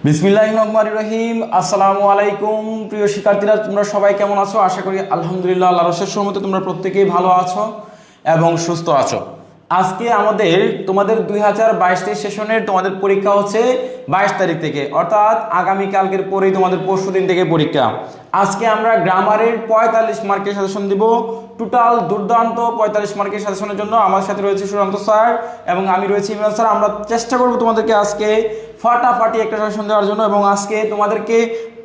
বিসমিল্লাহির রহমানির রহিম। আসসালামু আলাইকুম প্রিয় শিক্ষার্থীরা, তোমরা সবাই কেমন আছো? আশা করি আলহামদুলিল্লাহ আল্লাহর অশেষ রহমতে তোমরা প্রত্যেকেই ভালো আছো এবং সুস্থ আছো। আজকে তোমাদের 2022 সেশনের তোমাদের পরীক্ষা হচ্ছে 22 তারিখ থেকে, অর্থাৎ আগামীকালকের পরেই তোমাদের পরশু দিন থেকে পরীক্ষা। আজকে আমরা গ্রামারের 45 মার্কের সাজেশন দিব। টোটাল দুর্দান্ত 45 মার্কের সাজেশনের জন্য আমার সাথে রয়েছে সুরান্ত স্যার এবং আমি রয়েছি ইমরান স্যার। আমরা চেষ্টা করব তোমাদেরকে আজকে ফাটাফাটি একটা সাজেশন দেওয়ার জন্য, এবং আজকে তোমাদেরকে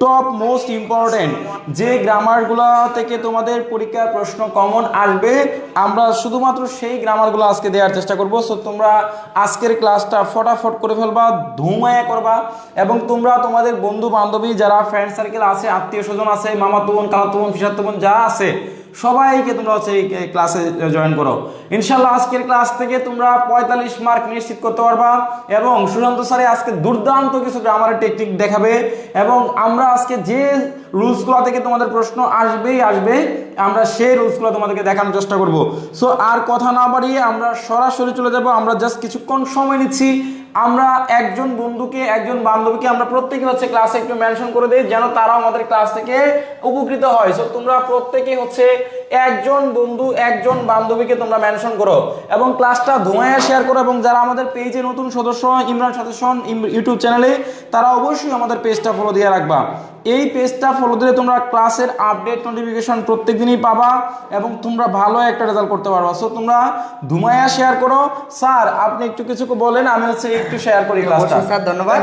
টপ মোস্ট ইম্পর্টেন্ট যে গ্রামারগুলো থেকে তোমাদের পরীক্ষার প্রশ্ন কমন আসবে, আমরা শুধুমাত্র সেই গ্রামারগুলো আজকে দেওয়ার চেষ্টা করব। সো তোমরা আজকের ক্লাসটা ফটাফট করে ফেলবা, ধুমায়া করবা, এবং তোমরা তোমাদের বন্ধু বান্ধবী যারা ফ্রেন্ড সার্কেল আছে, আত্মীয় স্বজন আছে, মামাতো বোন, খালাতো বোন, পিসাতো বোন যা আছে সবাইকে তোমরা এই ক্লাসে জয়েন করো। ইনশাল্লাহ আজকের ক্লাস থেকে তোমরা 45 মার্ক নিশ্চিত করতে পারবা। এবং সুশান্ত স্যারে আজকে দুর্দান্ত কিছু গ্রামারের টেকনিক দেখাবে, এবং আমরা আজকে যে রুলসগুলো থেকে তোমাদের প্রশ্ন আসবেই আসবে, আমরা সেই রুলসগুলো তোমাদেরকে দেখানোর চেষ্টা করব। সো আর কথা না বাড়িয়ে আমরা সরাসরি চলে যাব। আমরা জাস্ট কিছুক্ষণ সময় নিচ্ছি। আমরা একজন বন্ধুকে, একজন বান্ধবীকে আমরা প্রত্যেকে ক্লাসে একটু মেনশন করে দেই, যেন তারাও আমাদের ক্লাস থেকে উপকৃত হয়। সো তোমরা প্রত্যেকে একজন বন্ধু, একজন বান্ধবীকে তোমরা মেনশন করো এবং ক্লাসটা ধুমায়া শেয়ার করো। এবং যারা আমাদের পেজে নতুন সদস্য, ইমরান সাজেশন ইউটিউব চ্যানেলে, তারা অবশ্যই আমাদের পেজটা ফলো দিয়ে রাখবা। এই পেজটা ফলো দিলে তোমরা ক্লাসের আপডেট নোটিফিকেশন প্রত্যেক দিনই পাবা এবং তোমরা ভালো একটা রেজাল্ট করতে পারবা। সো তোমরা ধুমায়া শেয়ার করো। স্যার আপনি একটু কিছু বলেন, আমি একটু শেয়ার করি ক্লাসটা। স্যার ধন্যবাদ।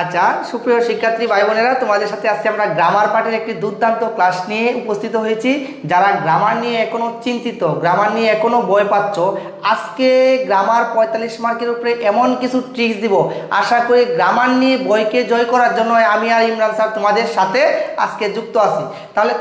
আচ্ছা সুপ্রিয় শিক্ষার্থী ভাই বোনেরা, তোমাদের সাথে আজকে আমরা গ্রামার পাঠের একটি দুর্দান্ত ক্লাস নিয়ে উপস্থিত হয়েছি। যারা গ্রামার নিয়ে এখনো চিন্তিত, গ্রামার নিয়ে এখনো ভয় পাচ্ছ, আজকে গ্রামার 45 মার্কের উপরে এমন কিছু ট্রিক্স দিব, আশা করি গ্রামার নিয়ে ভয়কে জয় করার জন্য আমি আর ইমরান স্যার তোমাদের সাথে আজকে যুক্ত আছি। তাহলে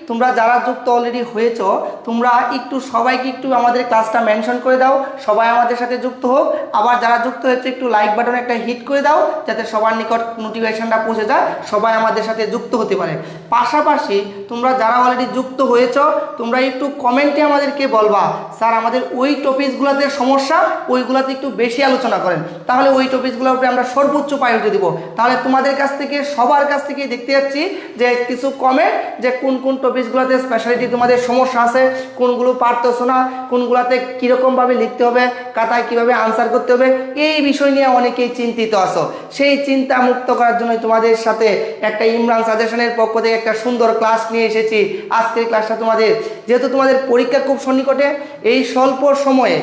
তোমরা যারা যুক্ত অলরেডি হয়েছ, তোমরা একটু সবাইকে একটু আমাদের ক্লাসটা মেনশন করে দাও, সবাই আমাদের সাথে যুক্ত হোক। আবার যারা যুক্ত হয়েছে একটু লাইক বাটনে একটা হিট করে দাও, যাতে সবার নিকট নোটিফিকেশনটা পৌঁছে যায়, সবাই আমাদের সাথে যুক্ত হতে পারে। পাশাপাশি তোমরা যারা অলরেডি যুক্ত হয়েছ, তোমরা একটু কমেন্টে আমাদেরকে বলবা স্যার আমাদের ওই টপিকসগুলোতে সমস্যা, ওইগুলোতে একটু বেশি আলোচনা করেন, তাহলে ওই টপিকসগুলোর উপরে আমরা সর্বোচ্চ প্রায়োরিটি দিব। তাহলে তোমাদের কাছ থেকে, সবার কাছ থেকে দেখতে যাচ্ছি যে কিছু কমেন্ট, যে কোন কোন টপিকসগুলোতে স্পেশালিটি তোমাদের সমস্যা আছে, কোনগুলো পারতেছো না, কোনগুলোতে কীরকমভাবে লিখতে হবে, কাতায় কীভাবে আনসার করতে হবে, এই বিষয় নিয়ে অনেকেই চিন্তিত আছো। সেই চিন্তা মুক্ত করার জন্য তোমাদের সাথে একটা ইমরান সাজেশনের পক্ষ থেকে একটা সুন্দর ক্লাস নিয়ে এসেছি। আজকের ক্লাসটা তোমাদের, যেহেতু তোমাদের পরীক্ষা খুব সন্নিকটে, এই স্বল্প সময়ে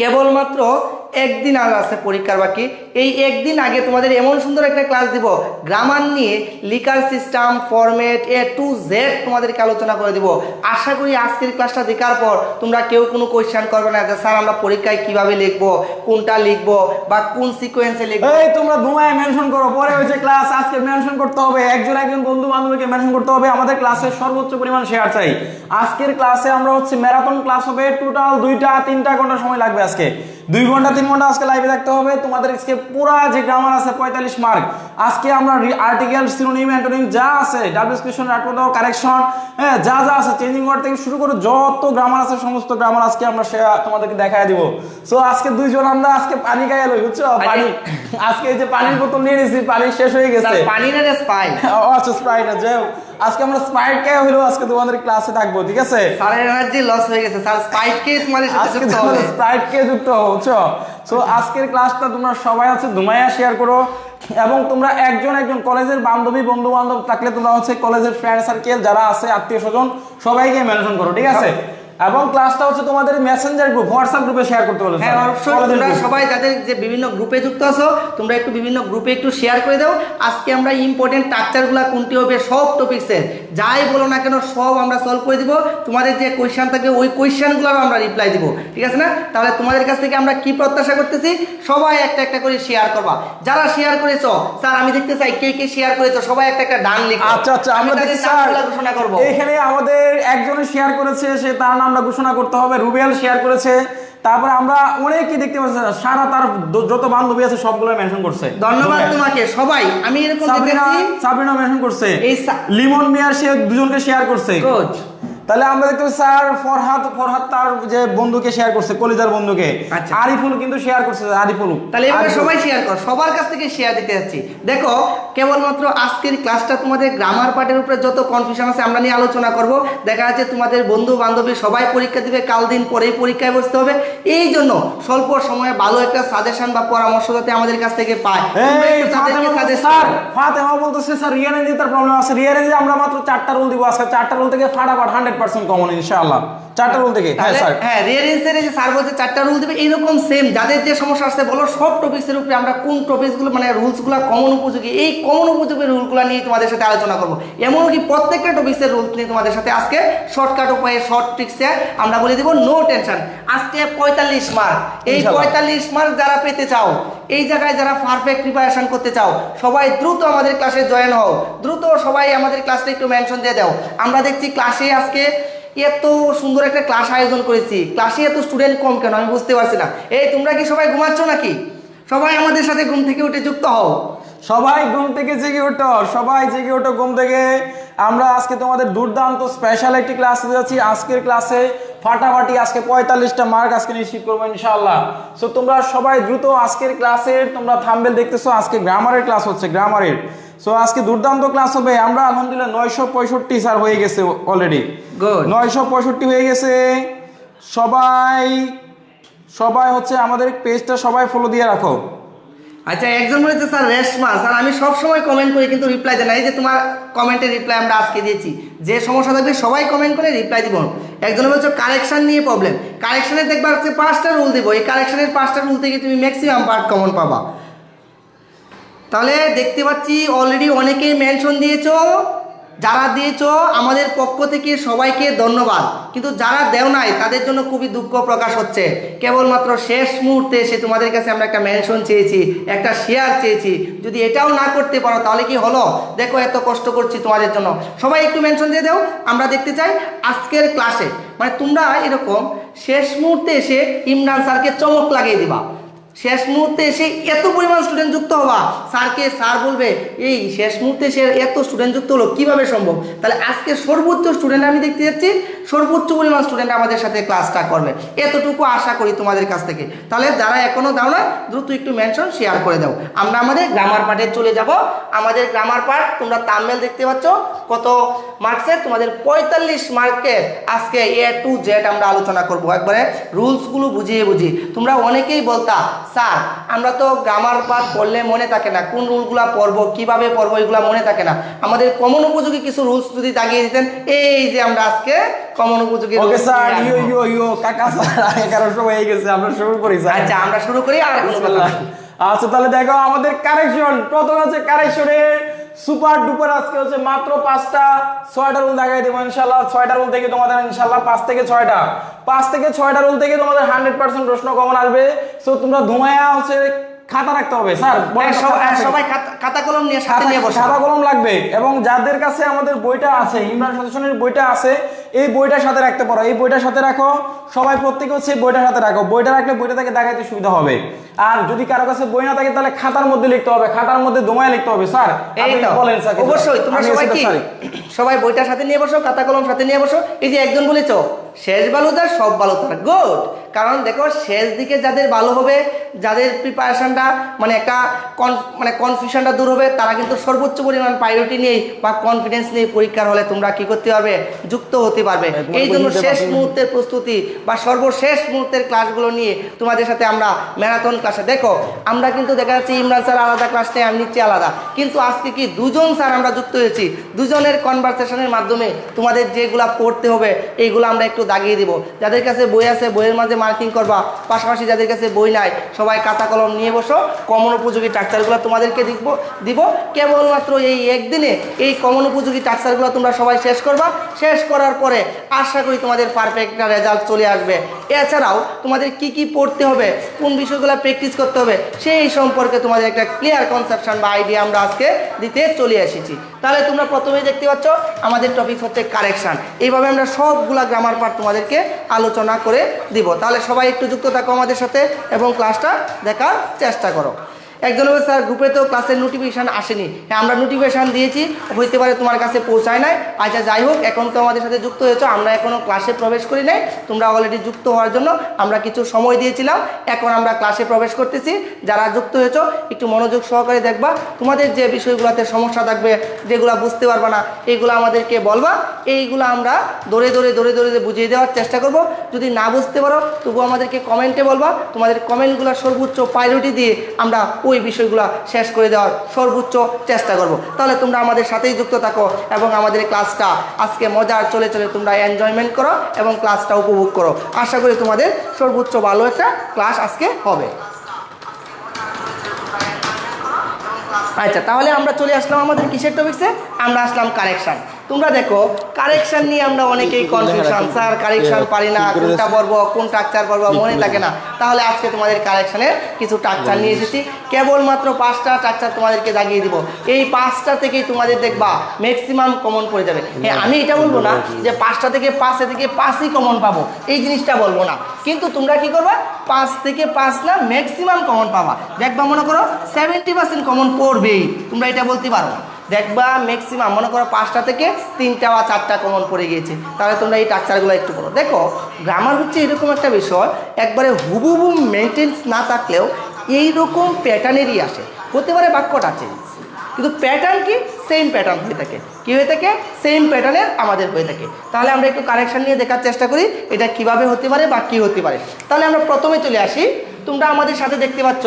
কেবলমাত্র একদিন আগে আছে পরীক্ষার বাকি, এই একদিন আগে তোমাদের এমন সুন্দর একটা ক্লাস দিব, গ্রামার নিয়ে লিখার system, format A to Z তোমাদেরকে আলোচনা করে দিব। আশা করি আজকের ক্লাসটা দেখার পর তোমরা কেউ কোনো কোয়েশ্চেন করবে না যে স্যার আমরা পরীক্ষায় কিভাবে লিখবো, কোনটা লিখবো বা কোন সিকোয়েন্সে লিখবো। এই তোমরা ধুমায় মেনশন করো, পরে হয়েছে ক্লাস, আজকে মেনশন করতে হবে, একজন বন্ধু বান্ধবীকে মেনশন করতে হবে। আমাদের ক্লাসের সর্বোচ্চ পরিমাণ শেয়ার চাই। আজকের ক্লাসে আমরা ম্যারাথন ক্লাস হবে, টোটাল 2-3 ঘন্টা সময় লাগবে। আজকে 2 ঘন্টা 3 ঘন্টা আজকে লাইভে থাকতে হবে। তোমাদের আজকে পুরা যে গ্রামার আছে 45 মার্ক, আজকে আমরা আর্টিকেল, সিনোনিম, অ্যান্টোনিম যা আছে, ডাবলিউএসকেশন, কারেকশন, যা যা আছে, চেঞ্জিং ওয়ার্ড থেকে শুরু করে যত গ্রামার আছে সমস্ত গ্রামার আজকে আমরা তোমাদেরকে দেখায় দিব। সো আজকে দুইজন আমরা আজকে পানি খাইয়া লই, বুঝছো? পানি আজকে এই যে পানির বোতল নিয়ে নিয়েছি, পানি শেষ হয়ে গেছে। পানি না স্প্রাইট? আচ্ছা স্প্রাইট আছে। আজকে আমরা স্প্রাইট খেয়ে হইলো আজকে তোমাদের ক্লাসে থাকবো, ঠিক আছে? স্যারের এনার্জি লস হয়ে গেছে, স্যার স্প্রাইট খেয়ে তোমাদের সাথে যুক্ত হবে। স্প্রাইট খেয়ে যুক্ত হও, বুঝছো? সো আজকের ক্লাসটা তোমরা সবাই ধুমায়া শেয়ার করো, এবং তোমরা একজন কলেজের বান্ধবী, বন্ধু বান্ধব থাকলে তোমরা কলেজের ফ্রেন্ড সার্কেল যারা আছে, আত্মীয় স্বজন, সবাইকে মেনশন করো, ঠিক আছে? এবং ক্লাসটা তোমাদের মেসেঞ্জার গ্রুপ, হোয়াটসঅ্যাপ গ্রুপে শেয়ার করতে বলো। হ্যাঁ অবশ্যই, তোমরা সবাই যাদের যে বিভিন্ন গ্রুপে যুক্ত আছো, তোমরা একটু বিভিন্ন গ্রুপে একটু শেয়ার করে দাও। আজকে আমরা ইম্পর্টেন্ট স্ট্রাকচারগুলো কোনটি হবে, সব টপিক্সের যাই বলো না কেন সব আমরা সলভ করে দিব। তোমাদের যে কোয়েশ্চেন থাকবে ওই কোয়েশ্চেনগুলোরও আমরা রিপ্লাই দিব, ঠিক আছে না? তাহলে তোমাদের কাছ থেকে আমরা কি প্রত্যাশা করতেছি, সবাই একটা একটা করে শেয়ার করবা। যারা শেয়ার করেছো, স্যার আমি দেখতে চাই কে কে শেয়ার করেছো, সবাই একটা একটা ডান লিখো। আচ্ছা আমরা ঘোষণা করব। এখানে আমাদের একজনে শেয়ার করেছে, সে তার নামটা ঘোষণা করতে হবে। রুবেল শেয়ার করেছে, তারপরে আমরা অনেকেই দেখতে পাচ্ছি, সারা তার যত বান্ধবী আছে সবগুলো মেনশন করছে। ধন্যবাদ তোমাকে সবাই। আমি এরকম দেখেছি, সাবিনা মেনশন করছে, লিমন মিয়ার সে দুজনকে শেয়ার করছে। তাহলে আমরা দেখতে পাচ্ছি স্যার ফরহাদ তার যে বন্ধুকে শেয়ার করছে, কলিজার বন্ধুকে। আচ্ছা। আরিফুল কিন্তু শেয়ার করছে, আরিফুল। তাহলে এভাবে সবাই শেয়ার কর, সবার কাছ থেকে শেয়ার দিতে যাচ্ছি। দেখো কেবলমাত্র আজকের ক্লাসটা তোমাদের গ্রামার পার্টের উপরে যত কনফিউশন আছে আমরা নিয়ে আলোচনা করব। দেখা যাচ্ছে তোমাদের বন্ধু বান্ধবী সবাই পরীক্ষা দিবে, কাল দিন পরেই পরীক্ষায় বসতে হবে। এই জন্য স্বল্প সময়ে ভালো একটা সাজেশন বা পরামর্শ যাতে আমাদের কাছ থেকে পায়। ফাতেমা বলতেছে স্যার রিয়ারেঞ্জে তার প্রবলেম আছে, রিয়ারেঞ্জে আমরা মাত্র 4টা রুল দিব আজকে, 4টা রুল থেকে ফাটাফাট 100% কমন ইনশাআল্লাহ, 4টা রুল থেকে। হ্যাঁ স্যার, হ্যাঁ রিয়ারেঞ্জের যে স্যার বলছে 4টা রুল দিবে, এইরকম সেম যাদের যে সমস্যা আসছে বলো সব টপিক্সের উপরে আমরা কোন টপিকসগুলো মানে রুলসগুলো কমন উপযোগী, এই কমন উপযোগী রুলগুলো নিয়ে তোমাদের সাথে আলোচনা করব। এমনকি প্রত্যেকটা টপিক্সের রুল নিয়ে তোমাদের সাথে আজকে শর্টকাট উপায়ে শর্ট ট্রিক্সে আমরা বলে দেব, নো টেনশন। আজকে 45 মার্ক, এই 45 মার্ক যারা পেতে চাও, এই জায়গায় যারা পারফেক্ট প্রিপারেশন করতে চাও, সবাই দ্রুত আমাদের ক্লাসে জয়েন হও, দ্রুত সবাই আমাদের ক্লাসে একটু মেনশন দিয়ে দাও। আমরা দেখছি ক্লাসে আজকে এত সুন্দর একটা ক্লাস আয়োজন করেছি, ক্লাসে এত স্টুডেন্ট কম কেন আমি বুঝতে পারছি না। এই তোমরা কি সবাই ঘুমাচ্ছ নাকি? সবাই আমাদের সাথে ঘুম থেকে উঠে যুক্ত হও, সবাই ঘুম থেকে জেগে ওঠো, সবাই জেগে ওঠো ঘুম থেকে। আমরা আজকে তোমাদের দুর্দান্ত স্পেশাল একটি ক্লাস দিতে যাচ্ছি। আজকের ক্লাসে ফাটাফাটি আজকে 45টা মার্ক আজকে নিশ্চিত করবো ইনশাআল্লাহ। সো তোমরা সবাই দ্রুত আজকের ক্লাসের, তোমরা থাম্বনেল দেখতেছো, আজকে গ্রামারের ক্লাস হচ্ছে, গ্রামারের। সো আজকে দুর্দান্ত ক্লাস হবে। আমরা আলহামদুলিল্লাহ 965 স্যার হয়ে গেছে অলরেডি, 965 হয়ে গেছে। সবাই হচ্ছে আমাদের পেজটা সবাই ফলো দিয়ে রাখো। আচ্ছা, একজন বলেছে স্যার রেশমা, স্যার আমি সব সময় কমেন্ট করি কিন্তু রিপ্লাই দেয় না। এই যে তোমার কমেন্টের রিপ্লাই আমরা আজকে দিয়েছি, যে সমস্যা থাকবে সবাই কমেন্ট করে রিপ্লাই দিব। একজন বলছো কারেকশন নিয়ে প্রবলেম, কারেকশনে দেখবা হচ্ছে 5টা রুল দিব, এই কারেকশনের 5টা রুল থেকে তুমি ম্যাক্সিমাম পার্ট কমন পাবা। তাহলে দেখতে পাচ্ছি অলরেডি অনেকেই মেনশন দিয়েছো, যারা দিয়েছো আমাদের পক্ষ থেকে সবাইকে ধন্যবাদ, কিন্তু যারা দেও নাই তাদের জন্য খুবই দুঃখ প্রকাশ হচ্ছে। কেবলমাত্র শেষ মুহূর্তে এসে তোমাদের কাছে আমরা একটা মেনশন চেয়েছি, একটা শেয়ার চেয়েছি, যদি এটাও না করতে পারো তাহলে কি হলো? দেখো এত কষ্ট করছি তোমাদের জন্য, সবাই একটু মেনশন দিয়ে দাও। আমরা দেখতে চাই আজকের ক্লাসে মানে তোমরা এরকম শেষ মুহূর্তে এসে ইমরান স্যারকে চমক লাগিয়ে দিবা, শেষ মুহূর্তে এসে এত পরিমাণ স্টুডেন্ট যুক্ত হবা, স্যার বলবে এই শেষ মুহূর্তে সে এত স্টুডেন্ট যুক্ত হলো কিভাবে সম্ভব? তাহলে আজকে সর্বোচ্চ স্টুডেন্ট আমি দেখতে যাচ্ছি, সর্বোচ্চ পরিমাণ স্টুডেন্ট আমাদের সাথে ক্লাসটা করবে, এতটুকু আশা করি তোমাদের কাছ থেকে। তাহলে যারা এখনো দাও না দ্রুত একটু মেনশন শেয়ার করে দাও। আমরা আমাদের গ্রামার পার্টে চলে যাব। আমাদের গ্রামার পার্ট তোমরা থাম্বনেল দেখতে পাচ্ছ কত মার্কসের, তোমাদের 45 মার্কের আজকে A to Z আমরা আলোচনা করব, একবারে রুলসগুলো বুঝিয়ে তোমরা অনেকেই বলতা স্যার আমরা তো গ্রামার পার্ট পড়লে মনে থাকে না, কোন রুলগুলো পড়বো কিভাবে পড়বো এগুলো মনে থাকে না, আমাদের কমন উপযোগী কিছু রুলস যদি দাগিয়ে দিতেন। এই যে আমরা আজকে কমন উপযোগী ওকে স্যার, কাকা স্যার 1100 হয়ে গেছে, আমরা শুরু করি স্যার। আচ্ছা আমরা শুরু করি। আর আচ্ছা তাহলে দেখো আমাদের কারেকশন প্রথম হচ্ছে কারেকশনের সুপার ডুপার আজকে হচ্ছে মাত্র 6টা রুল দেখাই দেবো ইনশাআল্লাহ। 6টা রুল থেকে তোমাদের ইনশাআল্লাহ 5 থেকে 6টা রুল থেকে তোমাদের 100% প্রশ্ন কমন আসবে। সো তোমরা ধুমায়া হচ্ছে খাতা রাখতে হবে স্যার, সবাই খাতা কলম নিয়ে সাথে নিয়ে বসো, খাতা কলম লাগবে। এবং যাদের কাছে আমাদের বইটা আছে, ইমরান সাজেশনের বইটা আছে, এই বইটার সাথে রাখতে পারো, এই বইটার সাথে রাখো সবাই, প্রত্যেকে হচ্ছে বইটার সাথে রাখো। বইটা রাখলে বইটা থেকে দেখাইতে সুবিধা হবে। আর যদি কারো কাছে বই না থাকে তাহলে খাতার মধ্যে লিখতে হবে, খাতার মধ্যে দমায় লিখতে হবে। স্যার বলেন স্যার। অবশ্যই তোমরা সবাই বইটার সাথে নিয়ে বসো, খাতা কলম সাথে নিয়ে বসো। এই যে একজন বলেছ শেষ বালুদার সব বালুদার, গুড। কারণ দেখো শেষ দিকে যাদের ভালো হবে, যাদের প্রিপারেশনটা মানে একটা কনফিউশনটা দূর হবে, তারা কিন্তু সর্বোচ্চ পরিমাণ প্রায়োরিটি নিয়ে বা কনফিডেন্স নিয়ে পরীক্ষার হলে তোমরা কি করতে পারবে, যুক্ত হতে পারবে। এই জন্য শেষ মুহূর্তের প্রস্তুতি বা সর্বশেষ মুহূর্তের ক্লাসগুলো নিয়ে তোমাদের সাথে আমরা ম্যারাথন ক্লাসে, দেখো আমরা কিন্তু দেখা যাচ্ছে ইমরান স্যার আলাদা ক্লাস নেই, আমি নিচ্ছি আলাদা, কিন্তু আজকে কি দুজন স্যার আমরা যুক্ত হয়েছি, দুজনের কনভারসেশনের মাধ্যমে তোমাদের যেগুলা পড়তে হবে এইগুলো আমরা একটু দাগিয়ে দিব। যাদের কাছে বই আছে বইয়ের মাঝে মার্কিং করবা, পাশাপাশি যাদের কাছে বই নাই সবাই খাতা কলম নিয়ে বসো। কমন উপযোগী স্ট্রাকচারগুলো তোমাদেরকে দিব। কেবলমাত্র এই একদিনে এই কমন উপযোগী স্ট্রাকচারগুলো তোমরা সবাই শেষ করবা। শেষ করার পরে আশা করি তোমাদের পারফেক্ট একটা রেজাল্ট চলে আসবে। এছাড়াও তোমাদের কি কি পড়তে হবে, কোন বিষয়গুলো প্র্যাকটিস করতে হবে সেই সম্পর্কে তোমাদের একটা ক্লিয়ার কনসেপশন বা আইডিয়া আমরা আজকে দিতে চলে এসেছি। তাহলে তোমরা প্রথমেই দেখতে পাচ্ছ আমাদের টপিক হচ্ছে কারেকশন। এইভাবে আমরা সবগুলা গ্রামার পার্ট তোমাদেরকে আলোচনা করে দিব। তাহলে সবাই একটু যুক্ত থাকো আমাদের সাথে এবং ক্লাসটা দেখার চেষ্টা করো। একজন বলবে স্যার গ্রুপে তো ক্লাসের নোটিফিকেশান আসেনি। হ্যাঁ, আমরা নোটিফিকেশান দিয়েছি, হইতে পারে তোমার কাছে পৌঁছায় নাই। আচ্ছা যাই হোক, এখন তো আমাদের সাথে যুক্ত হয়েছো, আমরা এখনও ক্লাসে প্রবেশ করি নাই, তোমরা অলরেডি যুক্ত হওয়ার জন্য আমরা কিছু সময় দিয়েছিলাম, এখন আমরা ক্লাসে প্রবেশ করতেছি। যারা যুক্ত হয়েছো একটু মনোযোগ সহকারে দেখবা, তোমাদের যে বিষয়গুলোতে সমস্যা থাকবে, যেগুলো বুঝতে পারবা না, এইগুলো আমাদেরকে বলবা, এইগুলো আমরা ধরে ধরে ধরে ধরে বুঝিয়ে দেওয়ার চেষ্টা করব। যদি না বুঝতে পারো তবুও আমাদেরকে কমেন্টে বলবা, তোমাদের কমেন্টগুলো সর্বোচ্চ প্রায়োরিটি দিয়ে আমরা ওই বিষয়গুলো শেষ করে দেওয়ার সর্বোচ্চ চেষ্টা করব। তাহলে তোমরা আমাদের সাথেই যুক্ত থাকো এবং আমাদের ক্লাসটা আজকে মজার চলে চলে তোমরা এনজয়মেন্ট করো এবং ক্লাসটা উপভোগ করো। আশা করি তোমাদের সর্বোচ্চ ভালো একটা ক্লাস আজকে হবে। আচ্ছা, তাহলে আমরা চলে আসলাম আমাদের কিসের টপিকসে? আমরা আসলাম কারেকশন। তোমরা দেখো, কারেকশন নিয়ে আমরা অনেকেই কনফিউশন, স্যার কারেকশন পারি না, কোনটা পড়ব, কোন স্ট্রাকচার পড়ব মনে থাকে না। তাহলে আজকে তোমাদের কারেকশনের কিছু স্ট্রাকচার নিয়ে এসেছি, কেবলমাত্র 5টা স্ট্রাকচার তোমাদেরকে জাগিয়ে দিব। এই 5টা থেকেই তোমাদের দেখবা ম্যাক্সিমাম কমন পড়ে যাবে। হ্যাঁ, আমি এটা বলবো না যে 5টা থেকে 5 থেকে 5ই কমন পাবো, এই জিনিসটা বলবো না, কিন্তু তোমরা কি করবা, 5 থেকে 5 না ম্যাক্সিমাম কমন পাবা। দেখবা মনে করো 70% কমন পড়বেই, তোমরা এটা বলতে পারো। দেখবা ম্যাক্সিমাম মনে করো 5টা থেকে 3টা বা 4টা কমন পড়ে গিয়েছে, তাহলে তোমরা এই স্ট্রাকচারগুলো একটু পড়ো। দেখো, গ্রামার হচ্ছে এরকম একটা বিষয়, একবারে হুবহু মেনটেন্স না থাকলেও এইরকম প্যাটার্নেরই আসে, হতে পারে বাক্যটা চেঞ্জ, কিন্তু প্যাটার্ন কি সেম প্যাটার্ন হয়ে থাকে। কী হয়ে থাকে? সেম প্যাটার্নের আমাদের হয়ে থাকে। তাহলে আমরা একটু কারেকশন নিয়ে দেখার চেষ্টা করি এটা কিভাবে হতে পারে বা কী হতে পারে। তাহলে আমরা প্রথমে চলে আসি, তোমরা আমাদের সাথে দেখতে পাচ্ছ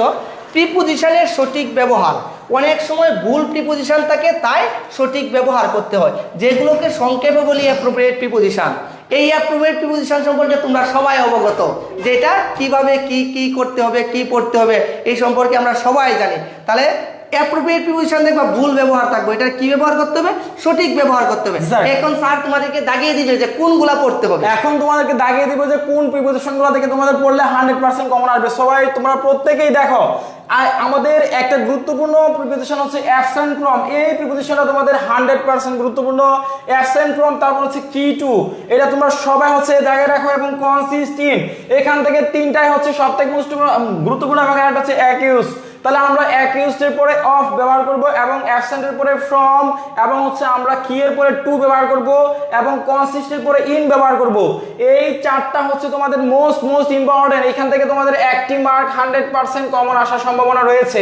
প্রিপোজিশনের সঠিক ব্যবহার। অনেক সময় ভুল প্রিপোজিশন থাকে, তাই সঠিক ব্যবহার করতে হয়, যেগুলোকে সংক্ষেপে বলি অ্যাপ্রোপ্রিয়েট প্রিপোজিশন। এই অ্যাপ্রোপ্রিয়েট প্রিপোজিশন সম্পর্কে তোমরা সবাই অবগত, যেটা কিভাবে কি করতে হবে, কি পড়তে হবে, এই সম্পর্কে আমরা সবাই জানি। তাহলে অ্যাপ্রোপ্রিয়েট প্রিপোজিশন দেখবা ভুল ব্যবহার থাকবে, এটা কি ব্যবহার করতে হবে? সঠিক ব্যবহার করতে হবে। এখন স্যার তোমাদেরকে দাগিয়ে দিবে যে কোনগুলা পড়তে হবে। এখন তোমাদেরকে দাগিয়ে দিব যে কোন প্রিপোজিশনগুলো থেকে তোমাদের পড়লে 100% কমন আসবে। সবাই তোমরা প্রত্যেকেই দেখো, আর আমাদের একটা গুরুত্বপূর্ণ প্রিপোজিশন হচ্ছে অ্যাবসেন্ট ফ্রম। এই প্রিপোজিশনটা তোমাদের 100% গুরুত্বপূর্ণ। অ্যাবসেন্ট ফ্রম, তারপর হচ্ছে কি টু, এটা তোমরা সবাই হচ্ছে দাগে রাখো। এবং কনসিস্টেন্ট, এখান থেকে 3টাই হচ্ছে সবথেকে গুরুত্বপূর্ণ এবং একটা হচ্ছে অ্যাকিউজ। তাহলে আমরা অ্যাকিউজড এর পরে অফ ব্যবহার করব এবং অ্যাবসেন্ট এর পরে ফ্রম এবং হচ্ছে আমরা কি এর পরে টু ব্যবহার করব এবং কনসিস্ট এর পরে ইন ব্যবহার করব। এই 4টা হচ্ছে তোমাদের মোস্ট ইম্পর্টেন্ট। এখান থেকে তোমাদের একটি মার্ক 100% কমন আসার সম্ভাবনা রয়েছে।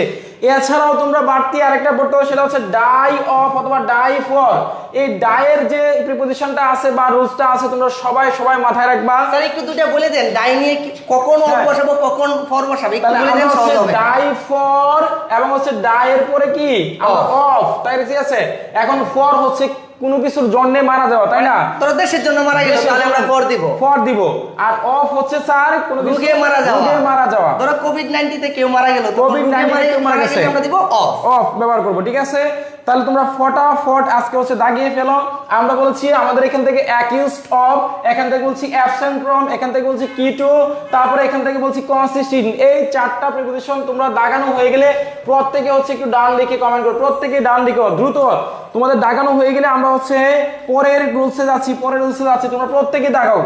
এছাড়াও তোমরা বাড়তি আরেকটা পড়তে হবে, সেটা হচ্ছে ডাই অফ অথবা ডাই ফর। এই ডাইয়ের যে প্রিপোজিশনটা আছে বা রুলসটা আছে তোমরা সবাই মাথায় রাখবা। স্যার একটু দুটো বলে দেন, ডাই নিয়ে কখন অফ বসাবো, কখন ফর বসাবো, একটু বলে দেন সহজ হবে। ডাই ফর এবং হচ্ছে ডাই এর পরে কি অফ, তাই ঠিক আছে। এখন ফর হচ্ছে কোনো কিছুর জন্য মারা যাওয়া, তাই না? তোর দেশের জন্য মারা গেল, তাহলে আমরা ফর দিব। আর অফ হচ্ছে স্যার কোনো রোগে মারা যাওয়া। ধরো কোভিড-19 তে কেউ মারা গেল, কোভিড-19 তে কেউ মারা গেছে, আমরা দিব অফ ব্যবহার করব, ঠিক আছে? তাহলে তোমরা ফটাফট আজকে হচ্ছে দাগিয়ে ফেলো। আমরা বলছি আমাদের এখান থেকে অ্যাকিউজড অফ, এখান থেকে বলছি অ্যাবসেন্ট ফ্রম, এখান থেকে বলছি কি টু, তারপরে এখান থেকে বলছি কনসিস্টেন্ট। এই 4টা প্রিপোজিশন তোমরা দাগানো হয়ে গেলে প্রত্যেকে হচ্ছে একটু ডান লিখে কমেন্ট করো, প্রত্যেকে ডান লিখো দ্রুত। তোমাদের দাগানো হয়ে গেলে আমরা হচ্ছে পরের রুলসে যাচ্ছি, তোমরা প্রত্যেকে দাগাও।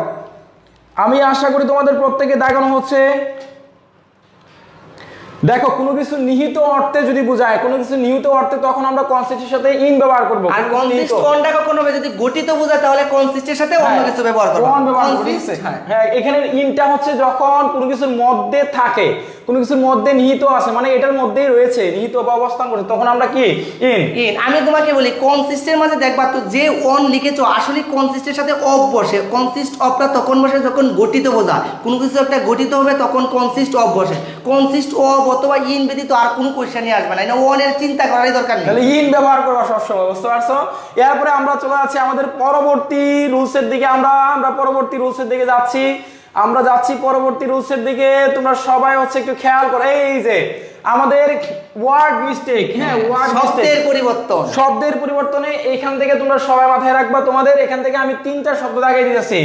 আমি আশা করি তোমাদের প্রত্যেকে দাগানো হচ্ছে। দেখো, কোনো কিছু নিহিত অর্থে যদি বোঝায়, কোনো কিছু নিহিত অর্থে, তখন আমরা কনসিস্টের সাথে ইন ব্যবহার করব। আর কনসিস্ট কোনটা কখনো যদি গঠিত বোঝায় তাহলে কনসিস্টের সাথে অন্য কিছু ব্যবহার করব। হ্যাঁ, এখানে ইনটা হচ্ছে যখন কোনো কিছুর মধ্যে থাকে, কোনো কিছুর মধ্যে নিহিত আছে, মানে এটার মধ্যেই রয়েছে, নিহিত বা অবস্থান করছে, তখন আমরা কি ইন। আমি তোমাকে বলি কনসিস্টের মাঝে দেখবা তো যে অন লিখেছো আসলে কনসিস্টের সাথে অফ বসে। কনসিস্ট অফটা তখন বসে যখন গঠিত বোঝায়, কোনো কিছু একটা গঠিত হবে তখন কনসিস্ট অফ বসে। কনসিস্ট অফ অথবা ইন ব্যতীত আর কোনো কোশ্চেনই আসবে না, এটা ওয়ানের চিন্তা করারই দরকার নেই, তাহলে ইন ব্যবহার করবা সবসময়, বুঝতে পারছো? এরপরে আমরা চলে যাচ্ছি আমাদের পরবর্তী রুলসের দিকে। আমরা পরবর্তী রুলসের দিকে যাচ্ছি। পরবর্তী রুলসের দিকে। তোমরা সবাই হচ্ছে একটু খেয়াল করো, এই যে আমাদের ওয়ার্ড মিস্টেক, হ্যাঁ শব্দের পরিবর্তনে এখান থেকে তোমরা সবাই মাথায় রাখবা। তোমাদের এখান থেকে আমি 3টা শব্দ দাগিয়ে দিয়েছি।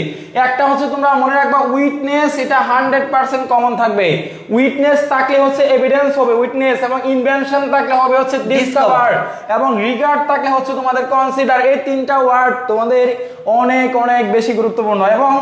একটা হচ্ছে তোমরা মনে রাখবা উইটনেস, এটা 100% কমন থাকবে। উইটনেস থাকলে হচ্ছে এভিডেন্স হবে উইটনেস, এবং ইনভেনশন থাকলে হবে হচ্ছে ডিসকভার, এবং রিগার্ড থাকলে হচ্ছে তোমাদের কনসিডার। এই 3টা ওয়ার্ড তোমাদের অনেক বেশি গুরুত্বপূর্ণ। এবং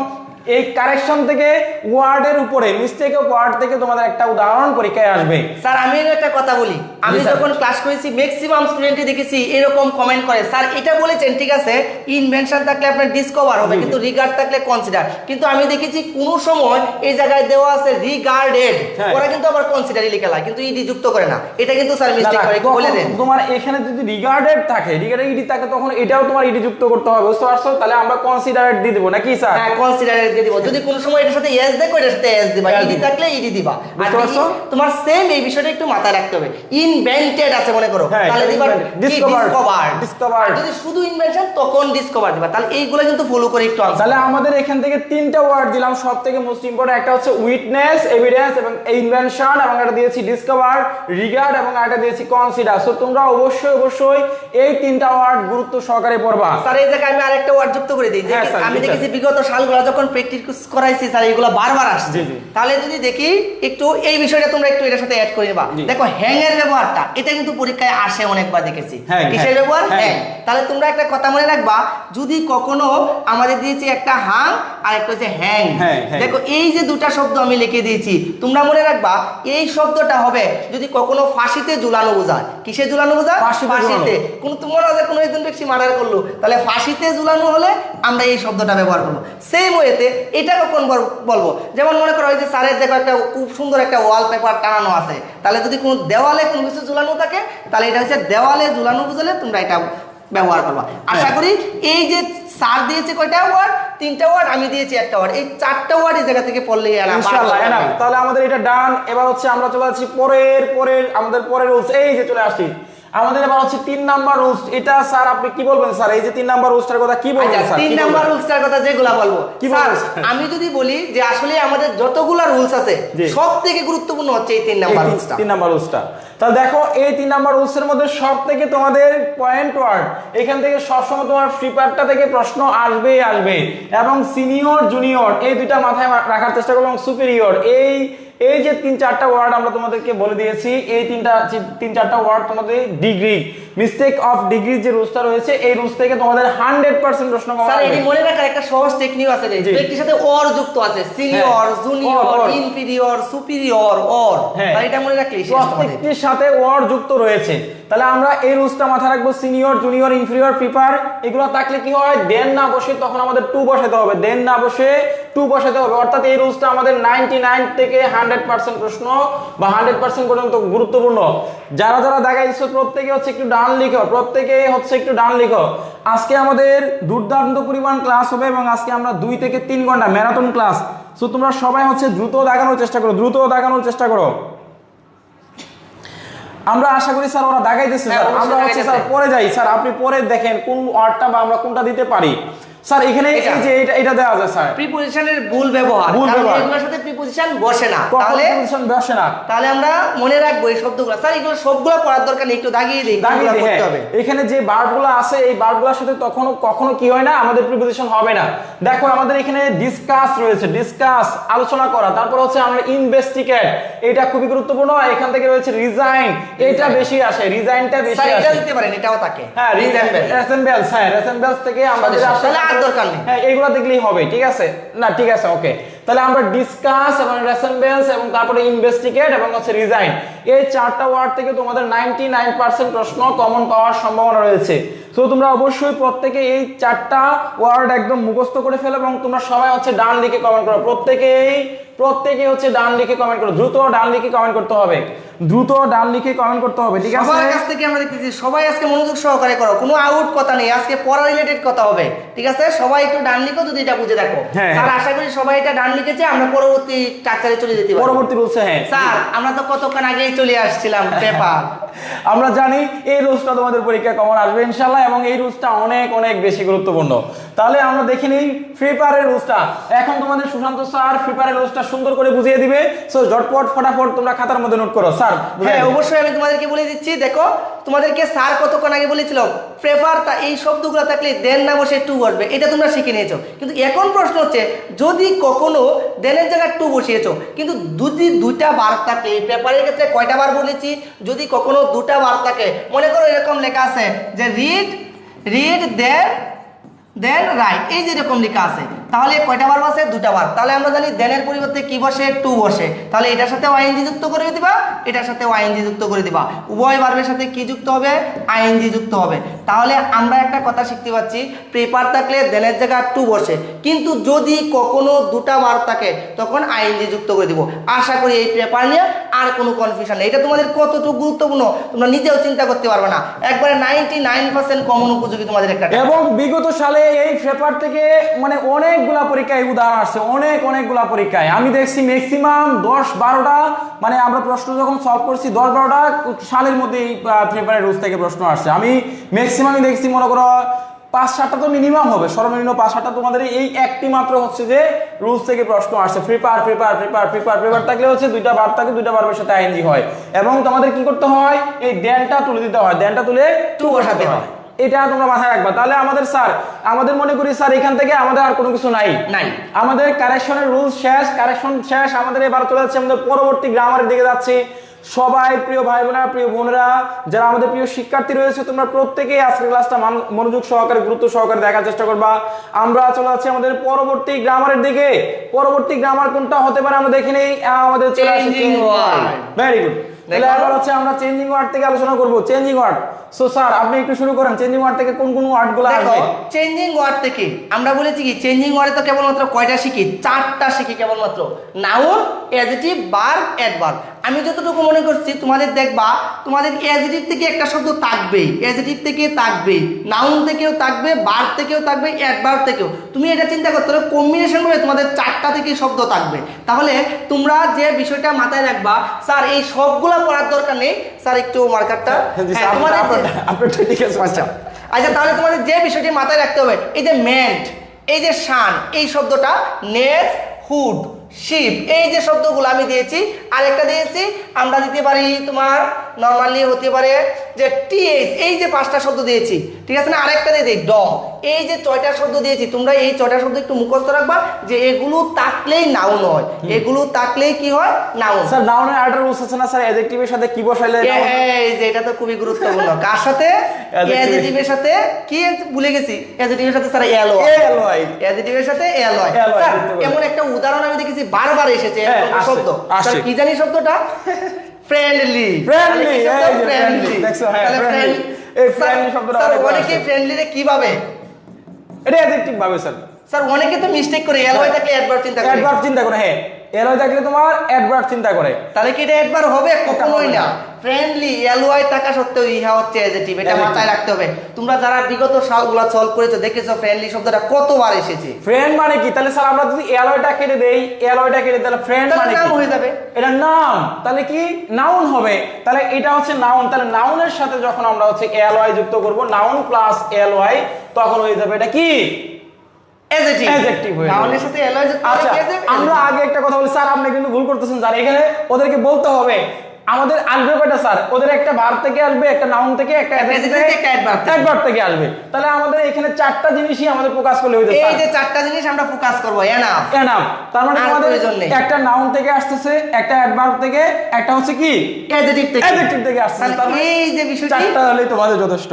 এই কারেকশন থেকে ওয়ার্ডের উপরে মিস্টেক অফ ওয়ার্ড থেকে তোমাদের একটা উদাহরণ পরীক্ষায় আসবে। স্যার আমি একটা কথা বলি, আমি স্যার। যখন ক্লাস করেছি ম্যাক্সিমাম স্টুডেন্টই দেখেছি এরকম কমেন্ট করে, স্যার এটা বলেছেন ঠিক আছে ইনভেনশন থাকলে আপনার ডিসকভার হবে, কিন্তু রিগার্ড থাকলে কনসিডার, কিন্তু আমি দেখেছি কোন সময় এই জায়গায় দেওয়া আছে রিগার্ডেড, হ্যাঁ। ওরা কিন্তু আবার কনসিডারই লিখে লাগে, কিন্তু ইডি যুক্ত করে না, এটা কিন্তু স্যার মিস্টেক করে, একটু বলে দেন। তোমার এখানে যদি রিগার্ডেড থাকে, রিগার্ডেড ইডি থাকে, তখন এটাও তোমার ইডি যুক্ত করতে হবে, বুঝতে পারছো? তাহলে আমরা কনসিডারেড দিয়ে দেবো নাকি স্যার? হ্যাঁ কনসিডারেড দিয়ে দিব, যদি কোনো সময় এটার সাথে এস দেখো এটার সাথে এস দিবা, ইডি থাকলে ইডি দিবা। আর বুঝতে পারছো? তোমার সেম এই বিষয়টা একটু মাথায় রাখতে হবে, ইনভেন্টেড আছে মনে করো, হ্যাঁ, তাহলে দিবা ডিসকভার্ড। ডিসকভার্ড, যদি শুধু ইনভেনশন তখন ডিসকভার দিবা, তাহলে এইগুলো কিন্তু ফলো করে একটু answer। তাহলে আমাদের এখান থেকে তিনটা ওয়ার্ড দিলাম, সব থেকে মোস্ট ইম্পর্টেন্ট একটা হচ্ছে উইটনেস, এভিডেন্স এবং ইনভেনশন, এবং একটা দিয়েছি ডিসকভার, রিগার্ড, এবং একটা দিয়েছি কনসিডার। সো তোমরা অবশ্যই এই তিনটা ওয়ার্ড গুরুত্ব সহকারে পড়বা। স্যার এই জায়গায় আমি আরেকটা ওয়ার্ড যুক্ত করে দিই, হ্যাঁ, স্যার, আমি জি, দেখেছি বিগত সালগুলো যখন প্র্যাকটিস করাইছি স্যার এগুলো বারবার আসছে, জি, জি। তাহলে যদি দেখি একটু এই বিষয়টা তোমরা একটু এটার সাথে অ্যাড করে নিবা। জি। দেখো হ্যাং এর ব্যবহারটা, এটা কিন্তু পরীক্ষায় আসে অনেকবার দেখেছি, হ্যাং, কিসের হ্যাং, ব্যবহার? হ্যাং। হ্যাং। তাহলে তোমরা একটা কথা মনে রাখবা, যদি কখনো আমাদের দিয়েছি একটা হাং আর একটা হচ্ছে হ্যাং, হ্যাঁ, হ্যাঁ। দেখো এই যে দুটা শব্দ আমি লিখে দিয়েছি, তোমরা মনে রাখবা এই শব্দটা হবে যদি কখনো ফাঁসিতে ঝুলানো বোঝায়। কিসে ঝুলানো বোঝায়? ফাঁসিতে। কোন তোমার কোনো একজন ব্যক্তি মার্ডার করলো, তাহলে ফাঁসিতে ঝুলানো হলে আমরা এই শব্দটা ব্যবহার করবো। সেম ওয়েতে এটা কখন বলবো, যেমন মনে করো ওই যে স্যারের দেখো একটা খুব সুন্দর একটা ওয়াল পেপার টানানো আছে, তাহলে যদি কোনো দেওয়ালে কোনো কিছু ঝুলানো থাকে, তাহলে এটা হচ্ছে দেওয়ালে ঝুলানো বুঝলে তোমরা এটা ব্যবহার করবা। আশা করি এই যে স্যার দিয়েছে কয়টা ওয়ার্ড, তিনটা ওয়ার্ড, আমি দিয়েছি একটা ওয়ার্ড, এই চারটা ওয়ার্ড এই জায়গা থেকে পড়লে ইনশাআল্লাহ এনাফ। তাহলে আমাদের এটা ডান। এবার হচ্ছে আমরা চলে যাচ্ছি আমাদের পরের রুলস, এই যে চলে আসছি আমাদের। এবার হচ্ছে 3 নাম্বার রুলস। এটা স্যার আপনি কি বলবেন স্যার? এই যে 3 নাম্বার রুলসটার কথা কি বলবেন স্যার? 3 নাম্বার রুলসটার কথা যেগুলা বলবো কি স্যার, বলবেন? আমি যদি বলি যে আসলে আমাদের যতগুলা রুলস আছে জি। সব থেকে গুরুত্বপূর্ণ হচ্ছে এই 3 নাম্বার রুলসটা। 3 নাম্বার রুলসটা। তাহলে দেখো এই 3 নাম্বার রুলসের মধ্যে সব থেকে তোমাদের পয়েন্ট ওয়ার্ড, এখান থেকে সবসময় তোমার ফ্রি পার্টটা থেকে প্রশ্ন আসবে এবং সিনিয়র জুনিয়র এই দুইটা মাথায় রাখার চেষ্টা করবো, এবং সুপিরিয়র এই যে 3-4টা ওয়ার্ড আমরা তোমাদেরকে বলে দিয়েছি, এই 3-4টা ওয়ার্ড তোমাদের ডিগ্রি, মিস্টেক অফ ডিগ্রি যে রুলসটা রয়েছে, এই রুলস থেকে তোমাদের 100% প্রশ্ন কমন স্যার আসবে। এটি মনে রাখার একটা সহজ টেকনিক আছে, যে জি। ব্যক্তির সাথে অর যুক্ত আছে, senior junior or। Inferior superior or, হ্যাঁ। তাহলে এটা মনে রাখলেই শেষ তোমাদের। প্রত্যেকটির সাথে ওয়ার্ড যুক্ত রয়েছে, তাহলে আমরা এই রুলসটা মাথায় রাখবো। সিনিয়র জুনিয়র ইনফিরিয়র প্রিপার এগুলো থাকলে কি হয়, দেন না বসে তখন আমাদের টু বসাতে হবে, দেন না বসে টু বসাতে হবে। অর্থাৎ এই রুলসটা আমাদের 99 থেকে 100% প্রশ্ন বা 100% পর্যন্ত গুরুত্বপূর্ণ। যারা দেখাইছো প্রত্যেকে হচ্ছে একটু ডান লিখো, আজকে আমাদের দুর্দান্ত পরিমাণ ক্লাস হবে, এবং আজকে আমরা 2 থেকে 3 ঘন্টা ম্যারাথন ক্লাস। সো তোমরা সবাই হচ্ছে দ্রুত দাগানোর চেষ্টা করো। আমরা আশা করি স্যার ওরা দাগাইতেছে স্যার, আমরা হচ্ছে স্যার পরে যাই। স্যার আপনি পরে দেখেন কোন ওয়ার্ডটা বা আমরা কোনটা দিতে পারি। স্যার এখানে এই যে এটা দেওয়া যায় স্যার, প্রিপোজিশনের ভুল ব্যবহার, কারণ এগুলোর সাথে প্রিপোজিশন বসে না, তাহলে আমরা মনে রাখবো এই শব্দগুলো। স্যার এগুলো সবগুলো পড়ার দরকার নেই, একটু দাগিয়ে দিই করতে হবে। এখানে যে ভার্বগুলো আছে এই ভার্বগুলোর সাথে কখনো কি হয় না, আমাদের প্রিপোজিশন হবে না। দেখো আমাদের এখানে ডিসকাস রয়েছে, ডিসকাস আলোচনা করা, তারপর হচ্ছে আমরা ইনভেস্টিগেট, এটা খুবই গুরুত্বপূর্ণ। এখান থেকে রয়েছে রিজাইন, এটা বেশি আসে, রিজাইনটা বেশি আসে। এটা দিতে পারেন, এটাও থাকে। হ্যাঁ রেসেম্বলস, রেসেম্বলস থেকে আমরা যেটা আসলে দরকার নেই, হ্যাঁ এইগুলো দেখলেই হবে। ঠিক আছে না? ঠিক আছে, ওকে। তাহলে আমরা ডিসকাস এবং রেসেম্বলস এবং তারপরে ইনভেস্টিগেট এবং হচ্ছে রিজাইন, এই 4টা ওয়ার্ড থেকে তোমাদের 99% প্রশ্ন কমন পাওয়ার সম্ভাবনা রয়েছে। তো তোমরা অবশ্যই প্রত্যেকে এই 4টা ওয়ার্ড একদম মুখস্থ করে ফেলো, এবং তোমরা সবাই হচ্ছে ডান দিকে কমেন্ট করো। প্রত্যেকে হচ্ছে ডান দিকে কমেন্ট করো, দ্রুত ডান দিকে কমেন্ট করতে হবে, ঠিক আছে? সবার কাছ থেকে আমরা দেখতেছি সবাই আজকে মনোযোগ সহকারে করো, কোনো আউট কথা নেই, আজকে পড়া রিলেটেড কথা হবে। ঠিক আছে, সবাই একটু ডান লিখো যদি এটা বুঝে দেখো। স্যার আশা করি সবাই এটা ডান লিখেছে, আমরা পরবর্তী স্ট্রাকচারে চলে যেতে পারি। পরবর্তী রুলসে হ্যাঁ স্যার আমরা তো কতক্ষণ আগেই চলে আসছিলাম পেপার। আমরা জানি এই রুলসটা তোমাদের পরীক্ষা কমন আসবে ইনশাআল্লাহ, এবং এই রুলসটা অনেক বেশি গুরুত্বপূর্ণ। তাহলে আমরা দেখে নিই ফ্রি ফায়ারের রুলসটা। এখন তোমাদের সুশান্ত স্যার ফ্রি ফায়ারের রুলসটা সুন্দর করে বুঝিয়ে দিবে। সো ঝটপট ফটাফট তোমরা খাতার মধ্যে নোট করো। স্যার হ্যাঁ অবশ্যই আমি তোমাদেরকে বলে দিচ্ছি। দেখো তোমাদেরকে স্যার কতক্ষণ আগে বলেছিল প্রেফার, তা এই শব্দগুলো থাকলে দেন না বসে টু বসবে, এটা তোমরা শিখে নিয়েছো। কিন্তু এখন প্রশ্ন হচ্ছে যদি কখনো দেনের জায়গায় টু বসিয়েছো, কিন্তু যদি দুইটা বার থাকে, এই পেপারের ক্ষেত্রে কয়টা বার বলেছি, যদি কখনো দুটা বার থাকে, মনে করো এরকম লেখা আছে যে রিড দেন রাইট, এই যে এরকম লেখা আছে, তাহলে কয়টা বার বসে? দুটা বার। তাহলে আমরা জানি দেনের পরিবর্তে কি বসে? টু বসে। তাহলে এটার সাথে আইএনজি যুক্ত করে দিবা, এটার সাথে আইএনজি যুক্ত করে দিবা। উভয় ভার্বের সাথে কি যুক্ত হবে? আইএনজি যুক্ত হবে। তাহলে আমরা একটা কথা শিখতে পাচ্ছি, প্রেপার থাকলে দেনের জায়গায় টু বসে, কিন্তু যদি কখনো দুটা বার থাকে তখন আইএনজি যুক্ত করে দিব। আশা করি এই প্রেপার নিয়ে আর কোনো কনফিউশন নেই। এটা তোমাদের কতটুকু গুরুত্বপূর্ণ তোমরা নিজেও চিন্তা করতে পারবে না। একবারে 99% কমন উপযোগী তোমাদের একটা। এবং বিগত সালে এই পেপার থেকে মানে অনেকগুলা পরীক্ষায় উদাহরণ আসছে, অনেকগুলা পরীক্ষায় আমি দেখছি ম্যাক্সিমাম 10-12টা, মানে আমরা প্রশ্ন যখন সলভ করছি 10-12টা সালের মধ্যে এই পেপারের রুলস থেকে প্রশ্ন আসছে। আমি ম্যাক্সিমামই দেখছি, মনে করো 5-7টা তো মিনিমাম হবে, সর্বনিম্ন 5-7টা তোমাদের এই একটি মাত্র হচ্ছে যে রুলস থেকে প্রশ্ন আসছে। প্রিপার থাকলে হচ্ছে দুইটা ভার্ব থাকে, দুইটা ভার্বের সাথে আইএনজি হয়, এবং তোমাদের কি করতে হয়? এই দেনটা তুলে দিতে হয়, দেনটা তুলে টু বসাতে হয়। এটা তোমরা মাথায় রাখবা। তাহলে আমাদের স্যার, আমাদের মনে করি স্যার এখান থেকে আমাদের আর কোনো কিছু নাই, আমাদের কারেকশনের রুলস শেষ, কারেকশন শেষ। আমাদের এবার চলে যাচ্ছে আমাদের পরবর্তী গ্রামারের দিকে যাচ্ছি। সবাই প্রিয় ভাই বোনেরা, প্রিয় বোনেরা, যারা আমাদের প্রিয় শিক্ষার্থী রয়েছে, তোমরা প্রত্যেকেই আজকের ক্লাসটা মনোযোগ সহকারে, গুরুত্ব সহকারে দেখার চেষ্টা করবা। আমরা চলে যাচ্ছি আমাদের পরবর্তী গ্রামারের দিকে। পরবর্তী গ্রামার কোনটা হতে পারে আমরা দেখে নেই। আমাদের চলে আসছে ভেরি গুড। তাহলে এবার হচ্ছে আমরা চেঞ্জিং ওয়ার্ড থেকে আলোচনা করব। চেঞ্জিং ওয়ার্ড, সো স্যার আপনি একটু শুরু করেন। চেঞ্জিং ওয়ার্ড থেকে কোন কোন ওয়ার্ডগুলো আসবে? চেঞ্জিং ওয়ার্ড থেকে আমরা বলেছি কি, চেঞ্জিং ওয়ার্ডে তো কেবলমাত্র কয়টা শিখি? 4টা শিখি কেবলমাত্র, নাউন, অ্যাডজেক্টিভ, ভার্ব, অ্যাডভার্ব। আমি যতটুকু মনে করছি তোমাদের দেখবা, তোমাদের অ্যাডজেক্টিভ থেকে একটা শব্দ থাকবেই, অ্যাডজেক্টিভ থেকে থাকবেই, নাউন থেকেও থাকবে, ভার্ব থেকেও থাকবে, অ্যাডভার্ব থেকেও। তুমি এটা চিন্তা করতে হবে, কম্বিনেশন করে তোমাদের 4টা থেকে শব্দ থাকবে। তাহলে তোমরা যে বিষয়টা মাথায় রাখবা, স্যার এই সবগুলা পড়ার দরকার নেই, স্যার একটু মার্কারটা আচ্ছা, তাহলে তোমাদের যে বিষয়টি মাথায় রাখতে হবে, এই যে মেন্ট, এই যে শান, এই শব্দটা, নেস, হুড, শিপ, এই যে শব্দগুলো আমি দিয়েছি, আরেকটা দিয়েছি আমরা দিতে পারি তোমার নর্মালি হতে পারে যে টিএস, এই যে 5টা শব্দ দিয়েছি, ঠিক আছে না? আরেকটা দিয়ে দিই ডম, এই যে 6টা শব্দ দিয়েছি। তোমরা এই 6টা শব্দ একটু মুখস্থ রাখবা যে এগুলো থাকলেই নাউন হয়, এগুলো থাকলেই কি হয়? নাউন। স্যার নাউনের আরেকটা রুলস আছে না স্যার, অ্যাডজেক্টিভের সাথে কি বসাইলে? এই যে এটা তো খুবই গুরুত্বপূর্ণ। কার সাথে? অ্যাডজেক্টিভের সাথে। কি ভুলে গেছি? অ্যাডজেক্টিভের সাথে স্যার এল হয়, অ্যাডজেক্টিভের সাথে এল হয়। স্যার এমন একটা উদাহরণ আমি দেখেছি বারবার এসেছে শব্দ, স্যার কি জানি শব্দটা? ফ্রেন্ডলি। দেখছো? হ্যাঁ, ফ্রেন্ডলি। এই ফ্রেন্ডলি শব্দটা অনেকে ফ্রেন্ডলি রে কিভাবে? এটা অ্যাডজেক্টিভ ভাবে স্যার। স্যার অনেকে তো মিস্টেক করে এল হয় থাকে অ্যাডভার্ব চিন্তা করে, অ্যাডভার্ব চিন্তা করে। হ্যাঁ, এল হয় থাকলে তোমার অ্যাডভার্ব চিন্তা করে। তাহলে কি এটা অ্যাডভার্ব হবে? কখনোই না। ফ্রেন্ডলি এল ওয়াই থাকা সত্ত্বেও ইহা হচ্ছে অ্যাডজেক্টিভ, এটা মাথায় রাখতে হবে। তোমরা যারা বিগত সালগুলো সলভ করেছো দেখেছো ফ্রেন্ডলি শব্দটা কতবার এসেছে। ফ্রেন্ড মানে কি? তাহলে স্যার আমরা যদি এল ওয়াইটা কেটে দেই, এল ওয়াইটা কেটে তাহলে ফ্রেন্ড মানে নাম হয়ে যাবে, এটা নাম। তাহলে কি নাউন হবে? তাহলে এটা হচ্ছে নাউন। তাহলে নাউনের সাথে যখন আমরা হচ্ছে এল ওয়াই যুক্ত করব, নাউন প্লাস এল ওয়াই, তখন হয়ে যাবে এটা কি? অ্যাডজেক্টিভ হয়ে যাবে। নাউনের সাথে এল ওয়াই যুক্ত আচ্ছা, আমরা আগে একটা কথা বলি স্যার, আপনি কিন্তু ভুল করতেছেন স্যার। এখানে ওদেরকে বলতে হবে আমাদের আসবে কয়টা স্যার? ওদের একটা ভার্ব থেকে আসবে, একটা নাউন থেকে, একটা অ্যাডজেক্টিভ থেকে, একটা অ্যাডভার্ব থেকে আসবে। তাহলে আমাদের এখানে 4টা জিনিসই আমাদের ফোকাস করলে হয়ে যাবে। এই যে 4টা জিনিস আমরা ফোকাস করব, এনাফ। তার মানে আমাদের একটা নাউন থেকে আসতেছে, একটা অ্যাডভার্ব থেকে, একটা হচ্ছে কি? অ্যাডজেক্টিভ থেকে আসতেছে। তার মানে এই যে বিষয়টা 4টা হলেই তোমাদের যথেষ্ট।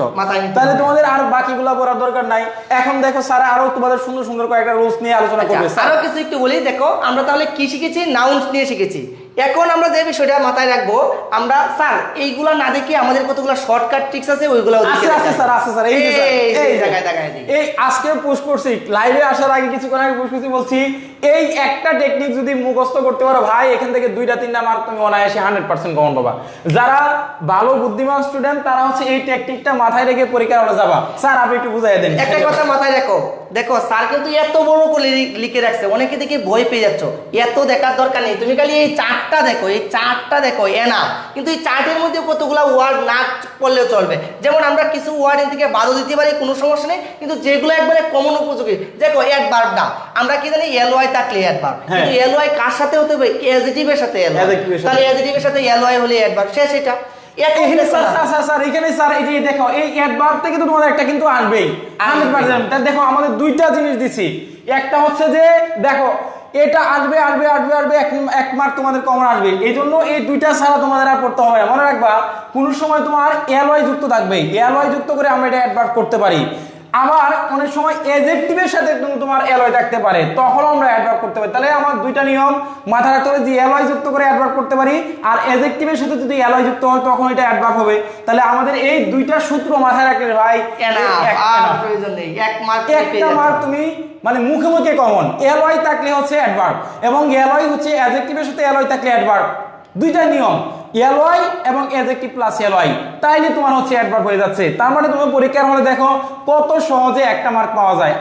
তাহলে তোমাদের আর বাকিগুলো পড়ার দরকার নাই। এখন দেখো স্যার আরো তোমাদের সুন্দর সুন্দর কয়েকটা রুলস নিয়ে আলোচনা করবে। আরো কিছু একটু বলি, দেখো আমরা তাহলে কি শিখেছি? নাউন নিয়ে শিখেছি। এখন আমরা যে বিষয়টা মাথায় রাখবো, আমরা স্যার এইগুলা না দেখে আমাদের কতগুলো শর্টকাট ট্রিক্স আছে, ওইগুলো আছে স্যার। এই জায়গায় এই আজকে পুশ করছি, লাইভে আসার আগে কিছুক্ষণ আগে পুশ করছি, বলছি এই একটা টেকনিক যদি মুখস্থ করতে পারো ভাই, এখান থেকে 2-3টা মার্ক তুমি অনায়াসে 100% কমন পাবা। যারা ভালো বুদ্ধিমান স্টুডেন্ট তারা হচ্ছে এই টেকনিকটা মাথায় রেখে পরীক্ষা হলে যাবা। স্যার আপনি একটু বুঝাই দেন। একটা কথা মাথায় রাখো, দেখো স্যার কিন্তু এত বড় করে লিখে রাখছে, অনেকে দেখে ভয় পেয়ে যাচ্ছ। এত দেখার দরকার নেই, তুমি খালি এই 4টা দেখো, এই 4টা দেখো এনাফ। কিন্তু এই 4টের মধ্যে কতগুলো ওয়ার্ড না পড়লেও চলবে। যেমন আমরা কিছু ওয়ার্ড এর থেকে বাদও দিতে পারি, কোনো সমস্যা নেই, কিন্তু যেগুলো একবারে কমন উপযোগী, দেখো অ্যাডভার্ব না, আমরা কি জানি এল ওয়াই থাকলে অ্যাডভার্ব, কিন্তু এল ওয়াই কার সাথে হতে হবে? অ্যাডজেক্টিভের সাথে এল ওয়াই। তাহলে অ্যাডজেক্টিভের সাথে এল ওয়াই হলে অ্যাডভার্ব, শেষ। এটা দেখো এই অ্যাডভার্ব থেকে তো তোমাদের একটা কিন্তু আসবেই 100%। দেখো আমাদের 2টা জিনিস দিছি, একটা হচ্ছে যে দেখো এটা আসবে, এক মার্ক তোমাদের কমন আসবে। এই জন্য এই 2টা ছাড়া তোমাদের আর পড়তে হবে না। মনে রাখবা কোন সময় তোমার এল ওয়াই যুক্ত থাকবে, এল ওয়াই যুক্ত করে আমরা এটা অ্যাডভার্ব করতে পারি। আবার অনেক সময় অ্যাডজেক্টিভের সাথে তোমার অ্যালয় থাকতে পারে, তখন আমরা অ্যাডভার্ব করতে পারি। তাহলে আমার দুইটা নিয়ম মাথায় রাখতে হবে, যে অ্যালয় যুক্ত করে অ্যাডভার্ব করতে পারি, আর অ্যাডজেক্টিভের সাথে যদি অ্যালয় যুক্ত হয় তখন এটা অ্যাডভার্ব হবে। তাহলে আমাদের এই দুইটা সূত্র মাথায় রাখলে ভাই প্রয়োজন নেই, এক মার্ক একটা মার্ক তুমি মানে মুখে মুখে কমন। অ্যালয় থাকলে হচ্ছে অ্যাডভার্ব, এবং অ্যালয় হচ্ছে অ্যাডজেক্টিভের সাথে অ্যালয় থাকলে অ্যাডভার্ব। দুইটা নিয়ম, অ্যালয় এবং অ্যাডজেক্টিভ প্লাস অ্যালয়, তাইলে তোমার হচ্ছে অ্যাডভার্ব হয়ে যাচ্ছে। তার মানে তুমি পরীক্ষার হলে দেখো কত সহজে একটা মার্ক পাওয়া যায়।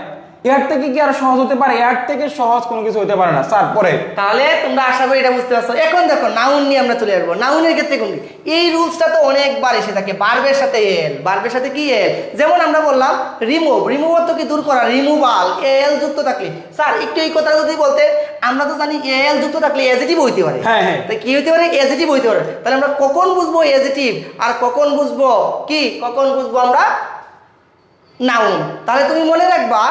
এর থেকে কি আর সহজ হতে পারে? এর থেকে সহজ কোনো কিছু হতে পারে না স্যার। পরে তাহলে তোমরা আশা করি এটা বুঝতে পারছো। এখন দেখো নাউন নিয়ে আমরা চলে আসবো। নাউনের ক্ষেত্রে কোন এই রুলসটা তো অনেকবার এসে থাকে, ভার্বের সাথে এল, ভার্বের সাথে কি এল। যেমন আমরা বললাম রিমুভ, রিমুভ অর্থ কি দূর করা, রিমুভাল, এল যুক্ত থাকলে। স্যার একটু এই কথা যদি বলতে, আমরা তো জানি এল যুক্ত থাকলে এজেটিভ হইতে পারে। হ্যাঁ হ্যাঁ, তাই কি হইতে পারে? এজেটিভ হইতে পারে। তাহলে আমরা কখন বুঝবো এজেটিভ আর কখন বুঝবো কি, কখন বুঝবো আমরা নাউন? তাহলে তুমি মনে রাখবা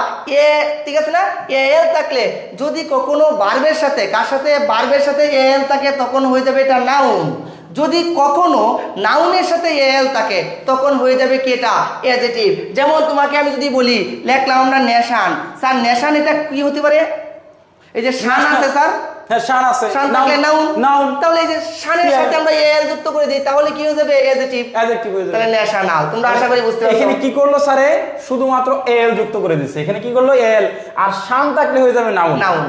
এ, ঠিক আছে না, এল থাকলে যদি কখনো ভার্বের সাথে, কার সাথে, ভার্বের সাথে এল থাকে তখন হয়ে যাবে এটা নাউন। যদি কখনো নাউনের সাথে এল থাকে তখন হয়ে যাবে কি এটা অ্যাডজেক্টিভ। যেমন তোমাকে আমি যদি বলি, লিখলাম আমরা নেশান, স্যার নেশান এটা কি হতে পারে? এই যে শান আছে স্যার, হ্যাঁ শান আছে, শান থাকলে নাউন, নাউন। তাহলে এই যে শানের সাথে আমরা এল যুক্ত করে দিই তাহলে কি হয়ে যাবে? অ্যাডজেক্টিভ, অ্যাডজেক্টিভ হয়ে যাবে। তাহলে নেশানাল। তোমরা আশা করি বুঝতে পারছো। এখানে কি করলো স্যারে? শুধুমাত্র এল যুক্ত করে দিচ্ছে। এখানে কি করলো? এল। আর শান থাকলে হয়ে যাবে নাউন, নাউন।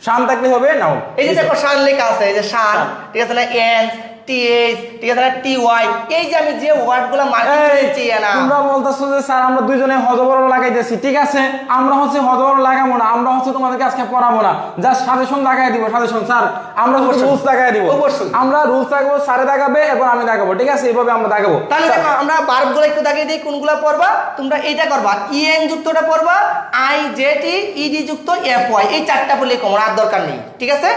শান থাকলে হবে নাউন। এই যে দেখো শান লেখা আছে, এই যে শান, ঠিক আছে না, এন্স, টিএইচ, ঠিক আছে না, টিওয়াই, এই যে আমি যে ওয়ার্ডগুলো মার্কিং করেছি না, তোমরা বলতাছো যে স্যার আমরা দুইজনে হযবর লাগাইতেছি। ঠিক আছে, আমরা হচ্ছে হযবর লাগাবো না, আমরা হচ্ছে তোমাদেরকে আজকে পড়াবো না, জাস্ট সাজেশন লাগাই দিব। সাজেশন স্যার আমরা রুলস লাগাই দিব। অবশ্যই আমরা রুলস লাগাবো, স্যারে দেখাবে এবং আমি দেখাবো। ঠিক আছে, এইভাবে আমরা দেখাবো। তাহলে দেখো আমরা ভার্বগুলো একটু দেখিয়ে দিই কোনগুলো পড়বা। তোমরা এইটা করবা, ইএন যুক্তটা পড়বা, আই জেটি ইডি যুক্ত এফ ওয়াই, এই চারটা বলে কমন, আর দরকার নেই। ঠিক আছে,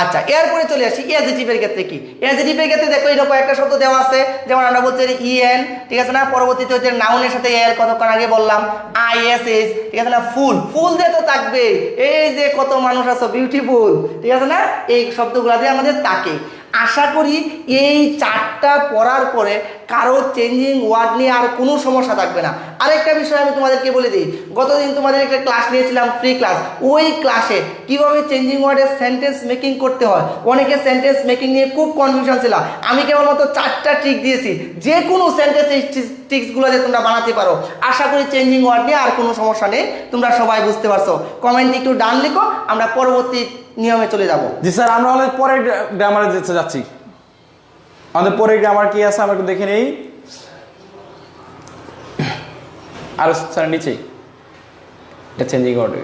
আচ্ছা এরপরে চলে আসি অ্যাডজেক্টিভের ক্ষেত্রে। কি অ্যাডজেক্টিভের ক্ষেত্রে দেখো এরকম একটা শব্দ দেওয়া আছে, যেমন আমরা বলছি ইএন, ঠিক আছে না, পরবর্তীতে হচ্ছে নাউনের সাথে এল, কতক্ষণ আগে বললাম আইএসএস, ঠিক আছে না, ফুল, ফুল দিয়ে তো থাকবে। এই যে কত মানুষ আছে বিউটিফুল, ঠিক আছে না, এই শব্দগুলো দিয়ে আমাদের থাকে। আশা করি এই চারটা পড়ার পরে কারো চেঞ্জিং ওয়ার্ড নিয়ে আর কোনো সমস্যা থাকবে না। আরেকটা বিষয় আমি তোমাদেরকে বলে দিই, গতদিন তোমাদের একটা ক্লাস নিয়েছিলাম, ফ্রি ক্লাস। ওই ক্লাসে কিভাবে চেঞ্জিং ওয়ার্ডের সেন্টেন্স মেকিং করতে হয়, অনেকে সেন্টেন্স মেকিং নিয়ে খুব কনফিউশন ছিল। আমি কেবলমাত্র চারটা ট্রিক দিয়েছি, যে কোনো সেন্টেন্স এই ট্রিক্সগুলো যে তোমরা বানাতে পারো। আশা করি চেঞ্জিং ওয়ার্ড নিয়ে আর কোনো সমস্যা নেই, তোমরা সবাই বুঝতে পারছো। কমেন্টে একটু ডান লিখো, আমরা পরবর্তী নিয়মে চলে যাব। জি স্যার, আমরা হলে পরের গ্রামারে যাচ্ছি। আমাদের পরের গ্রামার কি আছে আমরা একটু দেখে নেই। আর স্যার নিচেই এটা চেঞ্জিং অর্ডার,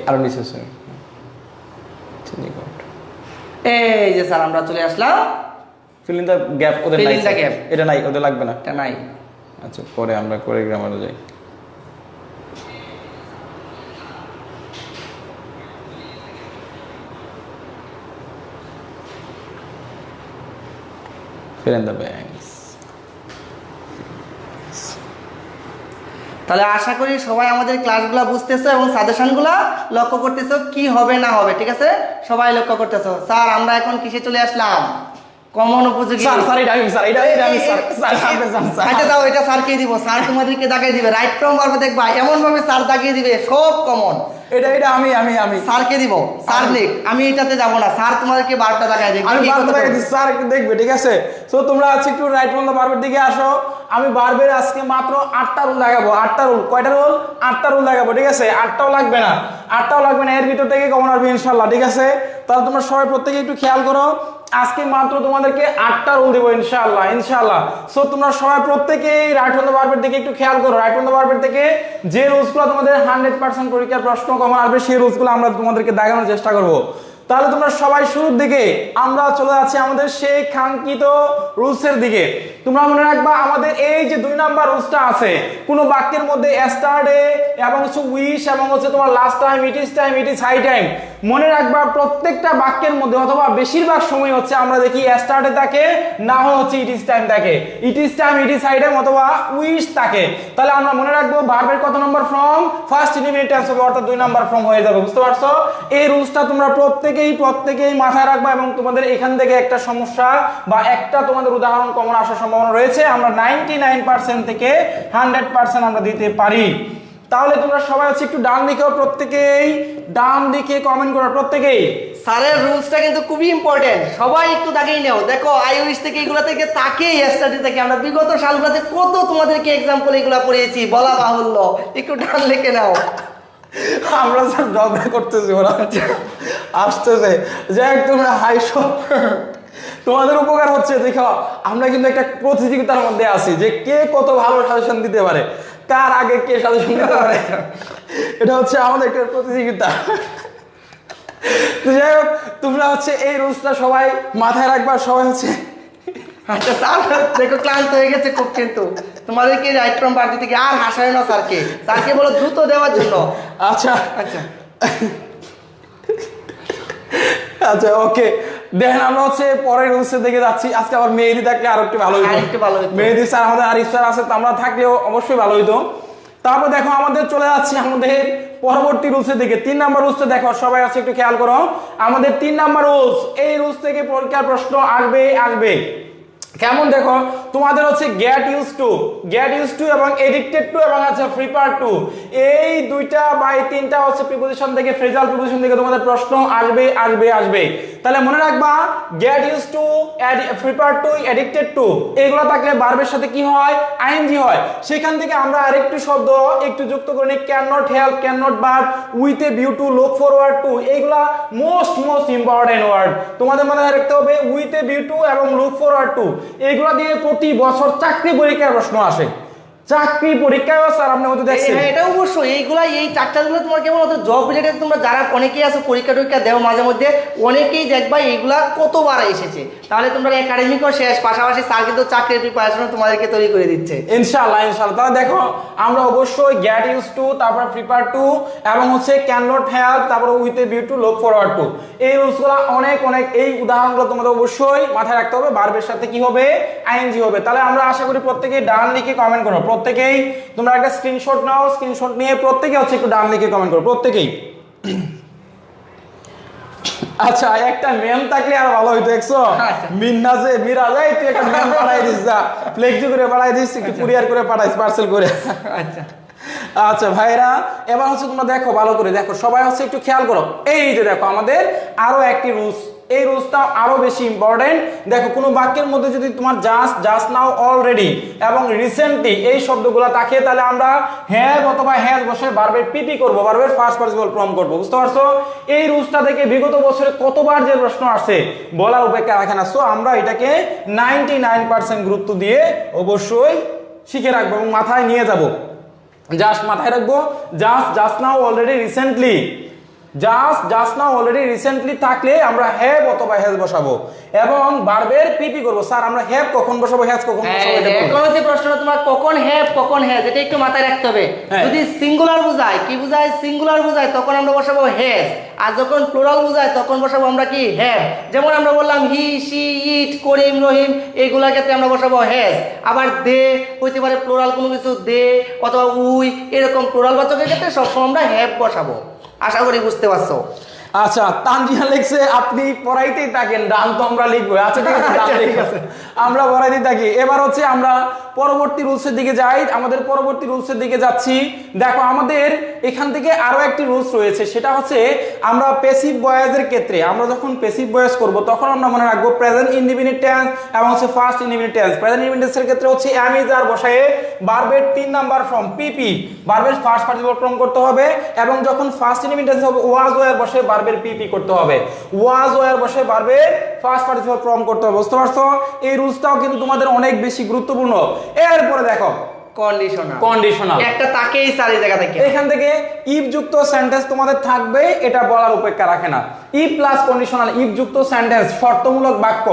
আরো নিচে স্যার চেঞ্জিং অর্ডার। এই যে স্যার আমরা চলে আসলাম, ফিল ইন দ্য গ্যাপ। ওদের Fill নাই in the gap। এটা নাই, ওদের লাগবে না, এটা নাই। আচ্ছা পরে আমরা পরে গ্রামারে যাই। fill in the blanks। তাহলে আশা করি সবাই আমাদের ক্লাসগুলো বুঝতেছো এবং সাজেশনগুলো লক্ষ্য করতেছো কি হবে না হবে। ঠিক আছে, সবাই লক্ষ্য করতেছো। স্যার আমরা এখন কিসে চলে আসলাম? কমন উপযোগী। আচ্ছা দাও, এটা স্যারকে দিব, স্যার তোমাদেরকে দাগিয়ে দিবে। রাইট ফ্রম ভার্ব দেখবা এমন ভাবে স্যার দাগিয়ে দিবে, সব কমন। এটা আমি স্যারকে দিব, স্যার লিখ, আমি এটাতে যাব না, স্যার তোমাদেরকে বারটা দাগায় দেবে। আমি বারটা দাগাই দিই, স্যার একটু দেখবে। ঠিক আছে, সো তোমরা আজকে একটু রাইট ফ্রম দ্য ভার্বের দিকে আসো। আমি ভার্বের আজকে মাত্র 8টা রুল দেখাবো। 8টা রুল, কয়টা রুল? 8টা রুল দেখাবো। ঠিক আছে, 8টাও লাগবে না, 8টাও লাগবে না, এর ভিতর থেকে কমন আসবে ইনশাআল্লাহ। ঠিক আছে, তাহলে তোমরা সবাই প্রত্যেকে একটু খেয়াল করো, আজকে মাত্র তোমাদেরকে 8টা রুল দেবো ইনশাআল্লাহ, ইনশাআল্লাহ। সো তোমরা সবাই প্রত্যেকেই রাইট ফ্রম দ্য ভার্বের দিকে একটু খেয়াল করো। রাইট ফ্রম দ্য ভার্বের থেকে যে রুলসগুলো তোমাদের 100% পরীক্ষার প্রশ্ন কমন আসবে, সেই রুলসগুলো আমরা তোমাদেরকে দেখানোর চেষ্টা করব। তাহলে তোমরা সবাই শুরুর দিকে আমরা চলে যাচ্ছি আমাদের সেই কাঙ্ক্ষিত রুলসের দিকে। তোমরা মনে রাখবা আমাদের এই যে 2 নাম্বার রুলসটা আছে, কোনো বাক্যের মধ্যে স্টার্টে এবং হচ্ছে উইশ এবং হচ্ছে তোমার last time, it is high time. মনে রাখবা প্রত্যেকটা বাক্যের মধ্যে অথবা বেশিরভাগ সময় হচ্ছে আমরা দেখি স্টার্টে থাকে, না হচ্ছে ইট ইজ টাইম থাকে, it is time, it is high time অথবা উইশ থাকে। তাহলে আমরা মনে রাখবো ভার্বের কত নম্বর ফর্ম? ফার্স্ট ইন্ডিপেন্ডেন্ট টেন্স হবে, অর্থাৎ 2 নাম্বার ফর্ম হয়ে যাবে। বুঝতে পারছো? এই রুলসটা তোমরা প্রত্যেকে প্রত্যেকেই মাথায় রাখবা এবং তোমাদের এখান থেকে একটা সমস্যা বা একটা তোমাদের উদাহরণ কমন আসার সম্ভাবনা রয়েছে। আমরা 99% থেকে 100% আমরা দিতে পারি। তাহলে তোমরা সবাই হচ্ছে একটু ডান দিকেও প্রত্যেকেই ডান দিকে কমেন্ট করো প্রত্যেকেই। স্যারের রুলসটা কিন্তু খুবই ইম্পর্টেন্ট, সবাই একটু দাগেই নেও। দেখো আইওএস থেকে এগুলো থেকে তাকেই স্টাডি থেকে আমরা বিগত সালগুলোতে কত তোমাদেরকে এক্সাম্পল এগুলো পড়িয়েছি, বলা বাহুল্য, একটু ডান লিখে নাও। আমরা স্যার ঝগড়া করতেছি, ওরা আসতেছে, যাই হোক তোমরা হাইসো, তোমাদের উপকার হচ্ছে। দেখো আমরা কিন্তু একটা প্রতিযোগিতার মধ্যে আছি যে কে কত ভালো সাজেশন দিতে পারে, কার আগে কে সাজেশন দিতে পারে, এটা হচ্ছে আমাদের একটা প্রতিযোগিতা। তো যাই হোক তোমরা হচ্ছে এই রুলসটা সবাই মাথায় রাখবা, সবাই হচ্ছে। আচ্ছা স্যার দেখো ক্লান্ত হয়ে গেছে খুব, কিন্তু তোমাদেরকে রাইট ফ্রম পার্টি থেকে আর হাসায় না স্যারকে, স্যারকে বলো দ্রুত দেওয়ার জন্য। আচ্ছা আচ্ছা আচ্ছা ওকে, দেখেন আমরা হচ্ছে পরের রুলসের দিকে যাচ্ছি। আজকে আবার মেহেদি থাকলে আরো একটু ভালো হইতো, মেহেদি স্যার আমাদের আরিফ স্যার আছে, তো আমরা থাকলেও অবশ্যই ভালো হইতো। তারপর দেখো আমাদের চলে যাচ্ছি আমাদের পরবর্তী রুলসের দিকে। 3 নাম্বার রুলসটা দেখো সবাই আছে একটু খেয়াল করো। আমাদের 3 নাম্বার রুলস, এই রুলস থেকে পরীক্ষার প্রশ্ন আসবে কেমন দেখো, তোমাদের হচ্ছে গেট ইউজ টু এবং এডিক্টেড টু এবং আছে প্রিপার টু, এই দুইটা বা এই তিনটা হচ্ছে প্রিপোজিশন থেকে, ফ্রেজাল প্রিপোজিশন থেকে তোমাদের প্রশ্ন আসবে। তাহলে মনে রাখবা get use to, prepare to, addicted to এগুলো থাকলে ভার্বের সাথে কি হয়, আইএনজি হয়। সেখান থেকে আমরা আরেকটু শব্দ একটু যুক্ত করে নিই, can not help, can not but, with a view to, look forward to, এইগুলা মোস্ট ইম্পর্টেন্ট ওয়ার্ড তোমাদের মনে রাখতে হবে। উইথ এ ভিউ টু এবং লুক ফরওয়ার্ড টু এগুলো দিয়ে প্রতি বছর চাকরি পরীক্ষায় প্রশ্ন আসে। চাকরি পরীক্ষায় স্যার আপনি হয়তো দেখছেন, হ্যাঁ এটা অবশ্যই। এইগুলা এই চারটাগুলো তোমার কেমন হতো জব রিলেটেড, তোমরা যারা অনেকেই আছে পরীক্ষা টরীক্ষা দেও মাঝে মধ্যে, অনেকেই দেখবা এইগুলা কতবার এসেছে। তাহলে তোমরা একাডেমিকও শেষ, পাশাপাশি স্যার কিন্তু চাকরির প্রিপারেশন তোমাদেরকে তৈরি করে দিচ্ছে ইনশাআল্লাহ। তাহলে দেখো আমরা অবশ্যই গেট ইউজ টু, তারপর প্রিপার টু এবং হচ্ছে ক্যান নট হেল্প, তারপর with a view to, look forward to, এই রুলসগুলো অনেক এই উদাহরণগুলো তোমাদের অবশ্যই মাথায় রাখতে হবে। ভার্বের সাথে কি হবে, আইএনজি হবে। তাহলে আমরা আশা করি প্রত্যেকেই ডান দিকে কমেন্ট করো, প্রত্যেকেই তোমরা একটা স্ক্রিনশট নাও, স্ক্রিনশট নিয়ে প্রত্যেকে হচ্ছে একটু ডান দিকে কমেন্ট করো প্রত্যেকেই। আচ্ছা একটা মেম থাকলে আর ভালো হইতো, দেখছো মিরাজে তুই একটা মেম পাঠাই দিস, যা ফ্লেক্সি করে পাঠাই দিস, একটু কুরিয়ার করে পাঠাইস, পার্সেল করে। আচ্ছা আচ্ছা ভাইরা এবার হচ্ছে তোমরা দেখো ভালো করে দেখো, সবাই হচ্ছে একটু খেয়াল করো। এই যে দেখো আমাদের আরো একটি রুলস, এই রুলসটা আরো বেশি ইম্পর্টেন্ট। দেখো কোনো বাক্যের মধ্যে যদি তোমার জাস্ট নাও, অলরেডি এবং রিসেন্টলি এই শব্দগুলো থাকে, তাহলে আমরা হ্যাভ অথবা হ্যাজ বসে ভার্বের পিপি করব, ভার্বের ফার্স্ট পার্টিসিপল ফর্ম করব। বুঝতে পারছো? এই রুলসটা থেকে বিগত বছরে কতবার যে প্রশ্ন আসছে বলার অপেক্ষা রাখে না। সো আমরা এটাকে 99% গুরুত্ব দিয়ে অবশ্যই শিখে রাখবো এবং মাথায় নিয়ে যাব। জাস্ট মাথায় রাখবো, just now, already, recently, just now, already, recently থাকলে আমরা হ্যাভ অথবা হ্যাজ বসাবো এবং ভার্বের পিপি করব। স্যার আমরা হ্যাভ কখন বসাবো, হ্যাজ কখন বসাবো? এখন হচ্ছে প্রশ্ন তোমার কখন হ্যাভ কখন হ্যাজ, এটা একটু মাথায় রাখতে হবে। যদি সিঙ্গুলার বোঝায়, কি বোঝায়, সিঙ্গুলার বোঝায় তখন আমরা বসাবো হ্যাজ, আর যখন প্লুরাল বোঝায় তখন বসাবো আমরা কি, হ্যাভ। যেমন আমরা বললাম হি, সি, ইট, করিম, রহিম, এইগুলোর ক্ষেত্রে আমরা বসাবো হ্যাজ। আবার দে হইতে পারে প্লুরাল কোনো কিছু, দে অথবা উই, এরকম প্লুরাল বাচকের ক্ষেত্রে সবসময় আমরা হ্যাভ বসাবো। আশা করি বুঝতে পারছো। আচ্ছা তানজিয়া লিখছে আপনি পড়াইতেই থাকেন, ডান তো আমরা লিখবো। আচ্ছা ঠিক আছে, আমরা পড়াইতেই থাকি। এবার হচ্ছে আমরা পরবর্তী রুলসের দিকে যাই, আমাদের পরবর্তী রুলসের দিকে যাচ্ছি। দেখো আমাদের এখান থেকে আরো একটি রুলস রয়েছে, সেটা হচ্ছে আমরা প্যাসিভ ভয়েসের ক্ষেত্রে আমরা যখন প্যাসিভ ভয়েস করব তখন আমরা মনে রাখবো প্রেজেন্ট ইনডিফিনিট টেন্স এবং হচ্ছে first indefinite tense. Present indefinite টেন্সের ক্ষেত্রে হচ্ছে এম ইজ আর বসায়ে ভার্বের 3 নাম্বার ফর্ম পিপি, ভার্বের ফার্স্ট পার্টিসিপল ফর্ম করতে হবে এবং যখন ফার্স্ট ইনডিফিনিট টেন্স হবে ওয়াজ ওয়্যার বসে ভার্বের পিপি করতে হবে, ওয়াজ ওয়্যার বসে ভার্বের ফার্স্ট পার্টিসিপল ফর্ম করতে হবে। বুঝতে পারছো? এই রুলসটাও কিন্তু তোমাদের অনেক বেশি গুরুত্বপূর্ণ। এরপরে দেখো কন্ডিশনাল, একটা তাকেই চারি জায়গা থেকে এখান থেকে ইফ যুক্ত সেন্টেন্স তোমাদের থাকবে, এটা বলার অপেক্ষা রাখে না। ইফ প্লাস কন্ডিশনাল, ইফ যুক্ত সেন্টেন্স, শর্তমূলক বাক্য,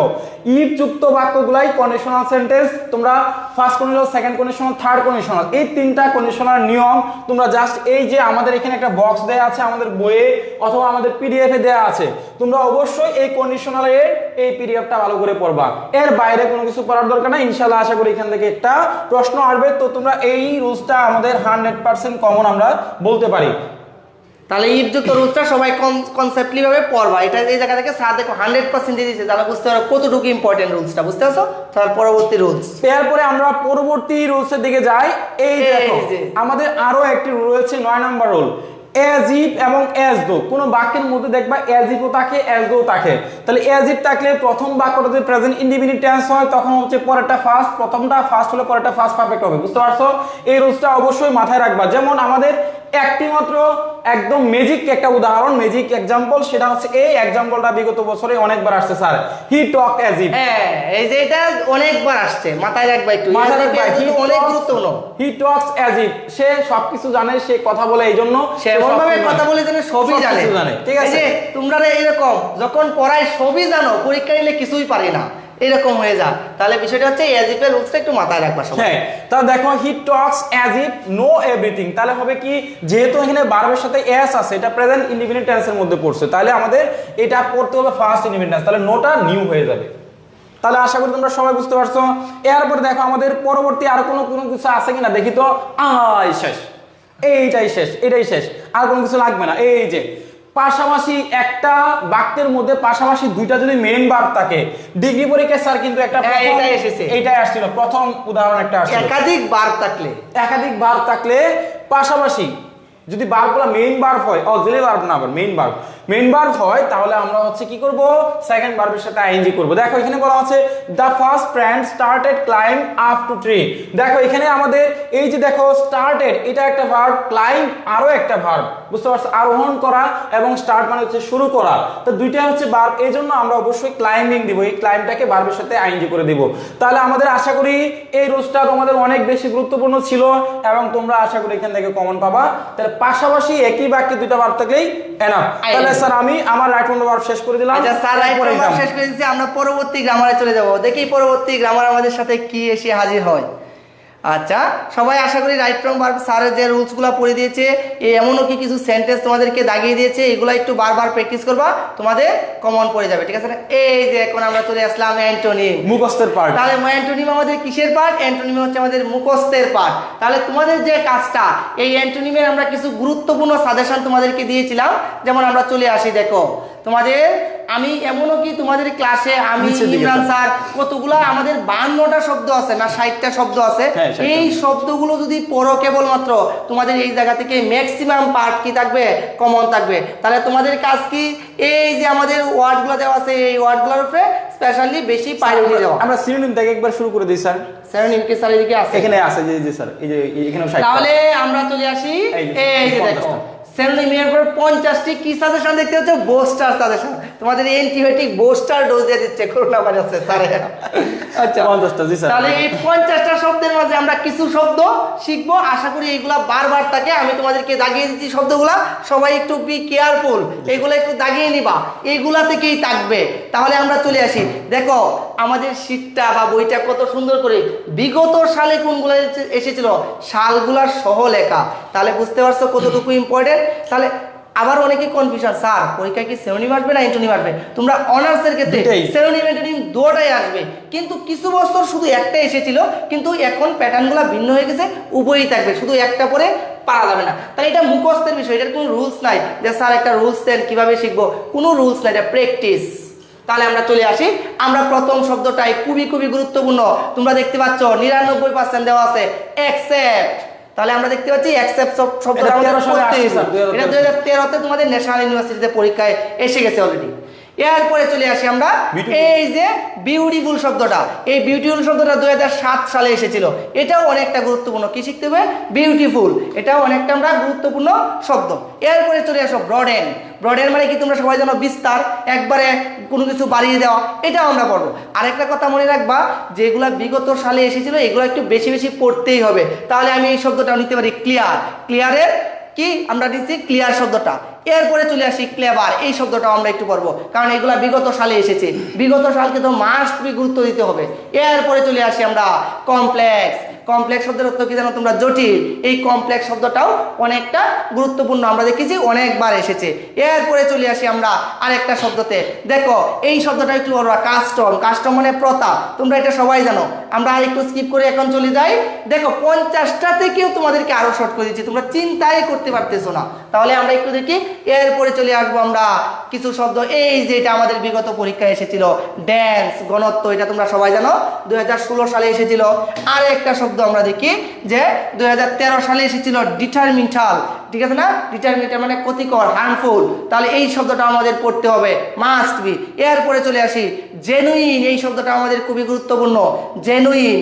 ইফ যুক্ত বাক্যগুলাই কন্ডিশনাল সেন্টেন্স। তোমরা first conditional, second conditional, third conditional, এই তিনটা কন্ডিশনাল নিয়ম তোমরা জাস্ট এই যে আমাদের এখানে একটা বক্স দেয়া আছে আমাদের বইয়ে অথবা আমাদের পিডিএফ এ দেয়া আছে, তোমরা অবশ্যই এই কন্ডিশনালের এই পিডিএফটা ভালো করে পড়বা। এর বাইরে কোনো কিছু পড়ার দরকার নাই। ইনশাআল্লাহ আশা করি এখান থেকে একটা প্রশ্ন আসবে, তো তোমরা এই রুলসটা আমাদের 100% কমন আমরা বলতে পারি। তাহলে ইফযুক্ত রুলসটা সবাই কনসেপ্টলি ভাবে পড়বা। এটা এই জায়গা থেকে স্যার দেখো 100% দিয়ে দিয়েছে, তাহলে বুঝতে পারো কতটুকু ইম্পর্টেন্ট রুলসটা, বুঝতে পারছো? তার পরবর্তী রুলস, এরপরে আমরা পরবর্তী রুলসের দিকে যাই। এই দেখো আমাদের আরো একটি রুল রয়েছে, 9 নম্বর রুল, এজ ইফ এবং এজ দো। কোনো বাক্যের মধ্যে দেখবা এজ ইফও থাকে এজ দো থাকে। তাহলে এজ ইফ থাকলে প্রথম বাক্যটা যদি প্রেজেন্ট ইনডিফিনিট টেন্স হয় তখন হচ্ছে পরেরটা ফার্স্ট, প্রথমটা ফার্স্ট হলে পরেরটা ফার্স্ট পারফেক্ট হবে, বুঝতে পারছো? এই রুলসটা অবশ্যই মাথায় রাখবা। যেমন আমাদের একটি মাত্র একদম ম্যাজিক একটা উদাহরণ, ম্যাজিক এক্সাম্পল, সেটা হচ্ছে এই এক্সাম্পলটা বিগত বছরে অনেকবার আসছে sir, he talk as if. হ্যাঁ এই যে এটা অনেকবার আসছে, মাথায় রাখবা একটু, মাথায় রাখবা, অনেক গুরুত্বপূর্ণ। হি টক্স অ্যাজ ইফ, সে সবকিছু জানে, সে কথা বলে, এইজন্য সে এমন ভাবে কথা বলে যেন সবই জানে, ঠিক আছে? এই যে তোমরা এরকম যখন পড়ায় সবই জানো, পরীক্ষা নিলে কিছুই পারি না, এরকম হয়ে যায়। তাহলে বিষয়টা হচ্ছে অ্যাজ ইফ এর রুলসটা একটু মাথায় রাখবা সবাই। হ্যাঁ, তাহলে দেখো he talks as if know everything, তাহলে হবে কি, যেহেতু এখানে ভার্বের সাথে এস আছে, এটা প্রেজেন্ট ইনডিফিনিট টেন্সের মধ্যে পড়ছে, তাহলে আমাদের এটা পড়তে হবে ফার্স্ট ইনডিফিনিট টেন্স, তাহলে নোটা নিউ হয়ে যাবে। তাহলে আশা করি তোমরা সবাই বুঝতে পারছো। এরপরে দেখো আমাদের পরবর্তী আর কোনো কিছু আছে কিনা দেখি তো। শেষ, এইটাই শেষ, এটাই শেষ, আর কোনো কিছু লাগবে না। এই যে পাশাপাশি একটা বাক্যের মধ্যে পাশাপাশি দুইটা যদি মেইন ভার্ব থাকে, ডিগ্রি পরীক্ষায় স্যার কিন্তু একটা এইটাই এসেছে, এইটাই আসছিল প্রথম উদাহরণ একটা আসছিল। একাধিক ভার্ব থাকলে পাশাপাশি যদি ভার্বগুলো মেইন ভার্ব হয়, অক্সিলারি ভার্ব না, আবার মেইন ভার্ব হয়, তাহলে আমরা হচ্ছে কি করব, সেকেন্ড ভার্বের সাথে আইএনজি করব। দেখো এখানে বলা আছে the first friend started climb up to tree. দেখো এখানে আমাদের এই যে দেখো স্টার্টেড, এটা একটা ভার্ব, ক্লাইম্ব আরো একটা ভার্ব, বুঝতে পারছো? আরোহণ করা এবং স্টার্ট মানে হচ্ছে শুরু করা, তো দুইটা হচ্ছে ভার্ব, এই জন্য আমরা অবশ্যই ক্লাইম্বিং দিব, এই ক্লাইম্বটাকে ভার্বের সাথে আইএনজি করে দিব। তাহলে আমাদের আশা করি এই রুলসটা তোমাদের অনেক বেশি গুরুত্বপূর্ণ ছিল এবং তোমরা আশা করি এখান থেকে কমন পাবা। তাহলে পাশাপাশি একই বাক্যে দুইটা ভার্ব থাকলেই এনাফ। তাহলে স্যার আমি আমার রাইট হ্যান্ড ভার্ব শেষ করে দিলাম। আচ্ছা স্যার, রাইট হ্যান্ড ভার্ব শেষ করে দিয়েছি, আমরা পরবর্তী গ্রামারে চলে যাব। দেখি পরবর্তী গ্রামার আমাদের সাথে কি এসে হাজির হয়। আচ্ছা সবাই আশা করি রাইট ফ্রম ভার্ব স্যারের যে রুলসগুলো পড়ে দিয়েছে, এমনও কি কিছু সেন্টেন্স তোমাদেরকে দাগিয়ে দিয়েছে, এগুলো একটু বারবার প্র্যাকটিস করবা, তোমাদের কমন পড়ে যাবে, ঠিক আছে না? এই যে এখন আমরা চলে আসলাম অ্যান্টোনিম, মুখস্থের পার্ট। তাহলে অ্যান্টোনিম আমাদের কিসের পার্ট? অ্যান্টোনিম হচ্ছে আমাদের মুখস্থের পার্ট। তাহলে তোমাদের যে কাজটা, এই অ্যান্টোনিমের আমরা কিছু গুরুত্বপূর্ণ সাজেশন তোমাদেরকে দিয়েছিলাম। যেমন আমরা চলে আসি, দেখো তোমাদের আমি এমনও কি তোমাদের ক্লাসে আমি ইমরান স্যার কতগুলা আমাদের 52টা শব্দ আছে না 60টা শব্দ আছে, এই শব্দগুলো যদি পড়ো কেবলমাত্র, তোমাদের এই জায়গা থেকে ম্যাক্সিমাম পার্ট কি থাকবে? কমন থাকবে। তাহলে তোমাদের কাজ কি, এই যে আমাদের ওয়ার্ডগুলো দেওয়া আছে, এই ওয়ার্ডগুলোর উপরে স্পেশালি বেশি প্রায়োরিটি দেওয়া। আমরা সিনোনিম থেকে একবার শুরু করে দিই স্যার। সিনোনিম কি স্যার এদিকে আছে? এখানে আছে, যে স্যার এই যে এখানে। তাহলে আমরা চলে আসি, এই যে দেখো সিনোনিমের উপর 50টি কি সাজেশন দেখতে হচ্ছে? বোস্টার সাজেশন। তোমাদের অ্যান্টিবায়োটিক বুস্টার ডোজ দিয়ে দিচ্ছে করোনা ভাইরাসে স্যার। আচ্ছা 50টা, জি স্যার। তাহলে এই 50টা শব্দের মাঝে আমরা কিছু শব্দ শিখবো, আশা করি এইগুলা বারবার থাকে। আমি তোমাদেরকে দাগিয়ে দিচ্ছি শব্দগুলা, সবাই একটু বি কেয়ারফুল, এইগুলা একটু দাগিয়ে নিবা, এইগুলা থেকেই থাকবে। তাহলে আমরা চলে আসি, দেখো আমাদের শীটটা বা বইটা কত সুন্দর করে বিগত সালে কোনগুলো এসেছিল সালগুলা সহ লেখা, তাহলে বুঝতে পারছো কতটুকু ইম্পর্টেন্ট। তাহলে আবার অনেকে কনফিউশন, স্যার পরীক্ষায় কি সিনোনিম আসবে না অ্যান্টোনিম আসবে? তোমরা অনার্সের ক্ষেত্রে সিনোনিম অ্যান্টোনিম দুটোই আসবে, কিন্তু কিছু বছর শুধু একটা এসেছিল, কিন্তু এখন প্যাটার্নগুলো ভিন্ন হয়ে গেছে, উভয়ই থাকবে, শুধু একটা পরে পারা যাবে না। তাহলে এটা মুখস্থের বিষয়, এটার কোনো রুলস নাই যে স্যার একটা রুলস দেন কিভাবে শিখবো, কোনো রুলস নাই, এটা প্র্যাকটিস। তাহলে আমরা চলে আসি, আমরা প্রথম শব্দটাই খুবই গুরুত্বপূর্ণ, তোমরা দেখতে পাচ্ছ 99% দেওয়া আছে অ্যাকসেপ্ট। তাহলে আমরা দেখতে পাচ্ছি অ্যাকসেপ্ট শব্দটা আমাদের 2013 তে তোমাদের ন্যাশনাল ইউনিভার্সিটিতে পরীক্ষায় এসে গেছে অলরেডি। এরপরে চলে আসি আমরা, এই যে বিউটিফুল শব্দটা, এই বিউটিফুল শব্দটা 2007 সালে এসেছিল, এটাও অনেকটা গুরুত্বপূর্ণ। কি শিখতে হবে? বিউটিফুল, এটাও অনেকটা আমরা গুরুত্বপূর্ণ শব্দ। এরপরে চলে আসো ব্রডেন। ব্রডেন মানে কি তোমরা সবাই জানো? বিস্তার, একবারে কোনো কিছু বাড়িয়ে দেওয়া, এটাও আমরা পড়বো। আরেকটা কথা মনে রাখবা, যেগুলা বিগত সালে এসেছিল এগুলো একটু বেশি পড়তেই হবে। তাহলে আমি এই শব্দটা নিতে পারি ক্লিয়ার। ক্লিয়ারের কি আমরা দিচ্ছি? ক্লিয়ার শব্দটা। এরপরে চলে আসি ক্লেভার, এই শব্দটাও আমরা একটু পড়বো, কারণ এগুলা বিগত সালে এসেছে, বিগত সালকে তো মাস্ট বি গুরুত্ব দিতে হবে। এরপরে চলে আসি আমরা কমপ্লেক্স। কমপ্লেক্স শব্দের অর্থ কি জানো তোমরা? জটিল। এই কমপ্লেক্স শব্দটাও অনেকটা গুরুত্বপূর্ণ, আমরা দেখেছি অনেকবার এসেছে। এরপরে চলে আসি আমরা আরেকটা শব্দতে। দেখো এই শব্দটা একটু বড়, কাস্টম। কাস্টম মানে প্রথা, তোমরা এটা সবাই জানো। আমরা আর একটু স্কিপ করে এখন চলে যাই। দেখো 50টা থেকেও তোমাদেরকে আরো শর্ট করে দিচ্ছি, তোমরা চিন্তাই করতে পারতেছো না। তাহলে আমরা একটু দেখি, এরপরে চলে আসবো আমরা কিছু শব্দ। এই যে এটা আমাদের বিগত পরীক্ষায় এসেছিল, ড্যান্স, ঘনত্ব, এটা তোমরা সবাই জানো 2016 সালে এসেছিল। আর একটা শব্দ আমরা দেখি যে 2013 সালে এসেছিল, ডিটারমিনাল। ঠিক আছে না? ডিটারমিনাল মানে ক্ষতিকর, হার্মফুল। তাহলে এই শব্দটা আমাদের পড়তে হবে, মাস্ট বি। এরপরে চলে আসি জেনুইন। এই শব্দটা আমাদের খুবই গুরুত্বপূর্ণ, জেনুইন।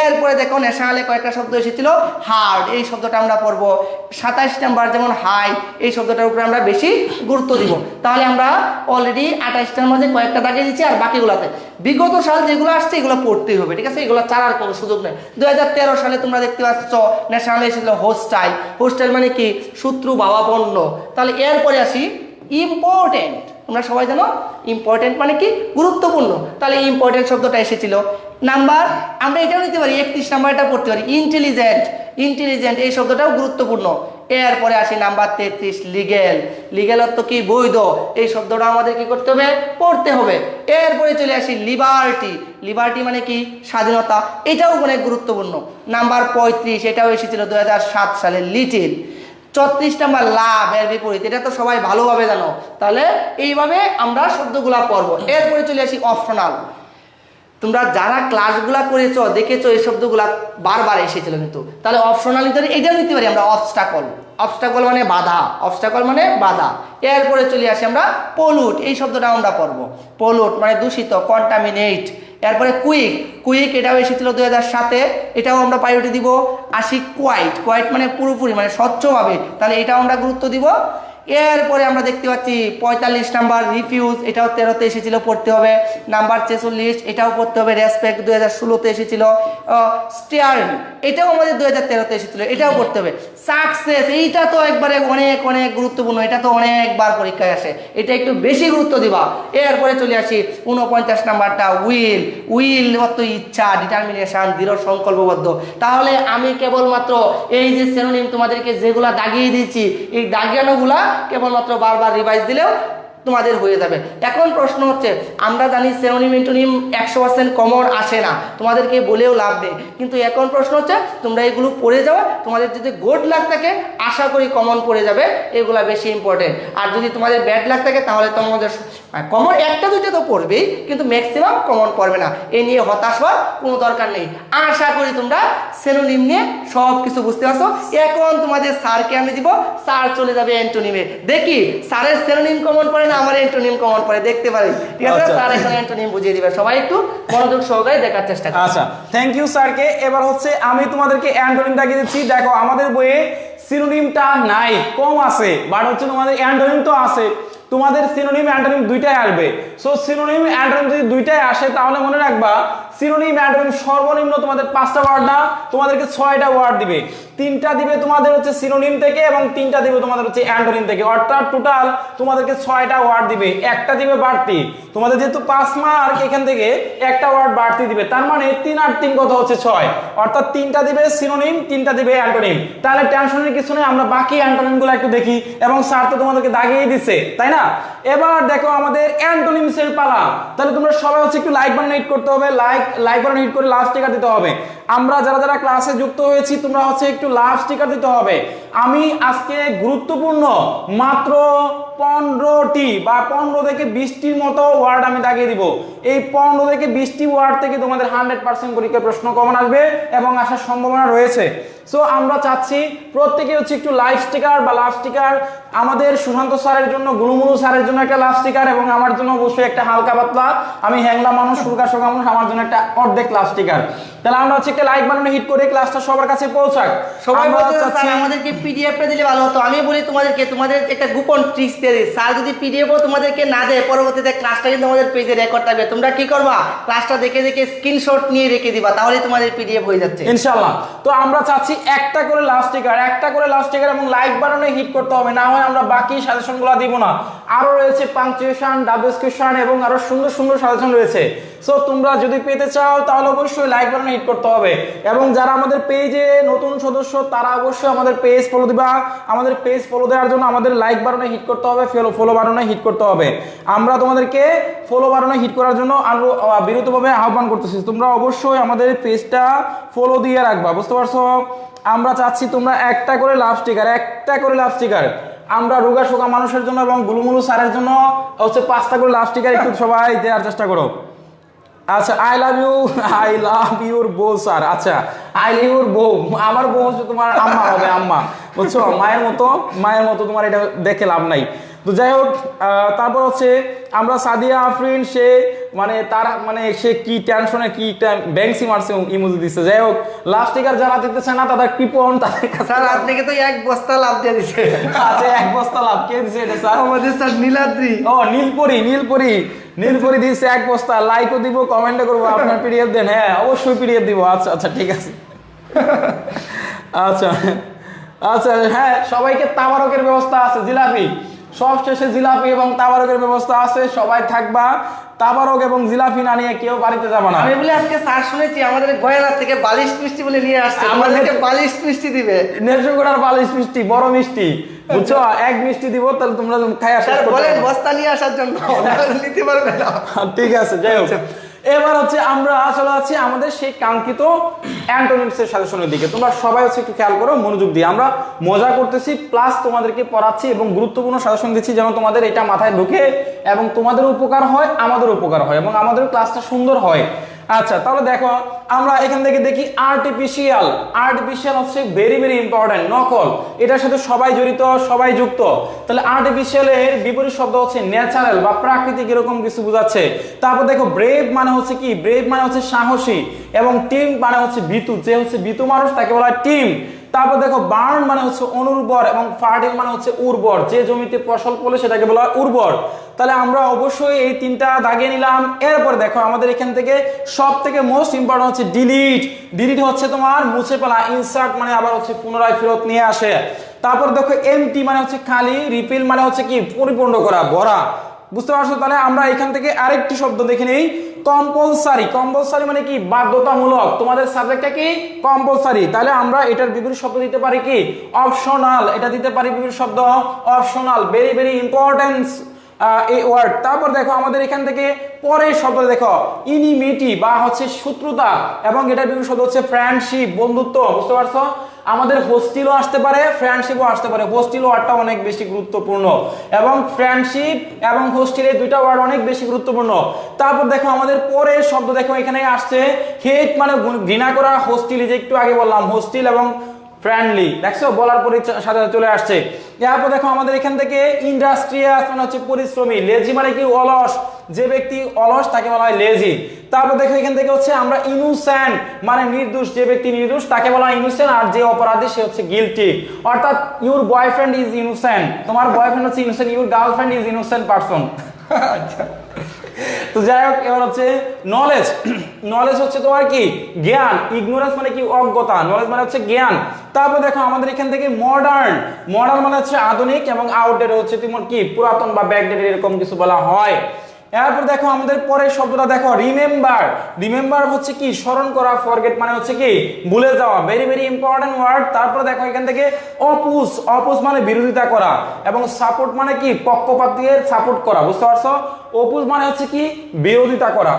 এরপরে দেখো ন্যাশনালে কয়েকটা শব্দ এসেছিল, হার্ড। এই শব্দটা আমরা পড়বো। 27 নাম্বার যেমন হাই, এই শব্দটার উপরে আমরা বেশি গুরুত্ব দিব। তাহলে আমরা অলরেডি 28টার মাঝে কয়েকটা দাগিয়ে দিচ্ছি, আর বাকিগুলোতে বিগত সাল যেগুলো আসছে এগুলো পড়তেই হবে। ঠিক আছে? এগুলো ছাড়ার কোনো সুযোগ নেই। 2013 সালে তোমরা দেখতে পাচ্ছ ন্যাশনালে এসেছিল হোস্টাইল। হোস্টাইল মানে কি? শত্রু ভাবাপন্ন। তাহলে এরপরে আসি ইম্পর্টেন্ট। তোমরা সবাই জানো ইম্পর্টেন্ট মানে কি? গুরুত্বপূর্ণ। তাহলে ইম্পর্টেন্ট শব্দটা এসেছিল। নাম্বার আমরা এটাও নিতে পারি, 31 নাম্বারটা পড়তে পারি, ইন্টেলিজেন্ট। ইন্টেলিজেন্ট এই শব্দটাও গুরুত্বপূর্ণ। এরপরে আসি নাম্বার 33, লিগেল। লিগেল অর্থ কি? বৈধ। এই শব্দটা আমাদের কি করতে হবে? পড়তে হবে। এরপরে চলে আসি লিবার্টি। লিবার্টি মানে কি? স্বাধীনতা। এটাও অনেক গুরুত্বপূর্ণ। নাম্বার 35, এটাও এসেছিল 2007 সালে, লিটিল। 34 নাম্বার লাভ, এর বিপরীত। এটা তো সবাই ভালোভাবে জানো। তাহলে এইভাবে আমরা শব্দগুলা পড়বো। এরপরে চলে আসি অপশনাল। তোমরা যারা ক্লাসগুলা করেছো দেখেছো এই শব্দগুলা বারবার এসেছিল কিন্তু। তাহলে অপশনাল ভিতরে এটাও নিতে পারি আমরা, অবস্টাকল। অবস্টাকল মানে বাধা, অবস্টাকল মানে বাধা। এরপরে চলে আসি আমরা পলুট। এই শব্দটা আমরা পড়বো। পলুট মানে দূষিত, কন্টামিনেট। এরপরে কুইক। কুইক এটাও এসেছিল 2007-এ, এটাও আমরা প্রায়োরিটি দিব। আসি কোয়াইট। কোয়াইট মানে পুরোপুরি, মানে স্বচ্ছভাবে। তাহলে এটাও আমরা গুরুত্ব দিব। এরপরে আমরা দেখতে পাচ্ছি 45 নাম্বার রিফিউজ। এটাও 13-তে এসেছিল, পড়তে হবে। নাম্বার 46, এটাও পড়তে হবে। রেসপেক্ট 2016-তে এসেছিল। স্টিয়ারিং এটাও আমাদের 2013-তে এসেছিল, এটাও পড়তে হবে। সাকসেস এইটা তো একবারে অনেক অনেক গুরুত্বপূর্ণ, এটা তো অনেকবার পরীক্ষায় আসে, এটা একটু বেশি গুরুত্ব দিবা। এরপরে চলে আসি 49 নাম্বারটা উইল। উইল অর্থ ইচ্ছা, ডিটারমিনেশন, দৃঢ় সংকল্পবদ্ধ। তাহলে আমি কেবলমাত্র এই যে সিনোনিম তোমাদেরকে যেগুলা দাগিয়ে দিচ্ছি, এই দাগিয়ানোগুলা কেবলমাত্র বারবার রিভাইজ দিলেও তোমাদের হয়ে যাবে। এখন প্রশ্ন হচ্ছে, আমরা জানি সিনোনিম এন্টোনিম 100% কমন আসে না, তোমাদেরকে বলেও লাভ নেই। কিন্তু এখন প্রশ্ন হচ্ছে তোমরা এগুলো পড়ে যাও, তোমাদের যদি গুড লাক থাকে আশা করি কমন পড়ে যাবে, এগুলা বেশি ইম্পর্টেন্ট। আর যদি তোমাদের ব্যাড লাক থাকে তাহলে তোমাদের কমন একটা দুইটা তো পড়বেই, কিন্তু ম্যাক্সিমাম কমন পড়বে না। এ নিয়ে হতাশ হওয়ার কোনো দরকার নেই। আশা করি তোমরা সিনোনিম নিয়ে সব কিছু বুঝতে পারছো। এখন তোমাদের স্যারকে আমি দিব, স্যার চলে যাবে অ্যান্টোনিমে। দেখি স্যারের সিনোনিম কমন পড়ে না আমার অ্যান্টোনিম কমন পড়ে, দেখতে পারি। ঠিক আছে? স্যার এখন অ্যান্টোনিম বুঝিয়ে দিবে, সবাই একটু মনোযোগ সহকারে দেখার চেষ্টা করো। আচ্ছা, থ্যাংক ইউ স্যারকে। এবার হচ্ছে আমি তোমাদেরকে অ্যান্টোনিম দেখিয়ে দিচ্ছি। দেখো আমাদের বইয়ে সিনোনিমটা নাই, কম আছে, বাট হচ্ছে তোমাদের অ্যান্টোনিম তো আছে। তোমাদের সিনোনিম অ্যান্টোনিম দুইটাই আসবে। সো সিনোনিম অ্যান্টোনিম যদি দুইটাই আসে তাহলে মনে রাখবা সিনোনিম অ্যান্টোনিম সর্বনিম্ন তোমাদের 5টা ওয়ার্ড না, তোমাদেরকে 6টা ওয়ার্ড দিবে। 3টা দিবে তোমাদের হচ্ছে সিনোনিম থেকে এবং 3টা দিবে তোমাদের হচ্ছে অ্যান্টোনিম থেকে, অর্থাৎ টোটাল তোমাদেরকে 6টা ওয়ার্ড দিবে, একটা দিবে বাড়তি। তোমাদের যেহেতু 5 মার্ক, এখান থেকে একটা ওয়ার্ড বাড়তি দিবে, তার মানে 3 আর 3 কত হচ্ছে 6, অর্থাৎ 3টা দিবে সিনোনিম, 3টা দিবে অ্যান্টোনিম। তাহলে টেনশনের কিছু নেই, আমরা বাকি অ্যান্টোনিমগুলো একটু দেখি, এবং স্যার তো তোমাদেরকে দাগিয়ে দিচ্ছে, তাই না? এবার দেখো আমাদের অ্যান্টোনিমসের পালা। তাহলে তোমরা সবাই হচ্ছে একটু লাইক বাটন হিট করতে হবে, লাইক বাটন হিট করে লাভ স্টিকার দিতে হবে। আমরা যারা যারা ক্লাসে যুক্ত হয়েছি তোমরা হচ্ছে একটু লাভ স্টিকার দিতে হবে। আমি আজকে গুরুত্বপূর্ণ মাত্র 15টি বা 15 থেকে 20টির মতো ওয়ার্ড আমি দাগিয়ে দিব। এই 15 থেকে 20টি ওয়ার্ড থেকে তোমাদের 100% পরীক্ষায় প্রশ্ন কমন আসবে এবং আসার সম্ভাবনা রয়েছে। সো আমরা চাচ্ছি প্রত্যেকে হচ্ছে একটু লাইভ স্টিকার বা লাভ স্টিকার, আমাদের সুশান্ত স্যারের জন্য, গুলুমুলু স্যারের জন্য একটা লাভ স্টিকার, এবং আমার জন্য অবশ্যই একটা হালকা পাতলা, আমি হ্যাংলা মানুষ, সুরকাশোকা মানুষ, আমার জন্য একটা অর্ধেক লাভ স্টিকার। তাহলে আমরা হচ্ছে একটা লাইক বাটনে হিট করে ক্লাসটা সবার কাছে পৌঁছাক। সবাই বলতে স্যার আমাদেরকে পিডিএফটা দিলে ভালো হতো। আমি বলি তোমাদেরকে, তোমাদের একটা গোপন ট্রিক্স দিয়ে দিই। স্যার যদি পিডিএফও তোমাদেরকে না দেয়, পরবর্তীতে ক্লাসটা কিন্তু আমাদের পেজে রেকর্ড থাকবে। তোমরা কি করবা? ক্লাসটা দেখে দেখে স্ক্রিনশট নিয়ে রেখে দিবা, তাহলে তোমাদের পিডিএফ হয়ে যাচ্ছে ইনশাআল্লাহ। তো আমরা চাচ্ছি একটা করে লাভ স্টিকার, একটা করে লাভ স্টিকার এবং লাইক বাটনে হিট করতে হবে, না হয় আমরা বাকি সাজেশনগুলো দিব না। আরো রয়েছে পাংচুয়েশন, ডাবল স্ক্রিপশন এবং আরো সুন্দর সুন্দর সাজেশন রয়েছে। সো তোমরা যদি পেতে চাও তাহলে অবশ্যই লাইক বাটনে হিট করতে হবে, এবং যারা আমাদের পেজে নতুন সদস্য তারা অবশ্যই আমাদের পেজ ফলো দিবা। আমাদের পেজ ফলো দেওয়ার জন্য আমাদের লাইক বাটনে হিট করতে হবে, ফলো বাটনে হিট করতে হবে। আমরা তোমাদেরকে ফলো বাটনে হিট করার জন্য আরো বিরতভাবে আহ্বান করতেছি, তোমরা অবশ্যই আমাদের পেজটা ফলো দিয়ে রাখবা, বুঝতে পারছো? আমরা চাচ্ছি তোমরা একটা করে লাভ স্টিকার আমরা রোগা শোকা মানুষের জন্য এবং গুলুমুলু স্যারের জন্য হচ্ছে 5টা করে লাভ স্টিকার একটু সবাই দেওয়ার চেষ্টা করো। আচ্ছা, আই লাভ ইউর বউ স্যার। আচ্ছা, আই লাভ ইউর বউ, আমার বউ হচ্ছে তোমার আম্মা হবে, আম্মা, বুঝছো? মায়ের মতো তোমার এটা দেখে লাভ নাই। তো যাই হোক, তারপর হচ্ছে আমরা সাদিয়া আফরিন, সে মানে তার মানে সে কি টেনশনে কি ব্যাংসি মারছে ইমোজি দিচ্ছে। যাই হোক, লাভ স্টিকার যারা দিতেছে না তাদের কৃপণ, তাদের কাছে স্যার আপনাকে তো 1 বস্তা লাভ দিয়ে দিছে। আচ্ছা, 1 বস্তা লাভ কে দিছে এটা স্যার? আমাদের স্যার নীলাদ্রি। ও নীলপরি দিয়েছে 1 বস্তা। লাইকও দিব, কমেন্টও করবো, আপনার পিডিএফ দেন। হ্যাঁ অবশ্যই পিডিএফ দিব। আচ্ছা ঠিক আছে। আচ্ছা হ্যাঁ, সবাইকে তাবারকের ব্যবস্থা আছে, জিলাপি সব শেষে জিলাপি এবং তাবারকের ব্যবস্থা আছে, সবাই থাকবা। তাবারক এবং জিলাপি না নিয়ে কেউ বাড়িতে যাবে না। আমি বলে আজকে স্যার শুনেছি আমাদের গয়না থেকে বালিশ মিষ্টি বলে নিয়ে আসছে, আমাদেরকে বালিশ মিষ্টি দিবে। নেত্রকোনার বালিশ মিষ্টি, বড় মিষ্টি, বুঝছো? 1 মিষ্টি দিব, তাহলে তোমরা খাই আসা বলেন বস্তা নিয়ে আসার জন্য, নিতে পারবে না। ঠিক আছে, যাই হোক, এবার হচ্ছে আমরা চলে যাচ্ছি আমাদের সেই কাঙ্ক্ষিত অ্যান্টোনিমসের সাজেশনের দিকে। তোমরা সবাই হচ্ছে একটু খেয়াল করো, মনোযোগ দিয়ে। আমরা মজা করতেছি প্লাস তোমাদেরকে পড়াচ্ছি এবং গুরুত্বপূর্ণ সাজেশন দিচ্ছি, যেন তোমাদের এটা মাথায় ঢুকে এবং তোমাদের উপকার হয়, আমাদের উপকার হয় এবং আমাদের ক্লাসটা সুন্দর হয়। আচ্ছা, তাহলে দেখো আমরা এখান থেকে দেখি আর্টিফিশিয়াল হচ্ছে ভেরি ইম্পর্টেন্ট, নকল। এটার সাথে সবাই জড়িত, সবাই যুক্ত। তাহলে আর্টিফিশিয়ালের বিপরীত শব্দ হচ্ছে ন্যাচারাল বা প্রাকৃতিক, এরকম কিছু বোঝাচ্ছে। তারপর দেখো ব্রেভ মানে হচ্ছে কি? ব্রেভ মানে হচ্ছে সাহসী, এবং টিম মানে হচ্ছে ভীতু, যে হচ্ছে ভীতু মানুষ তাকে বলা হয় টিম। তারপর দেখো বার্ন মানে হচ্ছে অনুর্বর, এবং ফার্টিল মানে হচ্ছে উর্বর, যে জমিতে ফসল ফলে সেটাকে বলা হয় উর্বর। তাহলে আমরা অবশ্যই এই 3টা দাগিয়ে নিলাম। এরপর দেখো আমাদের এখান থেকে সব থেকে মোস্ট ইম্পর্টেন্ট হচ্ছে ডিলিট হচ্ছে তোমার মুছে ফেলা, ইনসার্ট মানে আবার হচ্ছে পুনরায় ফেরত নিয়ে আসে। তারপর দেখো এমটি মানে হচ্ছে খালি, রিফিল মানে হচ্ছে কি? পরিপূর্ণ করা, ভরা, বুঝতে পারছো? তাহলে আমরা এখান থেকে আরেকটি শব্দ দেখে নেই, কম্পালসারি মানে কি? বাধ্যতামূলক। তোমাদের সাবজেক্টটা কি? কম্পালসারি। তাহলে আমরা এটার বিপরীত শব্দ দিতে পারি কি? অপশনাল। এটা দিতে পারি বিপরীত শব্দ অপশনাল, ভেরি ইম্পর্টেন্ট এই ওয়ার্ড। তারপর দেখো আমাদের এখান থেকে পরের শব্দ দেখো ইনিমিটি বা হচ্ছে শত্রুতা, এবং এটার বিপরীত শব্দ হচ্ছে ফ্রেন্ডশিপ, বন্ধুত্ব, বুঝতে পারছো? আমাদের হোস্টিলও আসতে পারে, ফ্রেন্ডশিপও আসতে পারে। হোস্টিল ওয়ার্ডটা অনেক বেশি গুরুত্বপূর্ণ, এবং ফ্রেন্ডশিপ এবং হোস্টিল এই 2টা ওয়ার্ড অনেক বেশি গুরুত্বপূর্ণ। তারপর দেখো আমাদের পরের শব্দ দেখো এখানে আসছে হেট মানে ঘৃণা করা, হোস্টিল, যে একটু আগে বললাম হোস্টিল এবং ফ্রেন্ডলি, দেখছো? বলার পরে সাথে চলে আসছে। এরপর দেখো আমাদের এখান থেকে ইন্ডাস্ট্রিয়াস মানে হচ্ছে পরিশ্রমী, লেজি মানে কি? অলস, যে ব্যক্তি অলস তাকে বলা হয় লেজি। তারপর দেখো এখান থেকে হচ্ছে আমরা ইনোসেন্ট মানে নির্দোষ, যে ব্যক্তি নির্দোষ তাকে বলা হয় ইনোসেন্ট, আর যে অপরাধী সে হচ্ছে গিলটি। অর্থাৎ ইউর বয়ফ্রেন্ড ইজ ইনোসেন্ট, তোমার বয়ফ্রেন্ড হচ্ছে innocent, your girlfriend is innocent person. আচ্ছা, তো যাই হোক, এবার হচ্ছে নলেজ হচ্ছে তোমার কি? জ্ঞান। ইগনোরেন্স মানে কি? অজ্ঞতা। নলেজ মানে হচ্ছে জ্ঞান। তারপর দেখো আমাদের এখান থেকে মডার্ন মানে হচ্ছে আধুনিক, এবং আউটডেটেড হচ্ছে তোমার কি? পুরাতন বা ব্যাকডেটেড, এরকম কিছু বলা হয়। এরপর দেখো আমাদের পরের শব্দটা দেখো রিমেম্বার হচ্ছে কি? স্মরণ করা। ফরগেট মানে হচ্ছে কি? ভুলে যাওয়া, ভেরি ইম্পর্টেন্ট ওয়ার্ড। তারপর দেখো এখান থেকে অপুস মানে বিরোধিতা করা, এবং সাপোর্ট মানে কি? পক্ষপাত দিয়ে সাপোর্ট করা, বুঝতে পারছো? অপুস মানে হচ্ছে কি? বিরোধিতা করা।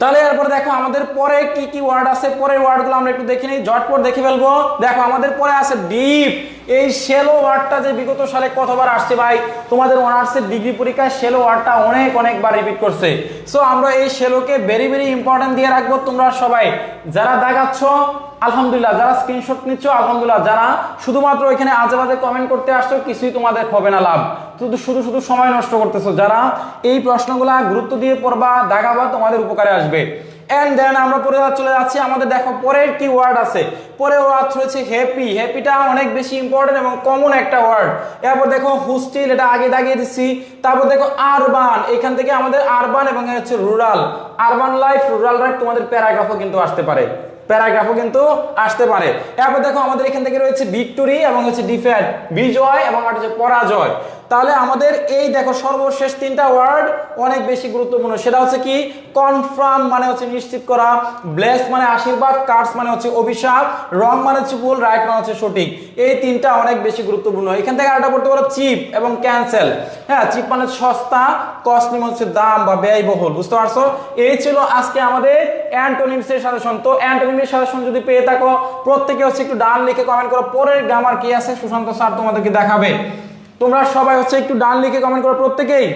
তাহলে এরপর দেখো আমাদের পরে কি ওয়ার্ড আছে, পরের ওয়ার্ডগুলো আমরা একটু দেখে নিই, ঝটপট দেখে ফেলবো। দেখো আমাদের পরে আছে ডিপ। এই শেলো ওয়ার্ডটা যে বিগত সালে কতবার আসছে ভাই, তোমাদের অনার্সের ডিগ্রি পরীক্ষায় শেলো ওয়ার্ডটা অনেকবার রিপিট করছে। সো আমরা এই শেলোকে ভেরি ইম্পর্টেন্ট দিয়ে রাখবো। তোমরা সবাই যারা দাগাচ্ছ আলহামদুলিল্লাহ, যারা স্ক্রিনশট নিচ্ছ আলহামদুলিল্লাহ, যারা শুধুমাত্র এখানে আজেবাজে কমেন্ট করতে আসছো কিছুই তোমাদের হবে না লাভ, শুধু সময় নষ্ট করতেছো। যারা এই প্রশ্নগুলা গুরুত্ব দিয়ে পড়বা, দাগাবা, তোমাদের উপকারে আসবে। এন্ড দেন আমরা পরে চলে যাচ্ছি আমাদের দেখো পরের কি ওয়ার্ড আছে। পরের ওয়ার্ড রয়েছে হ্যাপিটা অনেক বেশি ইম্পর্টেন্ট এবং কমন একটা ওয়ার্ড। এরপর দেখো হোস্টিল, এটা আগে দাগিয়ে দিচ্ছি। তারপর দেখো আরবান, এখান থেকে আমাদের আরবান এবং হচ্ছে rural, urban life, rural life, তোমাদের প্যারাগ্রাফও কিন্তু আসতে পারে। এরপর দেখো আমাদের এখান থেকে রয়েছে ভিক্টোরি এবং হচ্ছে ডিফেট, বিজয় এবং হচ্ছে পরাজয়। তাহলে আমাদের এই দেখো সর্বশেষ তিনটা ওয়ার্ড অনেক বেশি গুরুত্বপূর্ণ। সেটা হচ্ছে কি, কনফার্ম মানে হচ্ছে নিশ্চিত করা, ব্লেস মানে আশীর্বাদ, কার্স মানে হচ্ছে অভিশাপ, রং মানে হচ্ছে ভুল, রাইট মানে হচ্ছে সঠিক। এই তিনটা অনেক বেশি গুরুত্বপূর্ণ। এখান থেকে আরেকটা পড়তে পারো চিপ এবং ক্যান্সেল। হ্যাঁ, চিপ মানে সস্তা, কস্টলি হচ্ছে দাম বা ব্যয়বহুল। বুঝতে পারছো? এই ছিল আজকে আমাদের অ্যান্টোনিমস এর সাজেশন। তো অ্যান্টোনিমের সাজেশন যদি পেয়ে থাকো প্রত্যেকে হচ্ছে একটু ডান লিখে কমেন্ট করো। পরের গ্রামার কি আছে সুশান্ত স্যার তোমাদেরকে দেখাবে। তোমরা সবাই হচ্ছে একটু ডান লিখে কমেন্ট করো প্রত্যেকেই।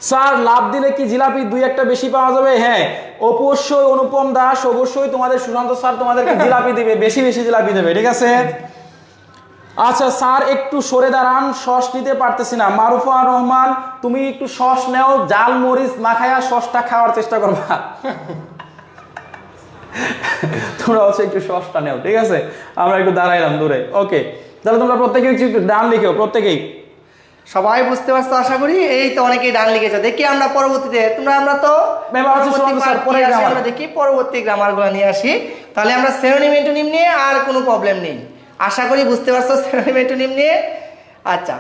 স্যার লাভ দিলে কি জিলাপি দুই একটা বেশি পাওয়া যাবে? হ্যাঁ, অবশ্যই অনুপম দাস, অবশ্যই তোমাদের সুশান্ত স্যার তোমাদেরকে জিলাপি দিবে, বেশি বেশি জিলাপি দেবে, ঠিক আছে? আচ্ছা স্যার একটু সরে দাঁড়ান, সস নিতে পারতেছি না। মারুফা রহমান, তুমি একটু সস নেও, জাল মরিচ মাখায়া সসটা খাওয়ার চেষ্টা করবা। তোমরা হচ্ছে একটু সসটা নেও, ঠিক আছে? আমরা একটু দাঁড়াইলাম দূরে। ওকে, তাহলে তোমরা প্রত্যেকে একটু ডান লিখো প্রত্যেকেই। সবাই বুঝতে পারছো আশা করি। এই তো অনেকেই ডান লিখেছো। দেখি আমরা পরবর্তীতে আমরা তো আমরা দেখি পরবর্তী গ্রামারগুলো নিয়ে আসি। তাহলে আমরা সিনোনিম অ্যান্টোনিম নিয়ে আর কোনো প্রবলেম নেই। আশা করি বুঝতে পারছো সিনোনিম অ্যান্টোনিম নিয়ে। আচ্ছা,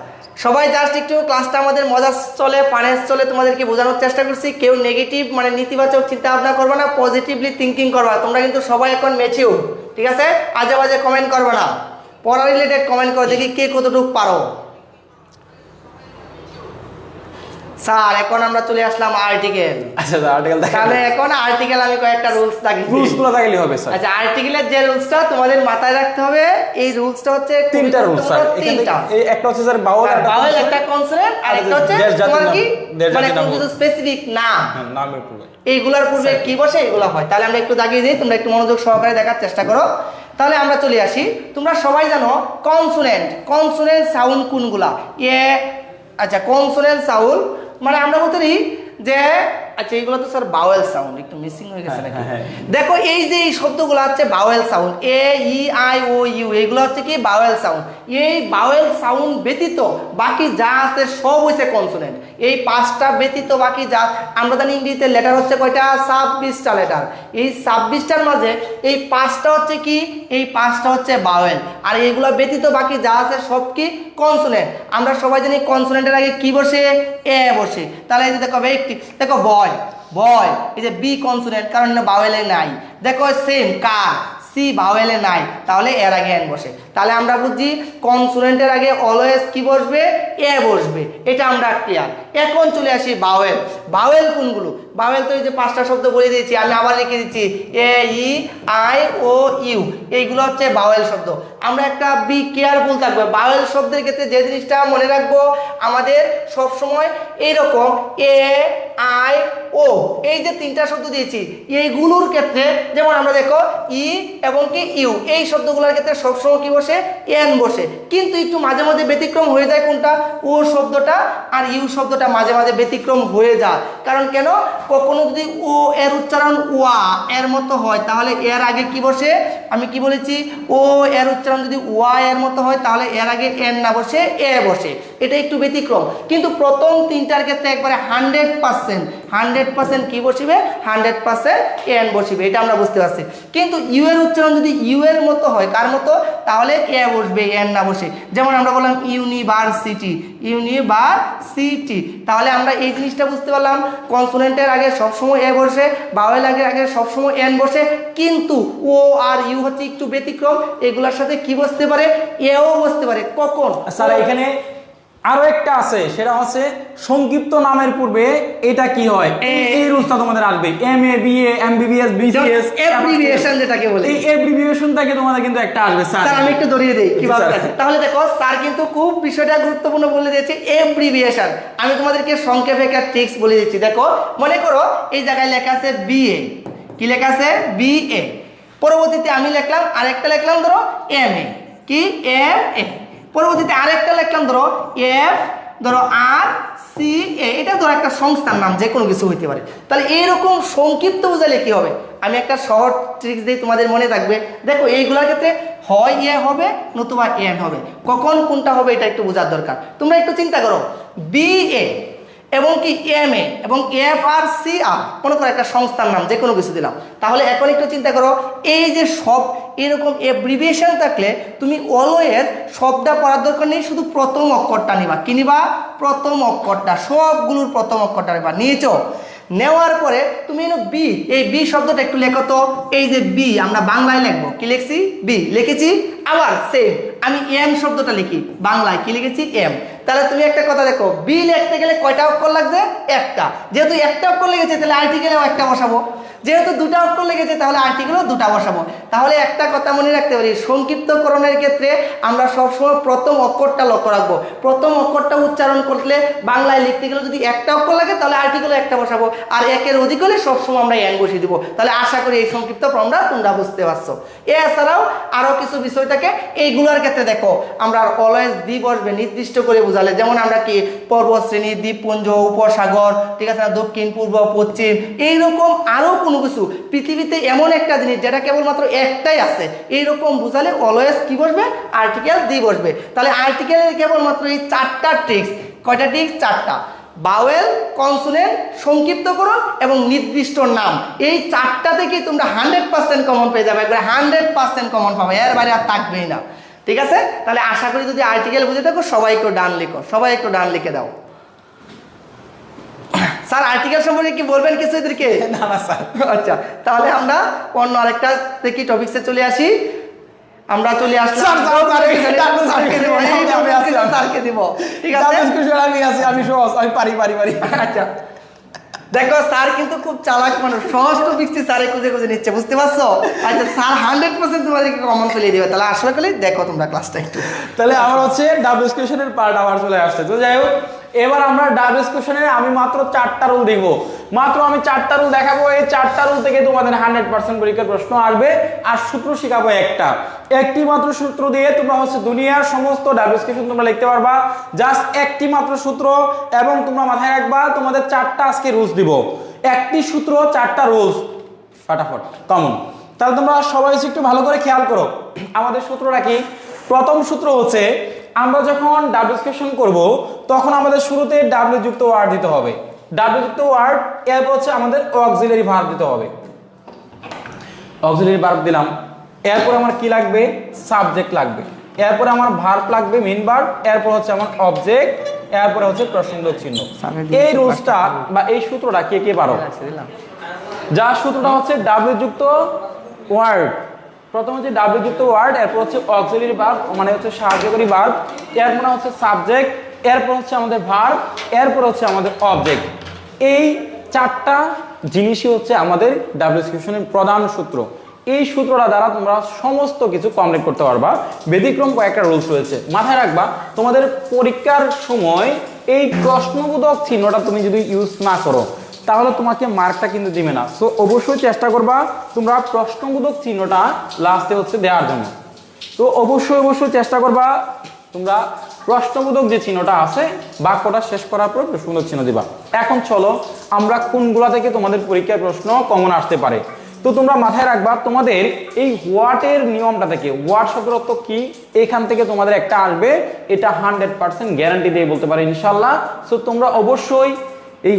সবাই জাস্ট একটু ক্লাসটা আমাদের মজা চলে, ফানেস চলে, তোমাদেরকে বোঝানোর চেষ্টা করছি। কেউ নেগেটিভ মানে নেতিবাচক চিন্তা ভাবনা করবে না, পজিটিভলি থিঙ্কিং করবা। তোমরা কিন্তু সবাই এখন ম্যাচিউর, ঠিক আছে? আজে বাজে কমেন্ট করবে না, পড়া রিলেটেড কমেন্ট করো, দেখি কে কতটুকু পারো। স্যার এখন আমরা চলে আসলাম আর্টিকেল। আচ্ছা আর্টিকেল তাহলে এখন আর্টিকেল আমি কয়েকটা রুলস দেখাই। রুলসগুলো দেখাইলে হবে স্যার। আচ্ছা, আর্টিকেলের যে রুলসটা তোমাদের মাথায় রাখতে হবে, এই রুলসটা হচ্ছে তিনটা রুলস স্যার। তিনটা। এই একটা হচ্ছে স্যার বাউল, বাউল একটা কনসোনেন্ট, আর একটা হচ্ছে তোমার কি মানে কোনো স্পেসিফিক নাম, নামের পূর্বে এইগুলার পূর্বে কি বসে এগুলা হয়। তাহলে আমরা একটু দাগিয়ে দিই, তোমরা একটু মনোযোগ সহকারে দেখার চেষ্টা করো। তাহলে আমরা চলে আসি। তোমরা সবাই জানো কনসোনেন্ট সাউন্ড কোনগুলা? আচ্ছা, কনসোনেন্ট সাউন্ড মানে আমরা বলতে পারি যে, আচ্ছা এইগুলো তো স্যার বাওয়েল সাউন্ড, একটু মিসিং হয়ে গেছে নাকি? দেখো এই যে এই শব্দগুলো হচ্ছে vowel sound, A E I O U, এইগুলো হচ্ছে কি বাওয়েল সাউন্ড। এই বাওয়েল সাউন্ড ব্যতীত বাকি যা আছে সব হচ্ছে কনসোনেন্ট। এই পাঁচটা ব্যতীত বাকি যা, আমরা জানি ইংরেজিতে লেটার হচ্ছে কয়টা? 26টা লেটার। এই 26টার মাঝে এই পাঁচটা হচ্ছে কি? এই পাঁচটা হচ্ছে বাওয়েল, আর এইগুলো ব্যতীত বাকি যা আছে সব কি কনসোনেন্ট। আমরা সবাই জানি কনসোনেন্টের আগে কি বসে? এ বসে। তাহলে এই যে দেখো দেখো বয়, এই যে বি কনসোনেন্ট, কারণ বাওয়েলে নাই। দেখো সেম কার, সি বাওয়েলে নাই, তাহলে এর আগে এন বসে। তাহলে আমরা বুঝছি কনসোনেন্টের আগে অলওয়েজ কি বসবে? এ বসবে। এটা আমরা ক্লিয়ার। এখন চলে আসি বাওয়েল কোনগুলো? বাওয়েল তো এই যে পাঁচটা শব্দ বলে দিয়েছি, আমি আবার লিখে দিচ্ছি এ ই আই ও ইউ, এইগুলো হচ্ছে বাওয়েল শব্দ। আমরা একটা বি কেয়ারফুল থাকবো। বাওয়েল শব্দের ক্ষেত্রে যে জিনিসটা মনে রাখবো, আমাদের সবসময় এইরকম এ আই ও এই যে তিনটা শব্দ দিয়েছি, এইগুলোর ক্ষেত্রে যেমন আমরা দেখো ই এবং কি ইউ, এই শব্দগুলোর ক্ষেত্রে সবসময় কি বসে? এন বসে। কিন্তু একটু মাঝে মাঝে ব্যতিক্রম হয়ে যায় কোনটা? ও শব্দটা আর ইউ শব্দটা মাঝে মাঝে ব্যতিক্রম হয়ে যায়। কারণ কেন? কখনো যদি ও এর উচ্চারণ ওয়া এর মতো হয়, তাহলে এর আগে কি বসে? আমি কি বলেছি? ও এর উচ্চারণ যদি ওয়া এর মতো হয়, তাহলে এর আগে এন না বসে এ বসে। এটা একটু ব্যতিক্রম। কিন্তু প্রথম তিনটার ক্ষেত্রে একবারে 100% কি বসিবে? 100% এন বসিবে। এটা আমরা বুঝতে পারছি। কিন্তু ইউ এর উচ্চারণ যদি ইউ এর মতো হয়, কার মতো? তাহলে এ বসবে, এন না বসে। যেমন আমরা বললাম ইউনিভার্সিটি, তাহলে আমরা এই জিনিসটা বুঝতে পারলাম, কনসোনেন্টের আগে সবসময় এ বসে, বাওয়েল আগে সবসময় এন বসে। কিন্তু ও আর ইউ হচ্ছে একটু ব্যতিক্রম, এগুলোর সাথে কি বসতে পারে? এও বসতে পারে। কখন? স্যার এখানে আরো একটা আছে, সেটা হচ্ছে সংক্ষিপ্ত নামের পূর্বে এটা কি হয়? এই রুলসটা তোমাদের আসবে। MA, BA, MBBS, BCS, abbreviation যেটাকে বলে, এই অ্যাব্রিভিয়েশন থেকে তোমাদের কিন্তু একটা আসবে। স্যার আমি একটু ধরিয়ে দেই কিভাবে। তাহলে দেখো স্যার কিন্তু খুব বিষয়টা গুরুত্বপূর্ণ বলে দিয়েছে, অ্যাব্রিভিয়েশন। আমি তোমাদেরকে সংক্ষেপে একটা ট্রিক্স বলে দিচ্ছি। দেখো মনে করো এই জায়গায় লেখা আছে বিএ, কি লেখা আছে? বিএ। পরবর্তীতে আমি লিখলাম আরেকটা, লিখলাম ধরো এমএ, কি এমএ। পরবর্তীতে আরেকটা লিখলাম ধরো এফ, ধরো আর সি এ, এটা ধরো একটা সংস্থার নাম, যে কোনো কিছু হইতে পারে। তাহলে এইরকম সংক্ষিপ্ত বোঝালে কি হবে? আমি একটা শর্ট ট্রিক্স দিই, তোমাদের মনে থাকবে। দেখো এইগুলোর ক্ষেত্রে হয় এ হবে, নতুবা এন হবে। কখন কোনটা হবে এটা একটু বোঝার দরকার। তোমরা একটু চিন্তা করো, বিএ, এবং কি এম এ এবং এফ আর সি আর, মনে করো একটা সংস্থার নাম যে কোনো কিছু দিলাম। তাহলে এখন একটু চিন্তা করো, এই যে সব এরকম এব্রিভিয়েশন থাকলে তুমি অলওয়েজ শব্দটা পড়ার দরকার নেই, শুধু প্রথম অক্ষরটা নিবা। কি নিবা? প্রথম অক্ষরটা, সবগুলোর প্রথম অক্ষরটা নিবা। নিয়েছো? নেওয়ার পরে তুমি এনো বি, এই বি শব্দটা একটু লেখো তো। এই যে বি আমরা বাংলায় লিখবো, কি লিখছি? বি লিখেছি। আবার সেম আমি এম শব্দটা লিখি, বাংলায় কি লিখেছি? এম। তাহলে তুমি একটা কথা দেখো, বি লিখতে গেলে কয়টা অক্ষর লাগছে? একটা। যেহেতু একটা অক্ষর লেগেছে তাহলে আর্টিকেলেও একটা বসাবো, যেহেতু দুটা অক্ষর লেগেছে তাহলে আর্টিকেলও দুটা বসাবো। তাহলে একটা কথা মনে রাখতে পারি, সংক্ষিপ্তকরণের ক্ষেত্রে আমরা সবসময় প্রথম অক্ষরটা লক্ষ্য রাখবো। প্রথম অক্ষরটা উচ্চারণ করলে বাংলায় লিখতে গেলে যদি একটা অক্ষর লাগে তাহলে আর্টিকেলও একটা বসাবো, আর একের অধিক হলে সবসময় আমরা এন বসিয়ে দিব। তাহলে আশা করি এই সংক্ষিপ্ত ফর্মটা তোমরা বুঝতে পারছো। এছাড়াও আরও কিছু বিষয় থাকে, এইগুলোর ক্ষেত্রে দেখো আমরা অলওয়েজ দ্বি বসবে নির্দিষ্ট করে বোঝালে, যেমন আমরা কি পর্বতশ্রেণী, দ্বীপপুঞ্জ, উপসাগর, ঠিক আছে না, দক্ষিণ, পূর্ব, পশ্চিম, এইরকম আরও কোনো কিছু পৃথিবীতে এমন একটা জিনিস যেটা কেবলমাত্র একটাই আছে, এইরকম বোঝালে অলওয়েজ কি বসবে? আর্টিকেল দ্বি বসবে। তাহলে আর্টিকেলের কেবলমাত্র এই চারটা ট্রিক্স। কয়টা ট্রিক্স? চারটা। বাওয়েল, কনসোনেন্ট, সংক্ষিপ্তকরণ এবং নির্দিষ্ট নাম, এই চারটা থেকেই তোমরা 100% কমন পেয়ে যাবে। একবারে 100% কমন পাবে, এর বাইরে আর থাকবেই না। ঠিক আছে? তাহলে আশা করি যদি আর্টিকেল বুঝে থাকো সবাই একটু ডান লিখো, সবাই একটু ডান লিখে দাও। স্যার আর্টিকেল সম্পর্কে কি বলবেন কিছু এদেরকে? না না স্যার। আচ্ছা, তাহলে আমরা অন্য আরেকটা থেকে টপিকসে চলে আসি। আমরা চলে আসলাম স্যারকে দিব। ঠিক আছে, আমি আছি, আমি সহজ, আমি পারি। আচ্ছা দেখো, স্যার কিন্তু খুব চালাক মানুষ, সহজ টপিকসি স্যারে খুঁজে খুঁজে নিচ্ছে, বুঝতে পারছো? আচ্ছা, স্যার 100% তোমাদেরকে কমন ফেলিয়ে দিবে। তাহলে আসলে করে দেখো তোমরা ক্লাসটা একটু। তাহলে আমার হচ্ছে ডাবল কোশ্চেনের পার্ট আবার চলে আসছে। তো যাই হোক, এবার আমরা ডাবল কোশ্চেনের আমি মাত্র 4টা রুল দিব। মাত্র আমি 4টা রুল দেখাবো। এই 4টা রুল থেকে তোমাদের 100% পরীক্ষার প্রশ্ন আসবে। আর সূত্র শিখাবো একটি মাত্র সূত্র দিয়ে তোমরা হচ্ছে দুনিয়ার সমস্ত ডাবল কোশ্চেন তোমরা লিখতে পারবা। জাস্ট একটি মাত্র সূত্র, এবং তোমরা মাথায় রাখবা তোমাদের 4টা আজকে রুলস দিব। একটি সূত্র, 4টা রুলস, ফাটাফট কমন। তাহলে তোমরা সবাই একটু ভালো করে খেয়াল করো আমাদের সূত্রটা কি। প্রথম সূত্র হচ্ছে, আমরা যখন ডাবল কোশ্চেন করব তখন আমাদের শুরুতে ডাব্লিউ যুক্ত ওয়ার্ড দিতে হবে। ডাব্লিউ যুক্ত ওয়ার্ড, এরপর হচ্ছে আমাদের অক্সিলারি ভার্ব দিতে হবে। অক্সিলারি ভার্ব দিলাম, এরপর আমার কি লাগবে? সাবজেক্ট লাগবে, এরপর আমার ভার্ব লাগবে, মেইন ভার্ব, এরপর হচ্ছে আমার অবজেক্ট, এরপর হচ্ছে প্রশ্নবোধক চিহ্ন। এই রুলসটা বা এই সূত্রটা কে কে পারো? যা সূত্রটা হচ্ছে ডাব্লিউ যুক্ত ওয়ার্ড, প্রথম হচ্ছে ডাব্লিউ যুক্ত ওয়ার্ড, এরপর হচ্ছে অক্সিলারি ভার্ব মানে হচ্ছে সাহায্যকারী ভার্ব, এরপর হচ্ছে সাবজেক্ট, এরপর হচ্ছে আমাদের ভার্ব, এরপর হচ্ছে আমাদের অবজেক্ট। এই 4টা জিনিসই হচ্ছে আমাদের ডাবল কোশ্চেনের প্রধান সূত্র। এই সূত্রটা দ্বারা তোমরা সমস্ত কিছু কমপ্লিট করতে পারবা। ব্যতিক্রম কয়েকটা রুলস রয়েছে, মাথায় রাখবা। তোমাদের পরীক্ষার সময় এই প্রশ্নবোধক চিহ্নটা তুমি যদি ইউজ না করো তাহলে তোমাকে মার্কটা কিন্তু দিবে না। সো অবশ্যই চেষ্টা করবা তোমরা প্রশ্নবোধক চিহ্নটা লাস্টে হচ্ছে দেওয়ার জন্য। তো অবশ্যই চেষ্টা করবা তোমরা প্রশ্নবোধক যে চিহ্নটা আছে বাক্যটা শেষ করার পর প্রশ্নবোধক চিহ্ন দিবা। এখন চলো আমরা কোনগুলা থেকে তোমাদের পরীক্ষার প্রশ্ন কমন আসতে পারে। তো তোমরা মাথায় রাখবা তোমাদের এই হোয়াটের নিয়মটা থেকে, হোয়াট শব্দের অর্থ কি, এখান থেকে তোমাদের একটা আসবে, এটা 100% গ্যারান্টি দিয়ে বলতে পারি ইনশাল্লাহ। সো তোমরা অবশ্যই এই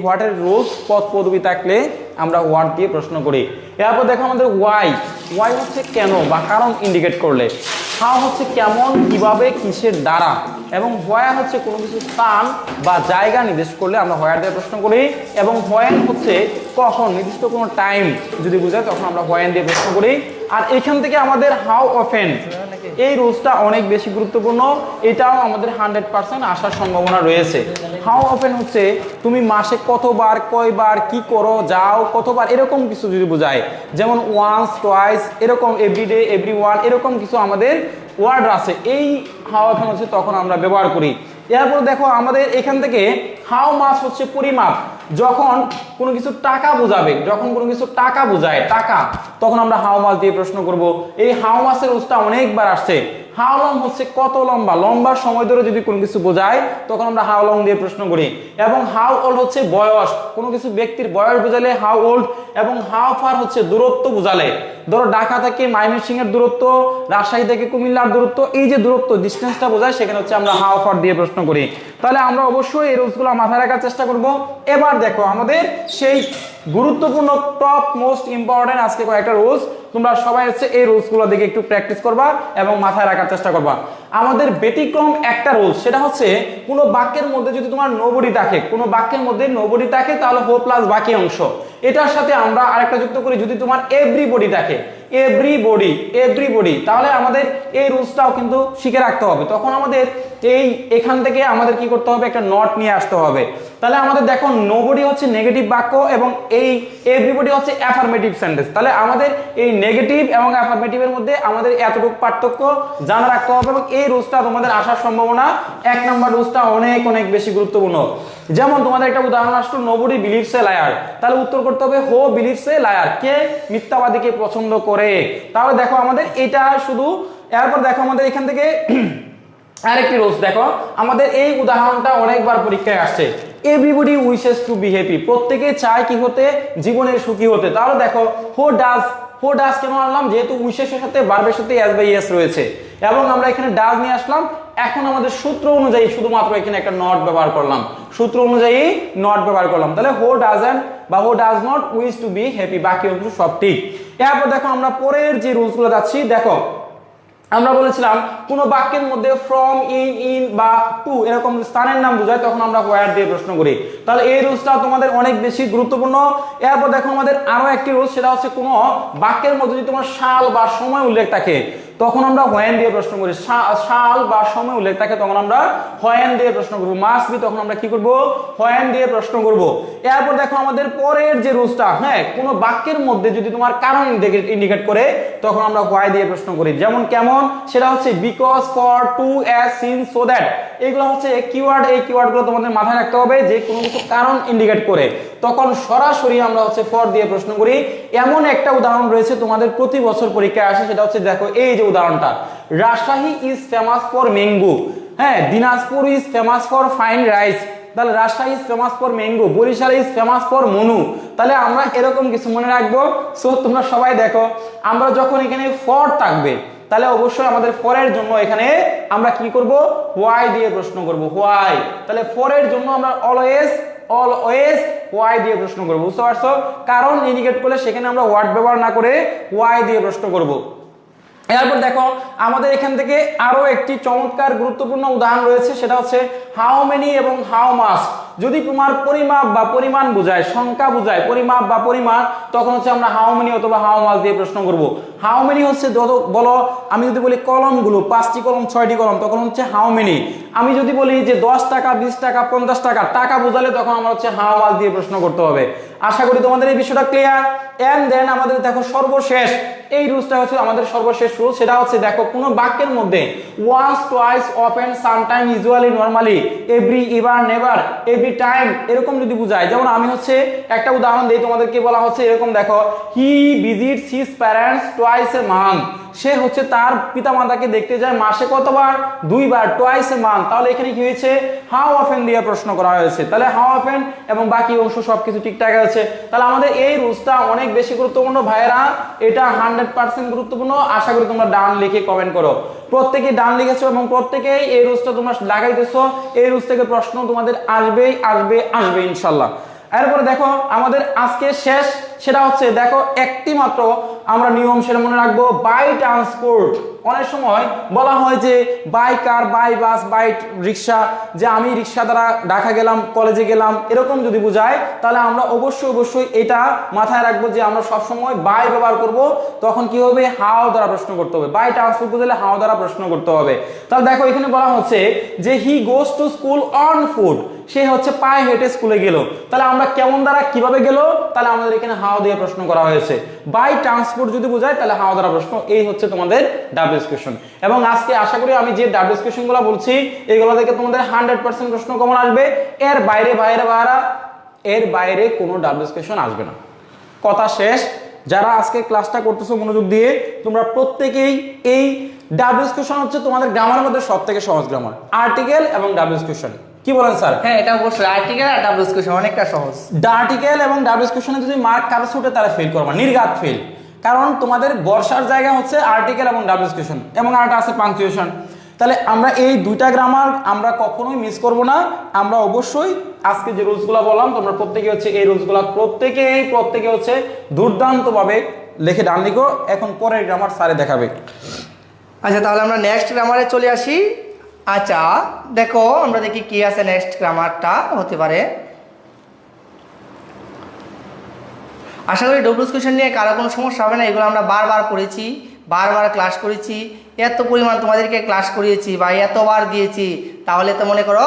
হোয়াটের রুলস পদ পদবি থাকলে আমরা হোয়াট দিয়ে প্রশ্ন করি। এরপর দেখো আমাদের ওয়াই হচ্ছে কেন বা কারণ ইন্ডিকেট করলে, হাউ হচ্ছে কেমন, কিভাবে, কিসের দ্বারা, এবং হোয়ার হচ্ছে কোনো কিছু স্থান বা জায়গা নির্দেশ করলে আমরা হোয়ার দিয়ে প্রশ্ন করি, এবং হোয়েন হচ্ছে কখন, নির্দিষ্ট কোনো টাইম যদি বোঝায় তখন আমরা হোয়েন দিয়ে প্রশ্ন করি। আর এখান থেকে আমাদের হাউ অফেন, এই রুলসটা অনেক বেশি গুরুত্বপূর্ণ, এটাও আমাদের 100% আসার সম্ভাবনা রয়েছে। হাউ অফেন হচ্ছে তুমি মাসে কতবার, কয়বার, কি করো, যাও, কতবার, এরকম কিছু যদি বোঝায়, যেমন ওয়ান্স, টোয়াইস, এরকম এভরিডে, এভরিওয়ান, এরকম কিছু আমাদের ওয়ার্ড আছে। এই হাউ অফেন হচ্ছে তখন আমরা ব্যবহার করি। এরপর দেখো আমাদের এখান থেকে হাউ মাছ হচ্ছে পরিমাপ, যখন কোনো কিছু টাকা বোঝাবে, যখন কোনো কিছু টাকা বোঝায়, টাকা, তখন আমরা হাউ মাছ দিয়ে প্রশ্ন করব। এই হাউ মাছের রুলসটা অনেকবার আসছে। হাউ লং হচ্ছে কত লম্বা, লম্বা সময় ধরে যদি কোনো কিছু বোঝায় তখন আমরা হাউ লং দিয়ে প্রশ্ন করি। এবং হাউ ওল্ড হচ্ছে বয়স, কোনো কিছু ব্যক্তির বয়স বোঝালে হাউ ওল্ড। এবং হাউ ফার হচ্ছে দূরত্ব বোঝালে, ধরো ঢাকা থেকে ময়মনসিংহের দূরত্ব, রাজশাহী থেকে কুমিল্লার দূরত্ব, এই যে দূরত্ব ডিস্টেন্সটা বোঝায় সেখানে হচ্ছে আমরা হাউ ফার দিয়ে প্রশ্ন করি। তাহলে আমরা অবশ্যই এই রুলসগুলো মাথায় রাখার চেষ্টা করব। এবার দেখো আমাদের সেই গুরুত্বপূর্ণ টপ মোস্ট ইম্পর্টেন্ট আজকে কয়েকটা রুলস, তোমরা সবাই হচ্ছে এই রুলসগুলো দেখে একটু প্র্যাকটিস করবা এবং মাথায় রাখার চেষ্টা করবা। আমাদের ব্যতিক্রম একটা রুলস, সেটা হচ্ছে কোনো বাক্যের মধ্যে যদি তোমার নোবডি থাকে, কোনো বাক্যের মধ্যে নোবডি থাকে তাহলে হো প্লাস বাকি অংশ, এটার সাথে আমরা আরেকটা যুক্ত করি যদি তোমার এভরিবডি থাকে, এভরিবডি, তাহলে আমাদের এই রুলসটাও কিন্তু শিখে রাখতে হবে। তখন আমাদের এখান থেকে আমাদের কি করতে হবে, একটা নট নিয়ে আসতে হবে। তাহলে আমাদের দেখো নোবডি হচ্ছে নেগেটিভ বাক্য এবং এই এভরিবডি হচ্ছে অ্যাফার্মেটিভ সেন্টেন্স। তাহলে আমাদের এই নেগেটিভ এবং অ্যাফার্মেটিভের মধ্যে আমাদের এতটুকু পার্থক্য জানা রাখতে হবে এবং এই রুলসটা তোমাদের আসার সম্ভাবনা, এক নাম্বার রুলসটা অনেক অনেক বেশি গুরুত্বপূর্ণ। যেমন তোমাদের একটা উদাহরণ আসলো, নোবডি বিলিভস এ লায়ার, তাহলে উত্তর করতে হবে হো বিলিভস এ লায়ার, কে মিথ্যাবাদীকে পছন্দ করে। তাহলে দেখো আমাদের এটা শুধু, এরপর দেখো আমাদের এখান থেকে আরেকটি রুলস দেখো, আমাদের এই উদাহরণটা অনেকবার পরীক্ষায় আসছে, everybody wishes to be happy, প্রত্যেকে চায় কি হতে, জীবনে সুখী হতে। তাহলে দেখো হো ডাজ কেন আনলাম, যেহেতু উইশেসের সাথে ভার্বের সাথে এস বাই এস রয়েছে এবং আমরা এখানে ডাজ নিয়ে আসলাম। এখন আমাদের সূত্র অনুযায়ী শুধুমাত্র এখানে একটা নট ব্যবহার করলাম, সূত্র অনুযায়ী নট ব্যবহার করলাম। তাহলে হো ডাজন্ট বা হো does not wish to be happy, বাকি অংশ সব ঠিক। এরপর দেখো আমরা পরের যে রুলসগুলো যাচ্ছি, দেখো আমরা বলেছিলাম কোন বাক্যের মধ্যে ফ্রম, ইন বা টু এরকম স্থানের নাম বোঝায় তখন আমরা হোয়ার দিয়ে প্রশ্ন করি। তাহলে এই রুলসটা তোমাদের অনেক বেশি গুরুত্বপূর্ণ। এরপর দেখো আমাদের আরো একটি রুলস, সেটা হচ্ছে কোনো বাক্যের মধ্যে যদি তোমার সাল বা সময় উল্লেখ থাকে তখন আমরা হোয়েন দিয়ে প্রশ্ন করি, সাল বা সময় উল্লেখ থাকে তখন আমরা হোয়েন দিয়ে প্রশ্ন করব, মাস্ট বি তখন আমরা কি করব, হোয়েন দিয়ে প্রশ্ন করব। এরপর দেখো আমাদের পরের যে রুলসটা, হ্যাঁ কোনো বাক্যের মধ্যে যদি তোমার কারণ ইন্ডিকেট করে তখন আমরা হোয়াই দিয়ে প্রশ্ন করি। যেমন কেমন, সেটা হচ্ছে because, for, to, as, since, so that, এগুলো হচ্ছে কিওয়ার্ড। এই কিওয়ার্ডগুলো তোমাদের মাথায় রাখতে হবে, যে কোনো কিছু কারণ ইন্ডিকেট করে তখন সরাসরি আমরা হচ্ছে ফর দিয়ে প্রশ্ন করি। এমন একটা উদাহরণ রয়েছে তোমাদের প্রতি বছর পরীক্ষায় আসে, সেটা হচ্ছে দেখো এই যে উদাহরণটা, Rajshahi is famous for mango, হ্যাঁ Dinajpur is famous for fine rice, তাহলে Rajshahi is famous for mango, Barishal is famous for মনু। তাহলে আমরা এরকম কিছু মনে রাখবো। সো তোমরা সবাই দেখো, আমরা যখন এখানে ফর থাকবে তাহলে অবশ্যই আমাদের ফরের জন্য এখানে আমরা কি করব, হোয়াই দিয়ে প্রশ্ন করব, হোয়াই। তাহলে ফরের জন্য আমরা অলওয়েজ হোয়াই দিয়ে প্রশ্ন করব, বুঝতে পারছো? কারণ ইন্ডিকেট করলে সেখানে আমরা হোয়াট ব্যবহার না করে হোয়াই দিয়ে প্রশ্ন করব। এরপর দেখো আমাদের এখান থেকে আরো একটি চমৎকার গুরুত্বপূর্ণ উদাহরণ রয়েছে, সেটা হচ্ছে হাউ মেনি এবং হাউ মাচ। যদি তোমার পরিমাপ বা পরিমাণ বোঝায়, সংখ্যা বোঝায়, পরিমাপ বা পরিমাণ, তখন হচ্ছে আমরা হাউ মেনি অথবা হাউ মাচ দিয়ে প্রশ্ন করব। হাউ মেনি হচ্ছে বলো, আমি যদি বলি কলমগুলো 5টি কলম 6টি কলম তখন হচ্ছে হাউ মেনি। আমি যদি বলি যে 10 টাকা 20 টাকা 50 টাকা, টাকা বোঝালে তখন আমরা হচ্ছে হাউ মাচ দিয়ে প্রশ্ন করতে হবে। আশা করি তোমাদের এই বিষয়টা ক্লিয়ার। এন্ড দেন আমাদের দেখো সর্বশেষ এই রুলসটা হচ্ছে আমাদের সর্বশেষ রুল, সেটা হচ্ছে দেখো কোনো বাক্যের মধ্যে once, twice, often, sometime, usually, normally, every, ever, never, every time এরকম যদি বুঝায়, যেমন আমি হচ্ছে একটা উদাহরণ দেই তোমাদেরকে, বলা হচ্ছে এরকম দেখো, he visits his parents twice a month, সে হচ্ছে তার পিতামাতাকে দেখতে যায় মাসে কতবার, 2 বার, টুয়াইস এ মান্থ। তাহলে এখানে কি হয়েছে, হাউ অফেন দিয়ে প্রশ্ন করা হয়েছে। তাহলে হাউ অফেন এবং বাকি অংশ সবকিছু ঠিকঠাক আছে। তাহলে আমাদের এই রুলসটা অনেক বেশি গুরুত্বপূর্ণ ভাইয়েরা, এটা 100% গুরুত্বপূর্ণ। আশা করি তোমরা ডান লিখে কমেন্ট করো, প্রত্যেকেই ডান লিখেছো এবং প্রত্যেকেই এই রুলসটা তোমরা লাগাইতেছো। এই রুলস থেকে প্রশ্ন তোমাদের আসবে ইনশাল্লাহ। এরপরে দেখো আমাদের আজকে শেষ, সেটা হচ্ছে দেখো একটি মাত্র আমরা নিয়ম সেটা মনে রাখবো, বাই ট্রান্সপোর্ট। অনেক সময় বলা হয় যে by car, by bus, by rickshaw, যে আমি রিক্সা দ্বারা ঢাকা গেলাম, কলেজে গেলাম, এরকম যদি বুঝায় তাহলে আমরা অবশ্যই এটা মাথায় রাখবো যে আমরা সবসময় বাই ব্যবহার করব। তখন কি হবে, হাও দ্বারা প্রশ্ন করতে হবে। বাই ট্রান্সপোর্ট বুঝলে হাও দ্বারা প্রশ্ন করতে হবে। তাহলে দেখো এখানে বলা হচ্ছে যে he goes to school on foot, সে হচ্ছে পায়ে হেঁটে স্কুলে গেল। তাহলে আমরা কেমন দ্বারা কিভাবে গেল, তাহলে আমাদের এখানে হাও দিয়ে প্রশ্ন করা হয়েছে। বাই ট্রান্সপোর্ট যদি বোঝায় তাহলে হাও দ্বারা প্রশ্ন। এই হচ্ছে তোমাদের ডাব্লিউএস কোশ্চেন। এবং আজকে আশা করি আমি যে ডাব্লিউএস কোশ্চেনগুলো বলছি এইগুলো থেকে তোমাদের 100% প্রশ্ন কমন আসবে। এর বাইরে কোনো ডাব্লিউএস কোশ্চেন আসবে না। কথা শেষ। যারা আজকে ক্লাসটা করতেছো মনোযোগ দিয়ে, তোমরা প্রত্যেকেই এই ডাব্লিউএস কোশ্চেন হচ্ছে তোমাদের গ্রামারের মধ্যে সবথেকে সহজ গ্রামার, আর্টিকেল এবং ডাব্লিউএস কোশ্চেন। কি বলেন স্যার? হ্যাঁ, এটা অবশ্যই আর্টিকেল আর ডাব্লিউএস কোশ্চেন অনেকটা সহজ। আর্টিকেল এবং ডাব্লিউএস কোশ্চেনে যদি মার্ক কারো ছুটে তাহলে ফেল করবা, নির্ঘাত ফেল। কারণ তোমাদের বর্ষার জায়গা হচ্ছে আর্টিকেল এবং ডাব্লিউএস কোশ্চেন, এবং আরেকটা আছে পাংচুয়েশন। তাহলে আমরা এই দুইটা গ্রামার আমরা কখনোই মিস করব না। আমরা অবশ্যই আজকে যে রুলসগুলো বললাম তোমরা প্রত্যেকে হচ্ছে এই রুলসগুলো প্রত্যেকে হচ্ছে দুর্দান্তভাবে লিখে ডান লিখো। এখন পরের গ্রামার স্যারে দেখাবে। আচ্ছা, তাহলে আমরা নেক্সট গ্রামারে চলে আসি। আচ্ছা দেখো, আমরা দেখি কি আছে নেক্সট গ্রামারটা হতে পারে। আশা করি ডব্লিউএস কোশ্চেন নিয়ে কারো কোনো সমস্যা হবে না। এগুলো আমরা বারবার পড়েছি, বারবার ক্লাস করেছি, এত পরিমাণ তোমাদেরকে ক্লাস করিয়েছি বা এতবার দিয়েছি, তাহলে তো মনে করো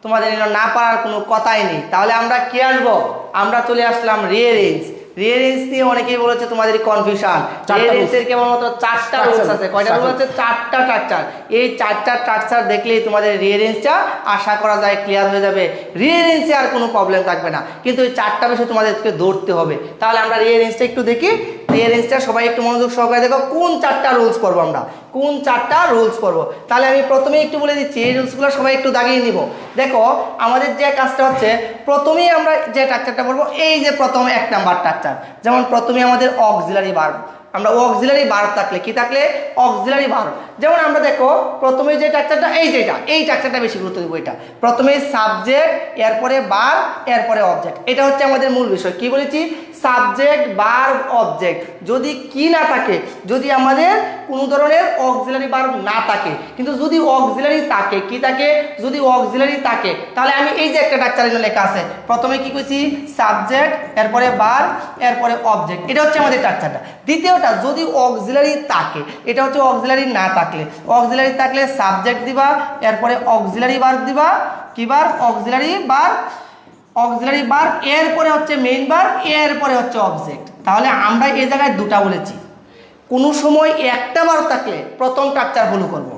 তোমাদের না পারার কোনো কথাই নেই। তাহলে আমরা কি আসবো? আমরা চলে আসলাম রিয়ারেঞ্জ। রিয়ারেঞ্জ নিয়ে অনেকেই বলেছে তোমাদের কনফিউশন। রিয়ারেঞ্জের কেবলমাত্র 4টা রুলস আছে। কয়টা রুল আছে? 4টা স্ট্রাকচার। এই 4টা স্ট্রাকচার দেখলেই তোমাদের রিয়ারেঞ্জটা আশা করা যায় ক্লিয়ার হয়ে যাবে। রিয়ারেঞ্জে আর কোনো প্রবলেম থাকবে না, কিন্তু এই 4টা বিষয় তোমাদেরকে ধরতে হবে। তাহলে আমরা রিয়ারেঞ্জটা একটু দেখি। রিয়ারেঞ্জটা সবাই একটু মনোযোগ সহকারে দেখো, কোন 4টা রুলস পড়বো আমরা, কোন 4টা রুলস পড়বো। তাহলে আমি প্রথমে একটু বলে দিচ্ছি, এই রুলসগুলো সবাই একটু দাগিয়ে নিব। দেখো আমাদের যে কাজটা হচ্ছে, প্রথমেই আমরা যে স্ট্রাকচারটা পড়বো, এই যে প্রথম 1 নাম্বার স্ট্রাকচার। যেমন প্রথমে আমাদের অক্সিলারি ভার্ব। আমরা অক্সিলারি ভার্ব থাকলে কি থাকলে? Auxiliary verb. যেমন আমরা দেখো প্রথমে যে স্ট্রাকচারটা, এই স্ট্রাকচারটা বেশি গুরুত্ব দিব। এটা প্রথমে সাবজেক্ট, এরপরে ভার্ব, এরপরে অবজেক্ট। এটা হচ্ছে আমাদের মূল বিষয়। কি বলেছি? Subject, verb, object. যদি কি না থাকে, যদি আমাদের কোনো ধরনের অক্সিলারি ভার্ব না থাকে, কিন্তু যদি অক্সিলারি থাকে, কি থাকে? যদি অক্সিলারি থাকে, তাহলে আমি এই যে একটা স্ট্রাকচার এখানে লেখা আছে, প্রথমে কি কইছি? সাবজেক্ট, এরপরে ভার্ব, এরপরে অবজেক্ট। এটা হচ্ছে আমাদের স্ট্রাকচারটা। দ্বিতীয়টা, যদি অক্সিলারি থাকে, এটা হচ্ছে অক্সিলারি না থাকলে। অক্সিলারি থাকলে সাবজেক্ট দিবা, এরপরে অক্সিলারি ভার্ব দিবা, কি verb? Auxiliary verb, auxiliary verb, এরপরে হচ্ছে মেইন ভার্ব, এরপরে হচ্ছে অবজেক্ট। তাহলে আমরা এই জায়গায় দুটা বলেছি। কোনো সময় একটা ভার্ব থাকলে প্রথম স্ট্রাকচার ফলো করব,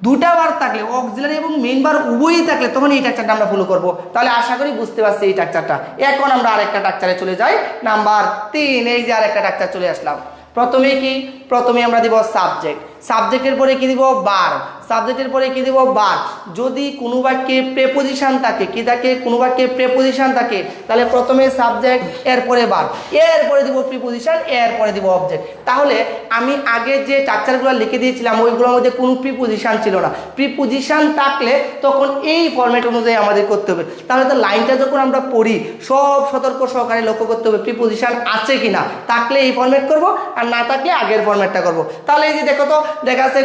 দুটা ভার্ব থাকলে অক্সিলারি এবং মেইন ভার্ব উভয়ই থাকলে তখন এই স্ট্রাকচারটা আমরা ফলো করব। তাহলে আশা করি বুঝতে পারছি এই স্ট্রাকচারটা। এখন আমরা আরেকটা স্ট্রাকচারে চলে যাই, নাম্বার 3। এই যে আরেকটা স্ট্রাকচার চলে আসলাম। প্রথমে কি? প্রথমে আমরা দিব সাবজেক্ট, সাবজেক্টের পরে কি দিব? ভার্ব, সাবজেক্টের পরে কি দিব? ভার্ব। যদি কোনো বাক্যে প্রেপোজিশন থাকে, কি থাকে? কোনো বাক্যে প্রেপোজিশন থাকে, তাহলে প্রথমে সাবজেক্ট, এরপরে ভার্ব, এরপরে দিব প্রিপোজিশন, এরপরে দিব অবজেক্ট। তাহলে আমি আগে যে স্ট্রাকচারগুলো লিখে দিয়েছিলাম ওইগুলোর মধ্যে কোনো প্রিপোজিশন ছিল না। প্রিপোজিশন থাকলে তখন এই ফরম্যাট অনুযায়ী আমাদের করতে হবে। তাহলে তো লাইনটা যখন আমরা পড়ি সব সতর্ক সহকারে লক্ষ্য করতে হবে প্রিপোজিশন আছে কিনা। থাকলে এই ফরম্যাট করব, আর না থাকলে আগের ফরম্যাটটা করব। তাহলে এই যে দেখো তো, দেখা আছে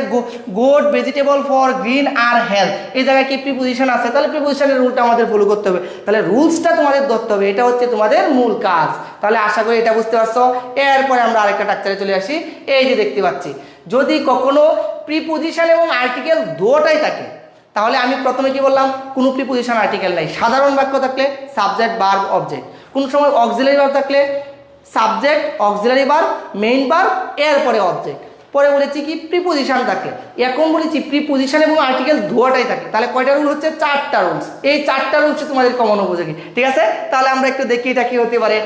গুড ভেজিটেবল ফর গ্রিন আর হেলথ, এই জায়গায় কি প্রিপোজিশন আছে? তাহলে প্রিপোজিশনের রুলটা আমাদের ফলো করতে হবে। তাহলে রুলসটা তোমাদের ধরতে হবে, এটা হচ্ছে তোমাদের মূল কাজ। তাহলে আশা করি এটা বুঝতে পারছো। এরপরে আমরা আরেকটা স্ট্রাকচারে চলে আসি। এই যে দেখতে পাচ্ছি, যদি কখনো প্রিপোজিশন এবং আর্টিকেল দুটোই থাকে, তাহলে আমি প্রথমে কি বললাম? কোনো প্রিপোজিশন আর্টিকেল নাই। সাধারণ বাক্য থাকলে সাবজেক্ট, ভার্ব, অবজেক্ট। কোন সময় অক্সিলারি ভার্ব থাকলে subject, auxiliary verb, main verb, এরপরে অবজেক্ট। পরে বলেছি কি? প্রিপোজিশন থাকে। এখন বলেছি প্রিপোজিশন এবং আর্টিকেল দুটোই থাকে। তাহলে কয়টা রুল হচ্ছে? 4টা রুলস। এই 4টা রুলস তোমাদের কমন উপযোগী, ঠিক আছে? তাহলে আমরা একটু দেখি এটা কি হতে পারে।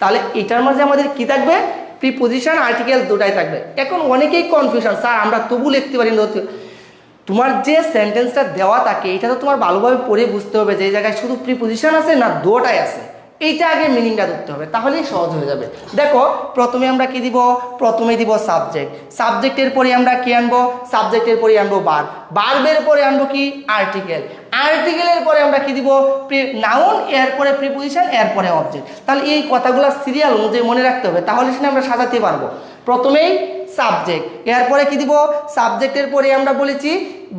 তাহলে এটার মাঝে আমাদের কি থাকবে? প্রিপোজিশন, আর্টিকেল দুটাই থাকবে। এখন অনেকেই কনফিউশন, স্যার আমরা তবু লিখতে পারি না। তোমার যে সেন্টেন্সটা দেওয়া থাকে এটা তো তোমার ভালোভাবে পড়ে বুঝতে হবে যে এই জায়গায় শুধু প্রিপোজিশন আছে না দুটোটাই আছে। এইটা আগে মিনিংটা ধরতে হবে, তাহলেই সহজ হয়ে যাবে। দেখো প্রথমে আমরা কি দিব? প্রথমে দিব সাবজেক্ট, সাবজেক্টের পরে আমরা কি আনবো? সাবজেক্টের পরে আনবো ভার্ব, ভার্বের পরে আনবো কি? আর্টিকেল, আর্টিকেলের পরে আমরা কি দিব? নাউন, এরপরে প্রিপোজিশন, এরপরে অবজেক্ট। তাহলে এই কথাগুলো সিরিয়াল অনুযায়ী মনে রাখতে হবে, তাহলে সেটা আমরা সাজাতে পারবো। প্রথমেই সাবজেক্ট, এরপরে কি দিব? সাবজেক্টের পরে আমরা বলেছি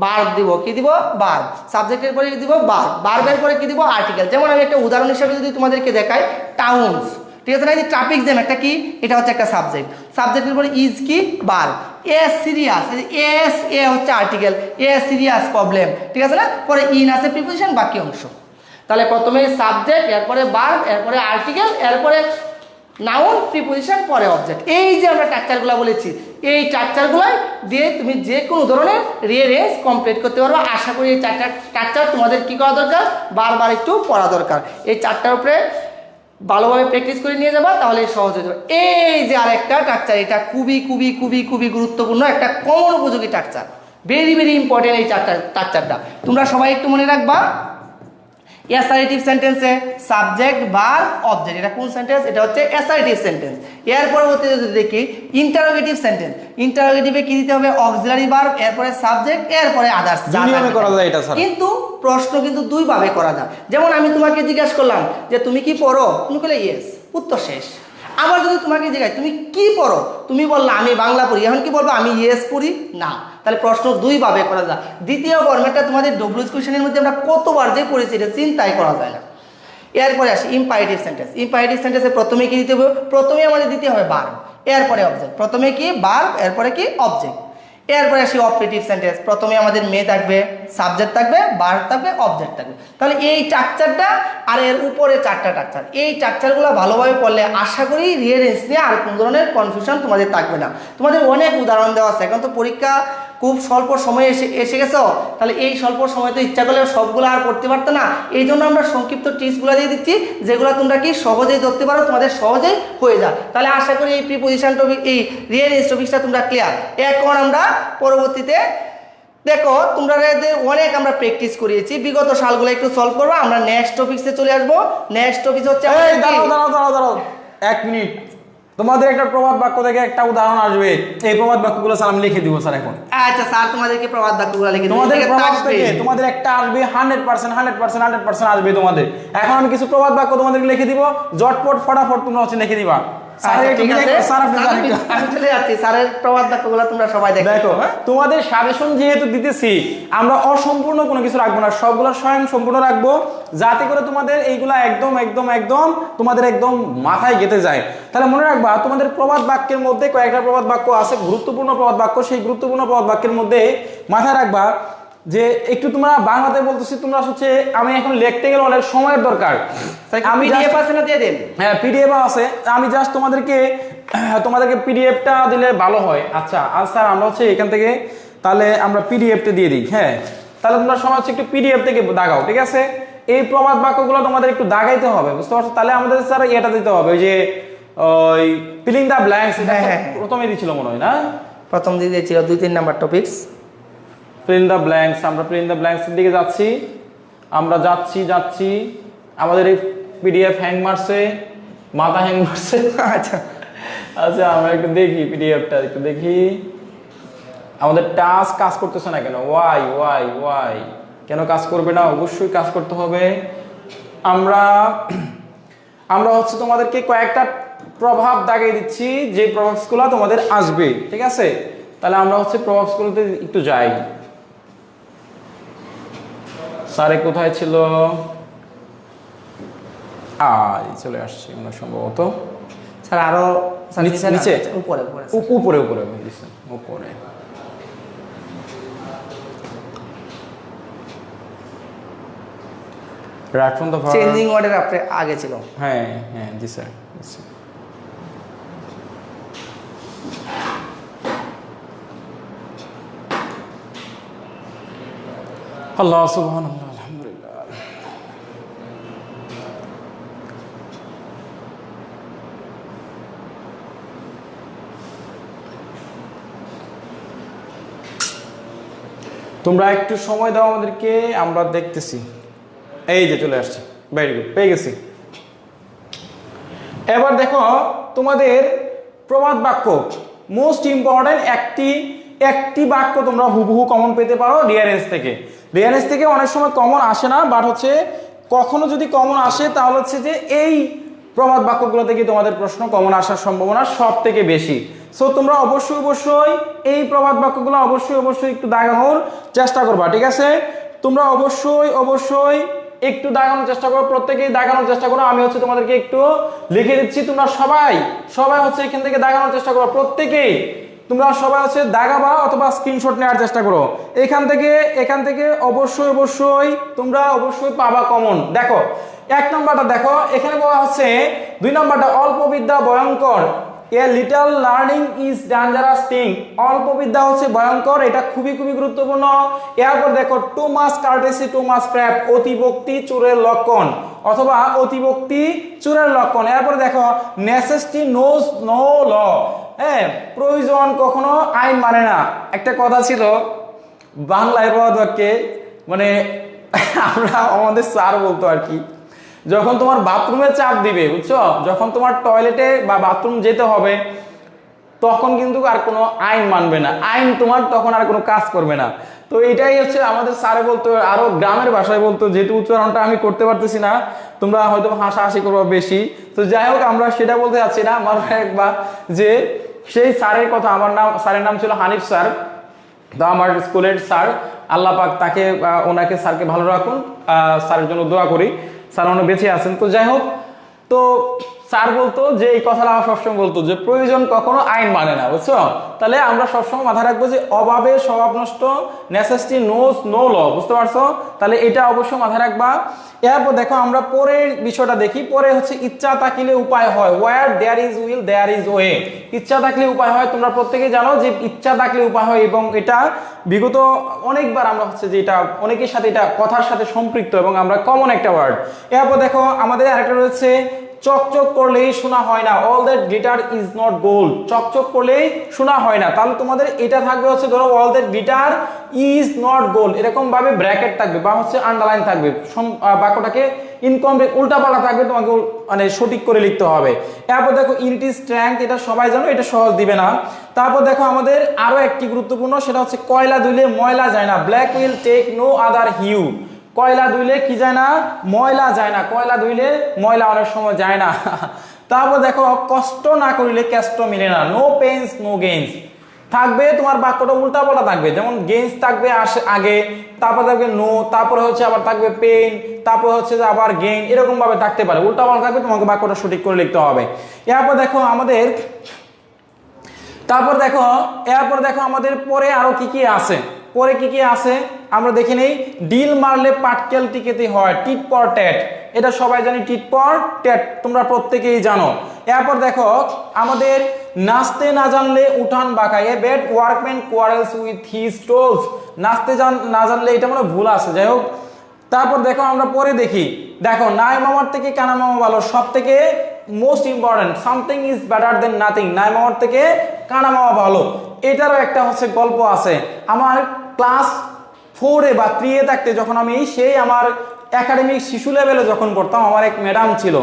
ভার্ব দিব, কি দিব? ভার্ব। সাবজেক্টের পরে কি দিব? ভার্ব, ভার্বের পরে কি দিব? আর্টিকেল। যেমন আমি একটা উদাহরণ হিসেবে যদি তোমাদেরকে দেখাই, টাউনস, ঠিক আছে না? এই ট্রাফিক জ্যাম একটা কি? এটা হচ্ছে একটা সাবজেক্ট। সাবজেক্টের পরে ইজ কি? Verb. A serious, S A হচ্ছে আর্টিকেল, এ সিরিয়াস প্রবলেম, ঠিক আছে না? পরে ইন আছে প্রিপোজিশন, বাকি অংশ। তাহলে প্রথমে সাবজেক্ট, এরপরে ভার্ব, এরপরে আর্টিকেল, এরপরে নাউন, প্রিপোজিশন, পরে অবজেক্ট। এই যে আমরা স্ট্রাকচারগুলো বলেছি, এই স্ট্রাকচারগুলো দিয়ে তুমি যে কোনো ধরনের রিয়ারেঞ্জ কমপ্লিট করতে পারবে। আশা করি এই 4টা স্ট্রাকচার তোমাদের কি করা দরকার? বারবার একটু পড়া দরকার। এই 4টার উপরে ভালোভাবে প্র্যাকটিস করে নিয়ে যাবা, তাহলে সহজ হয়ে যাবে। এই যে আরেকটা স্ট্রাকচার, এটা খুবই খুবই খুবই খুবই গুরুত্বপূর্ণ একটা কমন উপযোগী স্ট্রাকচার, ভেরি ভেরি ইম্পর্টেন্ট এই স্ট্রাকচারটা। তোমরা সবাই একটু মনে রাখবা। অ্যাসার্টিভ সেন্টেন্সে সাবজেক্ট ভার্ব অবজেক্ট, এটা কোন সেন্টেন্স? এটা হচ্ছে অ্যাসার্টিভ সেন্টেন্স। এর পরবর্তীতে যদি দেখি ইন্টারোগেটিভ সেন্টেন্স, ইন্টারোগেটিভে কি দিতে হবে? অক্সিলারি ভার্ব, এরপরে সাবজেক্ট, এরপরে আদার্স। দুইভাবে করা যায় এটা স্যার, কিন্তু প্রশ্ন কিন্তু দুইভাবে করা যায়। যেমন আমি তোমাকে জিজ্ঞাসা করলাম যে তুমি কি পড়ো, তুমি বলে ইয়েস, উত্তর শেষ। আবার যদি তোমাকে জিজ্ঞাসা তুমি কি পড়ো, তুমি বললা আমি বাংলা পড়ি, এখন কি বলবো? আমি ইয়েস পড়ি না। তাহলে প্রশ্ন দুইভাবে করা যায়। দ্বিতীয় ফরম্যাটটা তোমাদের ডব্লিউএস কোশ্চেনের মধ্যে আমরা কতবার যে পড়েছি এটা চিন্তাই করা যায় না। এরপরে আসি ইম্পারেটিভ সেন্টেন্স। ইম্পারেটিভ সেন্টেন্সে প্রথমে কি দিতে হবে? প্রথমে আমাদের দিতে হবে ভার্ব, এরপরে অবজেক্ট। প্রথমে কি? ভার্ব, এরপরে কি? অবজেক্ট। এরপরে আসি অপারেটিভ সেন্টেন্স। প্রথমে আমাদের মেয়ে থাকবে, সাবজেক্ট থাকবে, ভার্ব থাকবে, অবজেক্ট থাকবে। তাহলে এই স্ট্রাকচারটা আর এর উপরে চারটা স্ট্রাকচার, এই স্ট্রাকচারগুলো ভালোভাবে পড়লে আশা করি রিয়ারেন্স নিয়ে আর কোনো ধরনের কনফিউশন তোমাদের থাকবে না। তোমাদের অনেক উদাহরণ দেওয়া আছে, এখন তো পরীক্ষা খুব স্বল্প সময়ে এসে গেছো, তাহলে এই স্বল্প সময় তো ইচ্ছা করলে সবগুলো আর করতে পারতো না। এই জন্য আমরা সংক্ষিপ্ত টিপসগুলো দিয়ে দিচ্ছি, যেগুলো তোমরা কি সহজেই ধরতে পারো, তোমাদের সহজেই হয়ে যায়। তাহলে আশা করি এই প্রিপোজিশন টপিক, এই রিয়ারেন্স টপিকটা তোমরা ক্লিয়ার। এখন আমরা পরবর্তীতে দেখো তোমরা অনেক আমরা প্র্যাকটিস করিয়েছি, বিগত সালগুলো একটু সলভ করবো। আমরা নেক্সট টপিক্সে চলে আসবো। নেক্সট টপিক হচ্ছে দাঁড়াও 1 মিনিট। তোমাদের একটা প্রবাদ বাক্য থেকে একটা উদাহরণ আসবে, এই প্রবাদ বাক্যগুলো স্যার আমি লিখে দিব স্যার এখন। আচ্ছা স্যার, তোমাদেরকে প্রবাদ বাক্যগুলো লিখে দিব। তোমাদের প্রবাদ থেকে তোমাদের একটা আসবে 100% আসবে তোমাদের। এখন আমি কিছু প্রবাদ বাক্য তোমাদেরকে লিখে দিব, জটপট ফটাফট তোমরা হচ্ছে লিখে দিবা। তোমাদের সাজেশন যেহেতু দিতেছি, আমরা অসম্পূর্ণ কোনো কিছু রাখবো না, সবগুলো স্বয়ং সম্পূর্ণ রাখবো, যাতে করে তোমাদের এইগুলা একদম একদম একদম তোমাদের একদম মাথায় গেঁথে যায়। তাহলে মনে রাখবা, তোমাদের প্রবাদ বাক্যের মধ্যে কয়েকটা প্রবাদ বাক্য আছে, গুরুত্বপূর্ণ প্রবাদ বাক্য। সেই গুরুত্বপূর্ণ প্রবাদ বাক্যের মধ্যে মাথায় রাখবা যে একটু তোমরা বাংলাতে বলতেছি, তোমরা হচ্ছে আমি এখন লিখতে গেলে অনেক সময়ের দরকার। আমি পিডিএফ আছে না, দিয়ে দেন। হ্যাঁ, পিডিএফ আছে। আমি জাস্ট তোমাদেরকে পিডিএফটা দিলে ভালো হয়। আচ্ছা স্যার, আমরা হচ্ছে এখান থেকে তাহলে আমরা পিডিএফটা দিয়ে দিই। হ্যাঁ, তাহলে তোমরা সময় হচ্ছে একটু পিডিএফ থেকে দাগাও, ঠিক আছে? এই প্রবাদ বাক্যগুলো তোমাদের একটু দাগাইতে হবে, বুঝতে পারছো? তাহলে আমাদের স্যার এটা দিতে হবে, ওই যে ওই ফিলিং দ্য ব্ল্যাঙ্কস, প্রথমে দিয়েছিল মনে হয় না? প্রথম দিয়ে দিয়েছিল 2-3 number topics. Fill in the blanks, আমরা ফিল ইন দ্য ব্ল্যাঙ্কস এর দিকে যাচ্ছি। আমরা যাচ্ছি আমাদের এই পিডিএফ হ্যাং মারছে, মাথা হ্যাং মারছে। আচ্ছা আচ্ছা, আমরা একটু দেখি পিডিএফটা, একটু দেখি। আমাদের টাস্ক কাজ করতেছে না কেন? ওয়াই কেন কাজ করবে না? অবশ্যই কাজ করতে হবে। আমরা হচ্ছে তোমাদেরকে কয়েকটা প্রভাব দাগিয়ে দিচ্ছি, যে প্রভাবগুলো তোমাদের আসবে, ঠিক আছে? তাহলে আমরা হচ্ছে প্রভাবগুলোতে একটু যাই। স্যারে কোথায় ছিল? চলে আসছি আমরা সম্ভবত। স্যার আরো নিচে উপরে right from the changing order আপনি আগে ছিল। হ্যাঁ জি স্যার। আল্লাহ সুবহানাল্লাহ, আলহামদুলিল্লাহ। তোমরা একটু সময় দাও আমাদেরকে, আমরা দেখতেছি। এই যে চলে আসছে, ভেরি গুড, পেয়ে গেছি। এবার দেখো তোমাদের প্রবাদ বাক্য, মোস্ট ইম্পর্টেন্ট একটি বাক্য তোমরা হুবহু কমন পেতে পারো রিয়ারেন্স থেকে অনেক সময় কমন আসে না, বাট হচ্ছে কখনো যদি কমন আসে তাহলে হচ্ছে যে এই প্রবাদ বাক্যগুলো থেকে তোমাদের প্রশ্ন কমন আসার সম্ভাবনা সব থেকে বেশি। সো তোমরা অবশ্যই এই প্রবাদ বাক্যগুলো অবশ্যই একটু দাগানোর চেষ্টা করবা, ঠিক আছে? তোমরা অবশ্যই একটু দাগানোর চেষ্টা করো, প্রত্যেকেই দাগানোর চেষ্টা করো। আমি হচ্ছে তোমাদেরকে একটু লিখে দিচ্ছি, তোমরা সবাই হচ্ছে এখান থেকে দাগানোর চেষ্টা করো। প্রত্যেকেই তোমরা সবাই হচ্ছে দাগাবা অথবা স্ক্রিনশট নেওয়ার চেষ্টা করো। এখান থেকে অবশ্যই তোমরা পাবা কমন। দেখো 1 নম্বরটা দেখো, এখানে বলা হচ্ছে 2 নম্বরটা অল্প বিদ্যা ভয়ঙ্কর। A little learning is dangerous thing, অল্প বিদ্যা হচ্ছে ভয়ঙ্কর, এটা খুবই খুবই গুরুত্বপূর্ণ। এরপর দেখো টু মাস কার্টেসি টু মাস ক্র্যাপ, অতিভক্তি চোরের লক্ষণ অথবা অতিভক্তি চোরের লক্ষণ। এরপর দেখো নেসেসিটি নোজ নো ল, হ্যাঁ প্রয়োজন কখনো আইন মানে না। একটা কথা ছিল বাংলায় বাক্যে, মানে আমরা আমাদের স্যার বলতো আর কি, যখন তোমার বাথরুমে চাপ দিবে বুঝছো, যখন তোমার টয়লেটে বা বাথরুম যেতে হবে তখন কিন্তু আর কোনো আইন মানবে না, আইন তোমার তখন আর কোনো কাজ করবে না। তো এটাই হচ্ছে আমাদের স্যারে বলতো, আরো গ্রামের ভাষায় বলতো, যেহেতু উচ্চারণটা আমি করতে পারতেছি না, তোমরা হয়তো হাসাহাসি করবো বেশি। তো যাই হোক, আমরা সেটা বলতে যাচ্ছি না, আমার একবার যে সেই স্যারের কথা, আমার নাম স্যারের নাম ছিল হানিফ স্যার, তো আমার স্কুলের স্যার, আল্লাহ পাক তাকে ওনাকে স্যারকে ভালো রাখুন, স্যারের জন্য দোয়া করি, স্যার উনি বেঁচে আছেন। তো যাই হোক, তো স্যার বলতো যে এই কথাটা সবসময় বলতো যে প্রয়োজন কখনো আইন মানে না, বুঝছো। তাহলে আমরা সবসময় মাথায় রাখবো যে অভাবে স্বভাব নষ্ট, নেসেসিটি নোজ নো ল, বুঝতে পারছো। তাহলে এটা অবশ্যই মাথায় রাখবা। এরপর দেখো আমরা পরের বিষয়টা দেখি, পরে হচ্ছে ইচ্ছা থাকলে উপায় হয়, where there is will there is way, ইচ্ছা থাকলে উপায় হয়। তোমরা প্রত্যেকেই জানো যে ইচ্ছা থাকলে উপায় হয়, এবং এটা বিগত অনেকবার আমরা হচ্ছে যে এটা অনেকের সাথে এটা কথার সাথে সম্পৃক্ত এবং আমরা কমন একটা ওয়ার্ড। এরপর দেখো আমাদের আরেকটা রয়েছে চকচক করলেই শোনা হয় না, all that guitar is not gold, চকচক করলেই শোনা হয় না। তাহলে তোমাদের এটা থাকবে হচ্ছে ধরো all that guitar is not gold, এরকম ভাবে ব্র্যাকেট থাকবে বা হচ্ছে আন্ডারলাইন থাকবে, বাক্যটাকে ইনকমপ্লিট উল্টাপাল্টা থাকবে, তোমাকে মানে সঠিক করে লিখতে হবে। এরপর দেখো ইট ইজ স্ট্রেংথ, এটা সবাই জানো, এটা সহজ দিবে না। তারপর দেখো আমাদের আরো একটি গুরুত্বপূর্ণ, সেটা হচ্ছে কয়লা ধুইলে ময়লা যায় না, black will take no other hue, কয়লা ধুইলে কি যায় না, ময়লা যায় না, কয়লা ধুইলে ময়লা অনেক সময় যায় না। তারপর দেখো কষ্ট না করিলে কেষ্ট মিলে না, নো পেইনস নো গেইনস, থাকবে তোমার বাক্যটা উল্টাপাল্টা থাকবে, যেমন গেইনস থাকবে আগে, তারপর থাকবে নো, তারপরে হচ্ছে আবার থাকবে পেইন, তারপর হচ্ছে যে আবার গেইন, এরকম ভাবে থাকতে পারে, উল্টাপাল্টা থাকবে, তোমাকে বাক্যটা সঠিক করে লিখতে হবে। এরপর দেখো আমাদের আমাদের পরে আরো কি কি আছে, পরে কি কি আছে আমরা দেখে নেই। ডিল মারলে পাটকেল টিকেতে হয়, টিট ফর ট্যাট, এটা সবাই জানি, টিট ফর ট্যাট তোমরা প্রত্যেকেই জানো। এরপর দেখো আমাদের নাচতে না জানলে উঠান বাঁকায়, a bad workman quarrels with his tools, নাচতে না জানলে এটা মনে ভুল আছে, যাই হোক। তারপর দেখো আমরা পরে দেখি, দেখো নাই মামার থেকে কানা মামা ভালো, সব থেকে most important, something is better than nothing, নাই মামার থেকে কানা মামা ভালো, এটারও একটা হচ্ছে গল্প আছে। আমার ক্লাস 4-এ বা 3-এ থাকতে যখন আমি সেই আমার একাডেমিক শিশু লেভেলে যখন পড়তাম, আমার এক ম্যাডাম ছিল,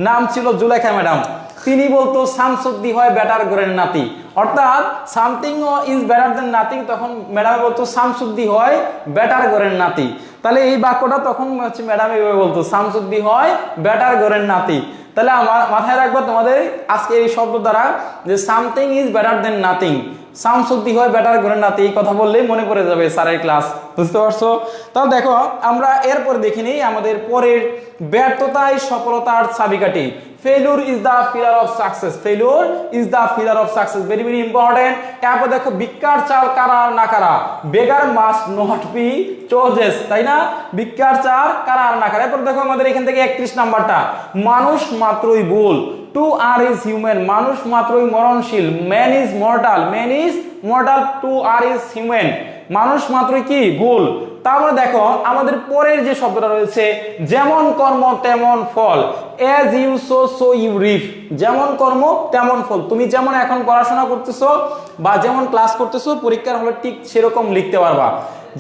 নাম ছিল জুলেখা ম্যাডাম, তিনি বলতো শামসুদ্দি হয় বেটার গোরের নাতি, অর্থাৎ something is better than nothing, তখন ম্যাডাম বলতো শামসুদ্দি হয় বেটার গোরের নাতি। তাহলে এই বাক্যটা তখন হচ্ছে ম্যাডাম এইভাবে বলতো, শামসুদ্দি হয় বেটার গোরের নাতি। তাহলে আমার মাথায় রাখবো তোমাদের আজকে এই শব্দ দ্বারা যে something is better than nothing, শামসুদ্দি হয় বেটার গোরের নাতি, এই কথা বললেই মনে পড়ে যাবে স্যারের ক্লাস, বুঝতে পারছো। তাহলে দেখো আমরা এরপর দেখে নিই আমাদের পরের, ব্যর্থতাই সফলতার চাবিকাঠি, failure is the filler of success, failure is the filler of success, very very important. তারপর দেখো ভিক্ষার চাল কারা আর না কারা, বেগার মাস্ট নট বি চোজেস, তাই না, ভিক্ষার চাল কারা আর না কারা। এরপর দেখো আমাদের এখান থেকে 31 নাম্বারটা, মানুষ মাত্রই ভুল, টু আর ইজ হিউম্যান, মানুষ মাত্রই মরণশীল, man is mortal, man is mortal, to err is human, মানুষ মাত্রই কি ভুল। তারপরে দেখো আমাদের পরের যে শব্দটা রয়েছে, যেমন কর্ম তেমন ফল, as you sow so you reap, যেমন কর্ম তেমন ফল, তুমি যেমন এখন পড়াশোনা করতেছো বা যেমন ক্লাস করতেছো পরীক্ষার হলে ঠিক সেরকম লিখতে পারবা।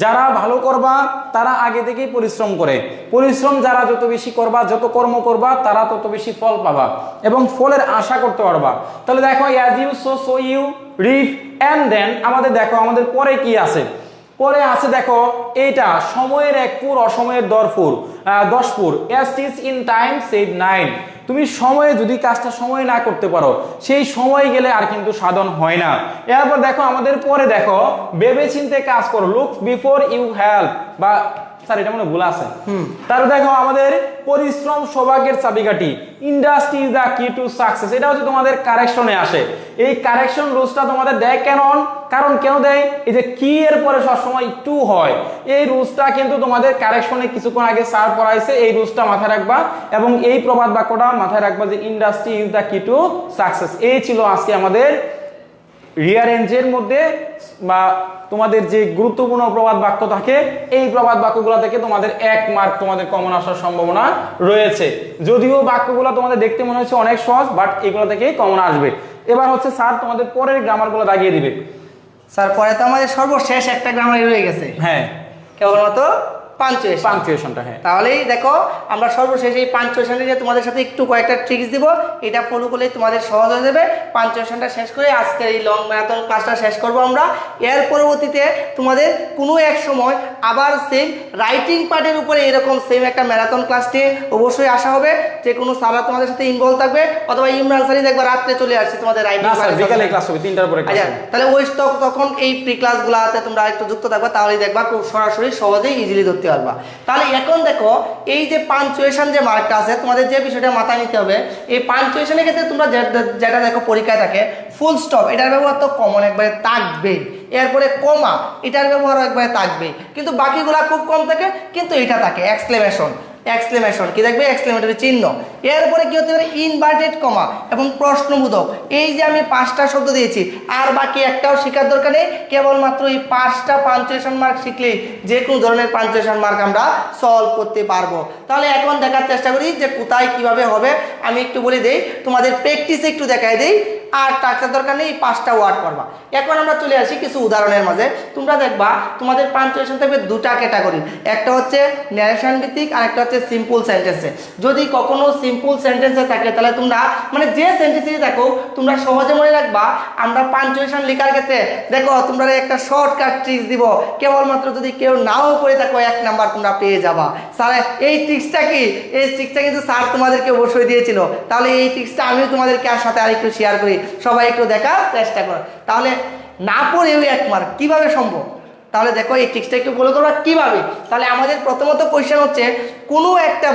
যারা ভালো করবা তারা আগে থেকেই পরিশ্রম করে, পরিশ্রম যারা যত বেশি করবা, যত কর্ম করবা, তারা তত বেশি ফল পাবা এবং ফলের আশা করতে পারবা। তাহলে দেখো as you sow so you reap, and then আমাদের দেখো আমাদের পরে কি আছে, পরে আছে দেখো এইটা, সময়ের 1 পুর অসময়ের 10 পুর, as is in time save 9, তুমি সময়ে যদি কাজটা সময় না করতে পারো, সেই সময় গেলে আর কিন্তু সাধন হয় না। এরপর দেখো আমাদের পরে দেখো ভেবে চিন্তে কাজ করো, লুক বিফোর ইউ হেল্প বা স্যার এটা মনে ভুল আছে। তারপর দেখো আমাদের পরিশ্রম সৌভাগ্যের চাবিকাঠি, ইন্ডাস্ট্রি ইজ দ্য কি টু সাকসেস, এটা হচ্ছে তোমাদের কারেকশনে আসে। এই কারেকশন রুলসটা তোমাদের দেয় কারণ কেন দেয়, এই যে কি এর পরে সবসময় টু হয়, এই রুলসটা কিন্তু তোমাদের কারেকশনে কিছুক্ষণ আগে স্যার পড়াইছে, এই রুলসটা মাথায় রাখবা এবং এই প্রবাদ বাক্যটা মাথায় রাখবা যে ইন্ডাস্ট্রি ইজ দ্য কি টু সাকসেস। এই ছিল আজকে আমাদের রিয়ারেঞ্জের মধ্যে বা তোমাদের যে গুরুত্বপূর্ণ প্রবাদ বাক্য থাকে, এই প্রবাদ বাক্যগুলো থেকে তোমাদের 1 মার্ক তোমাদের কমন আসার সম্ভাবনা রয়েছে। যদিও বাক্যগুলো তোমাদের দেখতে মনে হচ্ছে অনেক সহজ, বাট এগুলো থেকেই কমন আসবে। এবার হচ্ছে স্যার তোমাদের পরের গ্রামারগুলো দাগিয়ে দিবে। স্যার পরে তো আমাদের সর্বশেষ একটা গ্রামার রয়ে গেছে, হ্যাঁ কেবলমাত্র পাঞ্চুয়েশন। পাংচুয়েশনটা, হ্যাঁ। তাহলেই দেখো আমরা সর্বশেষ এই পাঞ্চুয়েশনে যে তোমাদের সাথে একটু কয়েকটা ট্রিক্স দিব, এটা ফলো করলেই তোমাদের সহজ হয়ে যাবে। পাঞ্চুয়েশনটা শেষ করে আজকের এই লং ম্যারাথন ক্লাসটা শেষ করব আমরা। এর পরবর্তীতে তোমাদের কোনো এক সময় আবার সেম রাইটিং পার্টের উপরে এরকম সেম একটা ম্যারাথন ক্লাস নিয়ে অবশ্যই আসা হবে। যে কোনো সারা তোমাদের সাথে ইনভলভ থাকবে, অথবা ইমরান স্যারই দেখবা রাত্রে চলে আসছে তোমাদের রাইটিং স্যার বিকালে ক্লাস হবে, 3টার পরে ক্লাস হবে। তাহলে ওই তখন এই প্রি ক্লাসগুলোতে তোমরা একটু যুক্ত থাকবা, তাহলেই দেখবা খুব সরাসরি সহজেই ইজিলি ধরতে পারবা। তাহলে এখন দেখো এই যে পাঞ্চুয়েশন যে মার্কটা আছে, তোমাদের যে বিষয়টা মাথায় নিতে হবে, এই পাঞ্চুয়েশনের ক্ষেত্রে তোমরা যেটা দেখো পরীক্ষায় থাকে ফুল স্টপ, এটার ব্যবহার তো কমন একবারে থাকবে, এরপরে কমা এটার ব্যবহার একবারে থাকবে, কিন্তু বাকিগুলা খুব কম থাকে, কিন্তু এটা থাকে এক্সক্লেমেশন কি দেখবে, এক্সক্লেমেটরি চিহ্ন। এরপরে কি হতে পারে, ইনভার্টেড কমা এবং প্রশ্নবোধক। এই যে আমি 5টা শব্দ দিয়েছি, আর বাকি একটাও শেখার দরকার নেই, কেবলমাত্র এই 5টা পাঞ্চুয়েশন মার্ক শিখলেই যে কোনো ধরনের পাঞ্চুয়েশন মার্ক আমরা সলভ করতে পারবো। তাহলে এখন দেখার চেষ্টা করি যে কোথায় কিভাবে হবে। আমি একটু বলে দেই, তোমাদের প্র্যাকটিসে একটু দেখাই দেই, আর টাকার দরকার নেই, 5টা ওয়ার্ড করবা। এখন আমরা চলে আসি কিছু উদাহরণের মাঝে। তোমরা দেখবা তোমাদের পাঞ্চুয়েশন থাকবে 2টা ক্যাটাগরি, একটা হচ্ছে ন্যারেশন ভিত্তিক আর একটা হচ্ছে সিম্পল সেন্টেন্সে। যদি কখনো সিম্পল সেন্টেন্সে থাকে তাহলে তোমরা মানে যে সেন্টেন্সে থাকো তোমরা সহজে মনে রাখবা। আমরা পাঞ্চুয়েশন লেখার ক্ষেত্রে দেখো তোমরা একটা শর্টকাট ট্রিক্স দিব, কেবলমাত্র যদি কেউ নাও করে থাকো 1 নাম্বার তোমরা পেয়ে যাবা। স্যার এই ট্রিক্সটা কি, এই ট্রিক্সটা কিন্তু স্যার তোমাদেরকে অবশ্যই দিয়েছিল। তাহলে এই ট্রিক্সটা আমিও তোমাদেরকে আর সাথে আরেকটু শেয়ার করি, সবাই একটু দেখার চেষ্টা করো। তাহলে না পড়েও 1 মার্ক কিভাবে সম্ভব, তাহলে দেখো এই ট্রিক্সটা একটু ফলো করবা কিভাবে। তাহলে আমাদের প্রথমত কোয়েশ্চেন হচ্ছে, কোনো একটা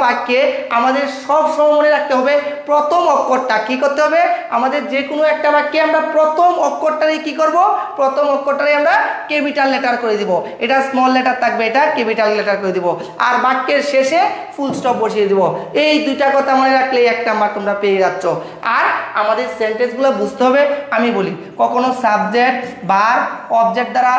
বাক্যে আমাদের সব সময় মনে রাখতে হবে প্রথম অক্ষরটা। কি করতে হবে, আমাদের যে কোনো একটা বাক্যে আমরা প্রথম অক্ষরটারই কি করব, প্রথম অক্ষরটারই আমরা ক্যাপিটাল লেটার করে দিব। এটা স্মল লেটার থাকবে, এটা ক্যাপিটাল লেটার করে দিব, আর বাক্যের শেষে ফুল স্টপ বসিয়ে দিব। এই 2টা কথা মনে রাখলেই 1 নাম্বার তোমরা পেয়ে যাচ্ছ। আর আমাদের সেন্টেন্সগুলো বুঝতে হবে। আমি বলি কখনো সাবজেক্ট ভার্ব অবজেক্ট দ্বারা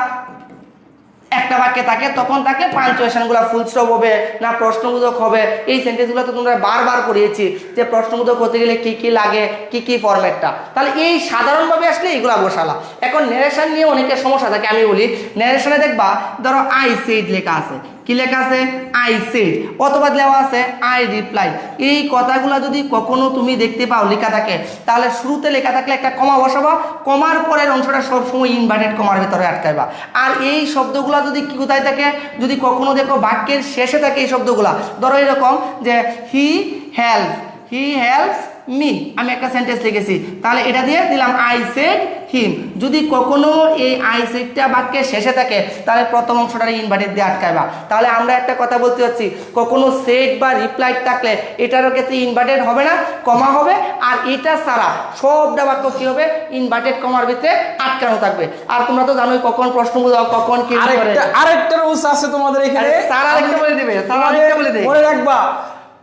একটা বাক্যে থাকে, তখন তাকে পাঞ্চুয়েশনগুলো ফুল স্টপ হবে না প্রশ্নবোধক হবে। এই সেন্টেন্সগুলো তো তোমরা বারবার পড়িয়েছি যে প্রশ্নবোধক হতে গেলে কি কি লাগে, কি কি ফরম্যাটটা। তাহলে এই সাধারণভাবে আসলে এগুলো বসালা। এখন ন্যারেশন নিয়ে অনেকের সমস্যা থাকে। আমি বলি ন্যারেশনে দেখবা ধরো আই সেড লেখা আছে, কি লেখা আছে, আই সেড, অথবা দেওয়া আছে আই রিপ্লাই। এই কথাগুলো যদি কখনো তুমি দেখতে পাও লেখা থাকে, তাহলে শুরুতে লেখা থাকলে একটা কমা বসাবা, কমার পরের অংশটা সবসময় ইনভার্টেড কমার ভিতরে আটকাইবা। আর এই শব্দগুলো যদি কোথায় থাকে, যদি কখনো দেখো বাক্যের শেষে থাকে এই শব্দগুলা, ধরো এরকম যে হি হেল্পস মি, আমি একটা সেন্টেন্স লিখেছি, তাহলে এটা দিয়ে দিলাম আই সেড হিম। যদি কখনো এই আই সেডটা বাক্যের শেষে থাকে, তাহলে প্রথম অংশটারে ইনভার্টেড দিয়ে আটকাইবা। তাহলে আমরা একটা কথা বলতে চাচ্ছি, কখনো সেড বা রিপ্লাই থাকলে এটারও ক্ষেত্রে ইনভার্টেড হবে না, কমা হবে। আর এটা ছাড়া সবটা বাক্য কি হবে, ইনভার্টেড কমার ভিতরে আটকানো থাকবে। আর তোমরা তো জানোই কখন প্রশ্নবোধক কখন কি করে। আরেকটা রুলস আছে তোমাদের এখানে, স্যার আরেকটা বলে দিবে, স্যার আরেকটা বলে দেবে, মনে রাখবা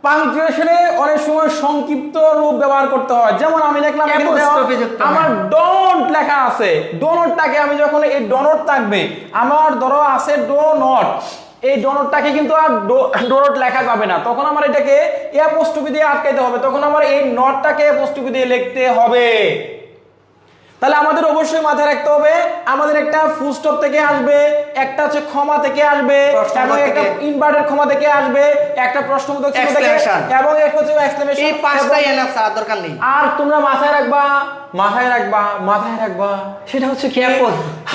পাংচুয়েশনে অনেক সময় সংক্ষিপ্ত রূপ ব্যবহার করতে হয়। যেমন আমি লিখলাম আমার ডোন্ট লেখা আছে, ডোনটটাকে আমি যখন এই ডোনট থাকবে, আমার ধরো আছে ডো নট, এই ডোনটটাকে কিন্তু আর ডোনট লেখা যাবে না, তখন আমার এটাকে অ্যাপোস্ট্রফি দিয়ে আটকাইতে হবে, তখন আমার এই নটটাকে অ্যাপোস্ট্রফি দিয়ে লিখতে হবে। তাহলে আমাদের অবশ্যই মাথায় রাখতে হবে, আমাদের একটা ফুল স্টপ থেকে আসবে, একটা হচ্ছে ক্ষমা থেকে আসবে, এবং একটা ইনভার্টেড ক্ষমা থেকে আসবে, একটা প্রশ্নবোধক চিহ্ন থেকে, এবং একটা হচ্ছে এক্সক্লেমেশন। এই 5টাই এনাফ, স্যার দরকার নেই। আর তোমরা মাথায় রাখবা সেটা হচ্ছে কি,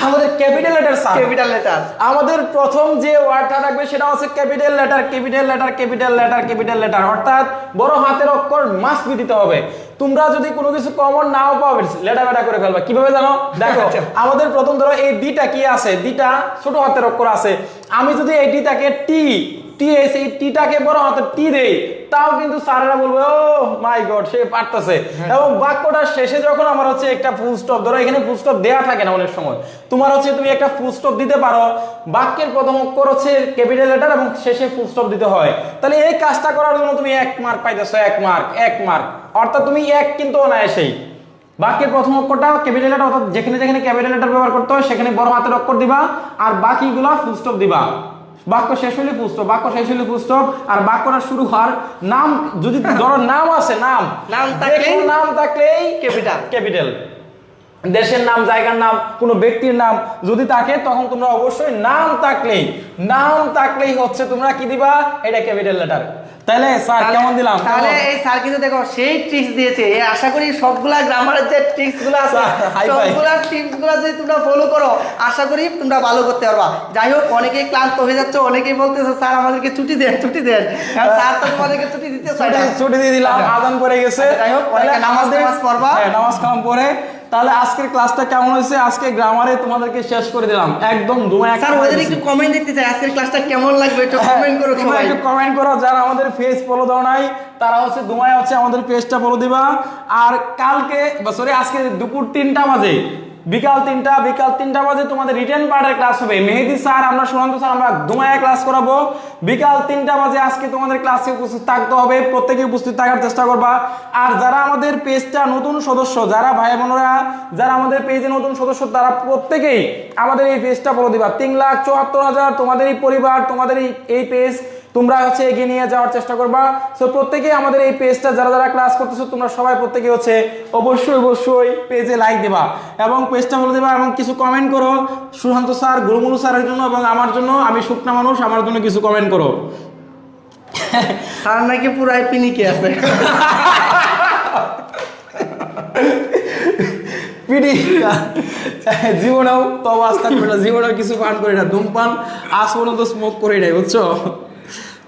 আমাদের capital letter sir, capital letter. আমাদের প্রথম যে ওয়ার্ডটা থাকবে সেটা হচ্ছে capital letter, capital letter, capital letter, capital letter, অর্থাৎ বড় হাতের অক্ষর মাস্ট বি দিতে হবে। তোমরা যদি কোনো কিছু কমন নাও পাও লেটা বেটা করে ফেলবা, কিভাবে জানো? দেখো আমাদের প্রথম ধরো এই ডিটা কি আছে, ডিটা ছোট হাতের অক্ষর আছে, আমি যদি এই ডিটাকে টি টি এসে এই টিটাকে বড় হাতের টি দেই, তাও কিন্তু স্যারেরা বলবে ও মাই গড সে পারতেছে। এবং বাক্যটার শেষে যখন আমার হচ্ছে একটা ফুল স্টপ, ধরো এখানে ফুল স্টপ দেয়া থাকে না অনেক সময়, তোমার হচ্ছে তুমি একটা ফুল স্টপ দিতে পারো, বাক্যের প্রথম অক্ষর হচ্ছে ক্যাপিটাল লেটার এবং শেষে ফুল স্টপ দিতে হয়, তাহলে এই কাজটা করার জন্য তুমি 1 মার্ক পাইতেছো, 1 মার্ক, 1 মার্ক, অর্থাৎ তুমি 1 কিন্তু অনায়াসেই। বাক্যের প্রথম অক্ষরটা ক্যাপিটাল লেটার, অর্থাৎ যেখানে যেখানে ক্যাপিটাল লেটার ব্যবহার করতে হয় সেখানে বড় হাতের অক্ষর দিবা, আর বাকিগুলো ফুল স্টপ দিবা। বাক্য শেষ হলে ফুল স্টপ, বাক্য শেষ হলে ফুল স্টপ, আর বাক্যটা শুরু হওয়ার নাম যদি ধরো নাম আছে, নাম নাম থাকলেই ক্যাপিটাল, ক্যাপিটাল। দেশের নাম, জায়গার নাম, কোনো ব্যক্তির নাম যদি থাকে তখন তোমরা অবশ্যই নাম থাকলেই হচ্ছে তোমরা কি দিবা, এটা ক্যাপিটাল লেটার। তাহলে স্যার কেমন দিলাম? তাহলে এই স্যার কিন্তু দেখো সেই ট্রিক্স দিয়েছে, আশা করি সবগুলা গ্রামারের যে ট্রিক্স গুলো আছে সবগুলা টিপস গুলো যদি তোমরা ফলো করো আশা করি তোমরা ভালো করতে পারবা। যাই হোক, অনেকেই ক্লান্ত হয়ে যাচ্ছে, অনেকেই বলতেছে স্যার আমাদেরকে ছুটি দেন। স্যার তো তোমাদেরকে ছুটি দিতে চায় না, ছুটি দিয়ে দিলাম, আজান পড়ে গেছে। যাই হোক, অনেকে নামাজ পড়বা, নামাজ কালাম পড়ে। তাহলে আজকের ক্লাসটা কেমন হয়েছে? আজকে গ্রামারে তোমাদেরকে শেষ করে দিলাম একদম ধুমা। স্যার ওদের একটু কমেন্ট দেখতে চাই, আজকের ক্লাসটা কেমন লাগবে একটু কমেন্ট করো, তোমরা একটু কমেন্ট করো। যারা আমাদের পেজ ফলো দাও নাই তারা হচ্ছে ধুমায় হচ্ছে আমাদের পেজটা ফলো দিবা। আর কালকে সরি আজকে দুপুর 3টা বাজে, বিকাল 3টা বাজে তোমাদের রিটেন পার্টের ক্লাস হবে। মেহেদি স্যার, আমরা সুশান্ত স্যার, আমরা ধুমায় ক্লাস করাবো বিকাল 3টা বাজে। আজকে তোমাদের ক্লাসে উপস্থিত থাকতে হবে, প্রত্যেকে উপস্থিত থাকার চেষ্টা করবা। আর যারা আমাদের পেজটা নতুন সদস্য, যারা ভাই বোনেরা যারা আমাদের পেজে নতুন সদস্য, তারা প্রত্যেকেই আমাদের এই পেজটা ফলো দিবা। 3,74,000 তোমাদের এই পরিবার, তোমাদের এই পেজ তোমরা হচ্ছে এগিয়ে নিয়ে যাওয়ার চেষ্টা করবা। সো প্রত্যেকেই আমাদের এই পেজটা যারা যারা ক্লাস করতেছো তোমরা সবাই প্রত্যেকে হচ্ছে অবশ্যই পেজে লাইক দিবা এবং পেজটা বলে দেবা এবং কিছু কমেন্ট করো সুশান্ত স্যার, গুরুমুরু স্যারের জন্য এবং আমার জন্য। আমি শুকনা মানুষ, আমার জন্য কিছু কমেন্ট করো। স্যার নাকি পুরাই পিনিকে আছে। জীবনেও তো অবস্থা করে না, জীবনেও কিছু পান করি না, ধূমপান আজ পর্যন্ত স্মোক করি নাই, বুঝছো?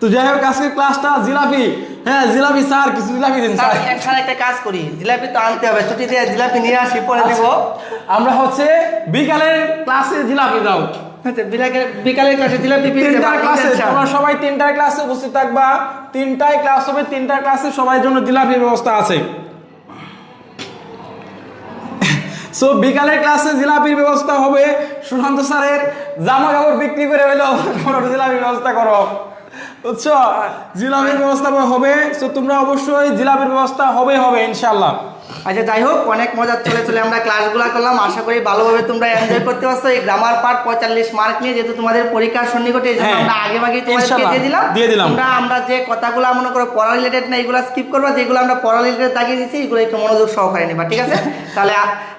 তো যাই হোক আজকে ক্লাসটা জিলাপি, হ্যাঁ জিলাপি স্যার কিছু জিলাপি দিন স্যার। একটা কাজ করি, জিলাপি তো আনতে হবে, ছুটি দিয়ে জিলাপি নিয়ে আসি, পরে দিব। আমরা হচ্ছে বিকালের ক্লাসে জিলাপি দাও, বিকালের ক্লাসে জিলাপি, 3টার ক্লাসে তোমরা সবাই 3টার ক্লাসে উপস্থিত থাকবা। 3টায় ক্লাস হবে, 3টার ক্লাসে সবার জন্য জিলাপির ব্যবস্থা আছে। সো বিকালের ক্লাসে জিলাপির ব্যবস্থা হবে। সুশান্ত স্যারের জামা কাপড় বিক্রি করে হইলো জিলাপির ব্যবস্থা করো, বুঝছো? জিলাপির ব্যবস্থা হবে। সো তোমরা অবশ্যই জিলাপির ব্যবস্থা হবে ইনশাআল্লাহ। আচ্ছা যাই হোক, অনেক মজা চলে আমরা ক্লাসগুলো করলাম, আশা করি ভালোভাবে তোমরা এনজয় করতে পারছো। এই গ্রামার পার্ট 45 মার্ক নিয়ে, যেহেতু তোমাদের পরীক্ষার সন্নিকটে, এই জন্য আমরা আগে তোমাদেরকে দিয়ে দিলাম। আমরা যে কথাগুলো মনে করো পড়া রিলেটেড না, এগুলো স্কিপ করবা, যেগুলো আমরা পড়া রিলেটেড দাগিয়ে দিচ্ছি এগুলো একটু মনোযোগ সহকারে নেবা, ঠিক আছে? তাহলে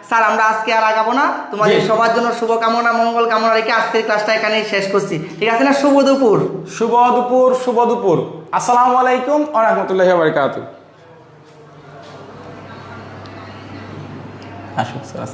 স্যার আমরা আজকে আর আগাবো না, তোমাদের সবার জন্য শুভকামনা, মঙ্গল কামনা রেখে আজকের ক্লাসটা এখানেই শেষ করছি, ঠিক আছে না? শুভ দুপুর। আসসালামু আলাইকুম ওয়া রাহমাতুল্লাহি ওয়া বারাকাতুহু। আসুন স্যার।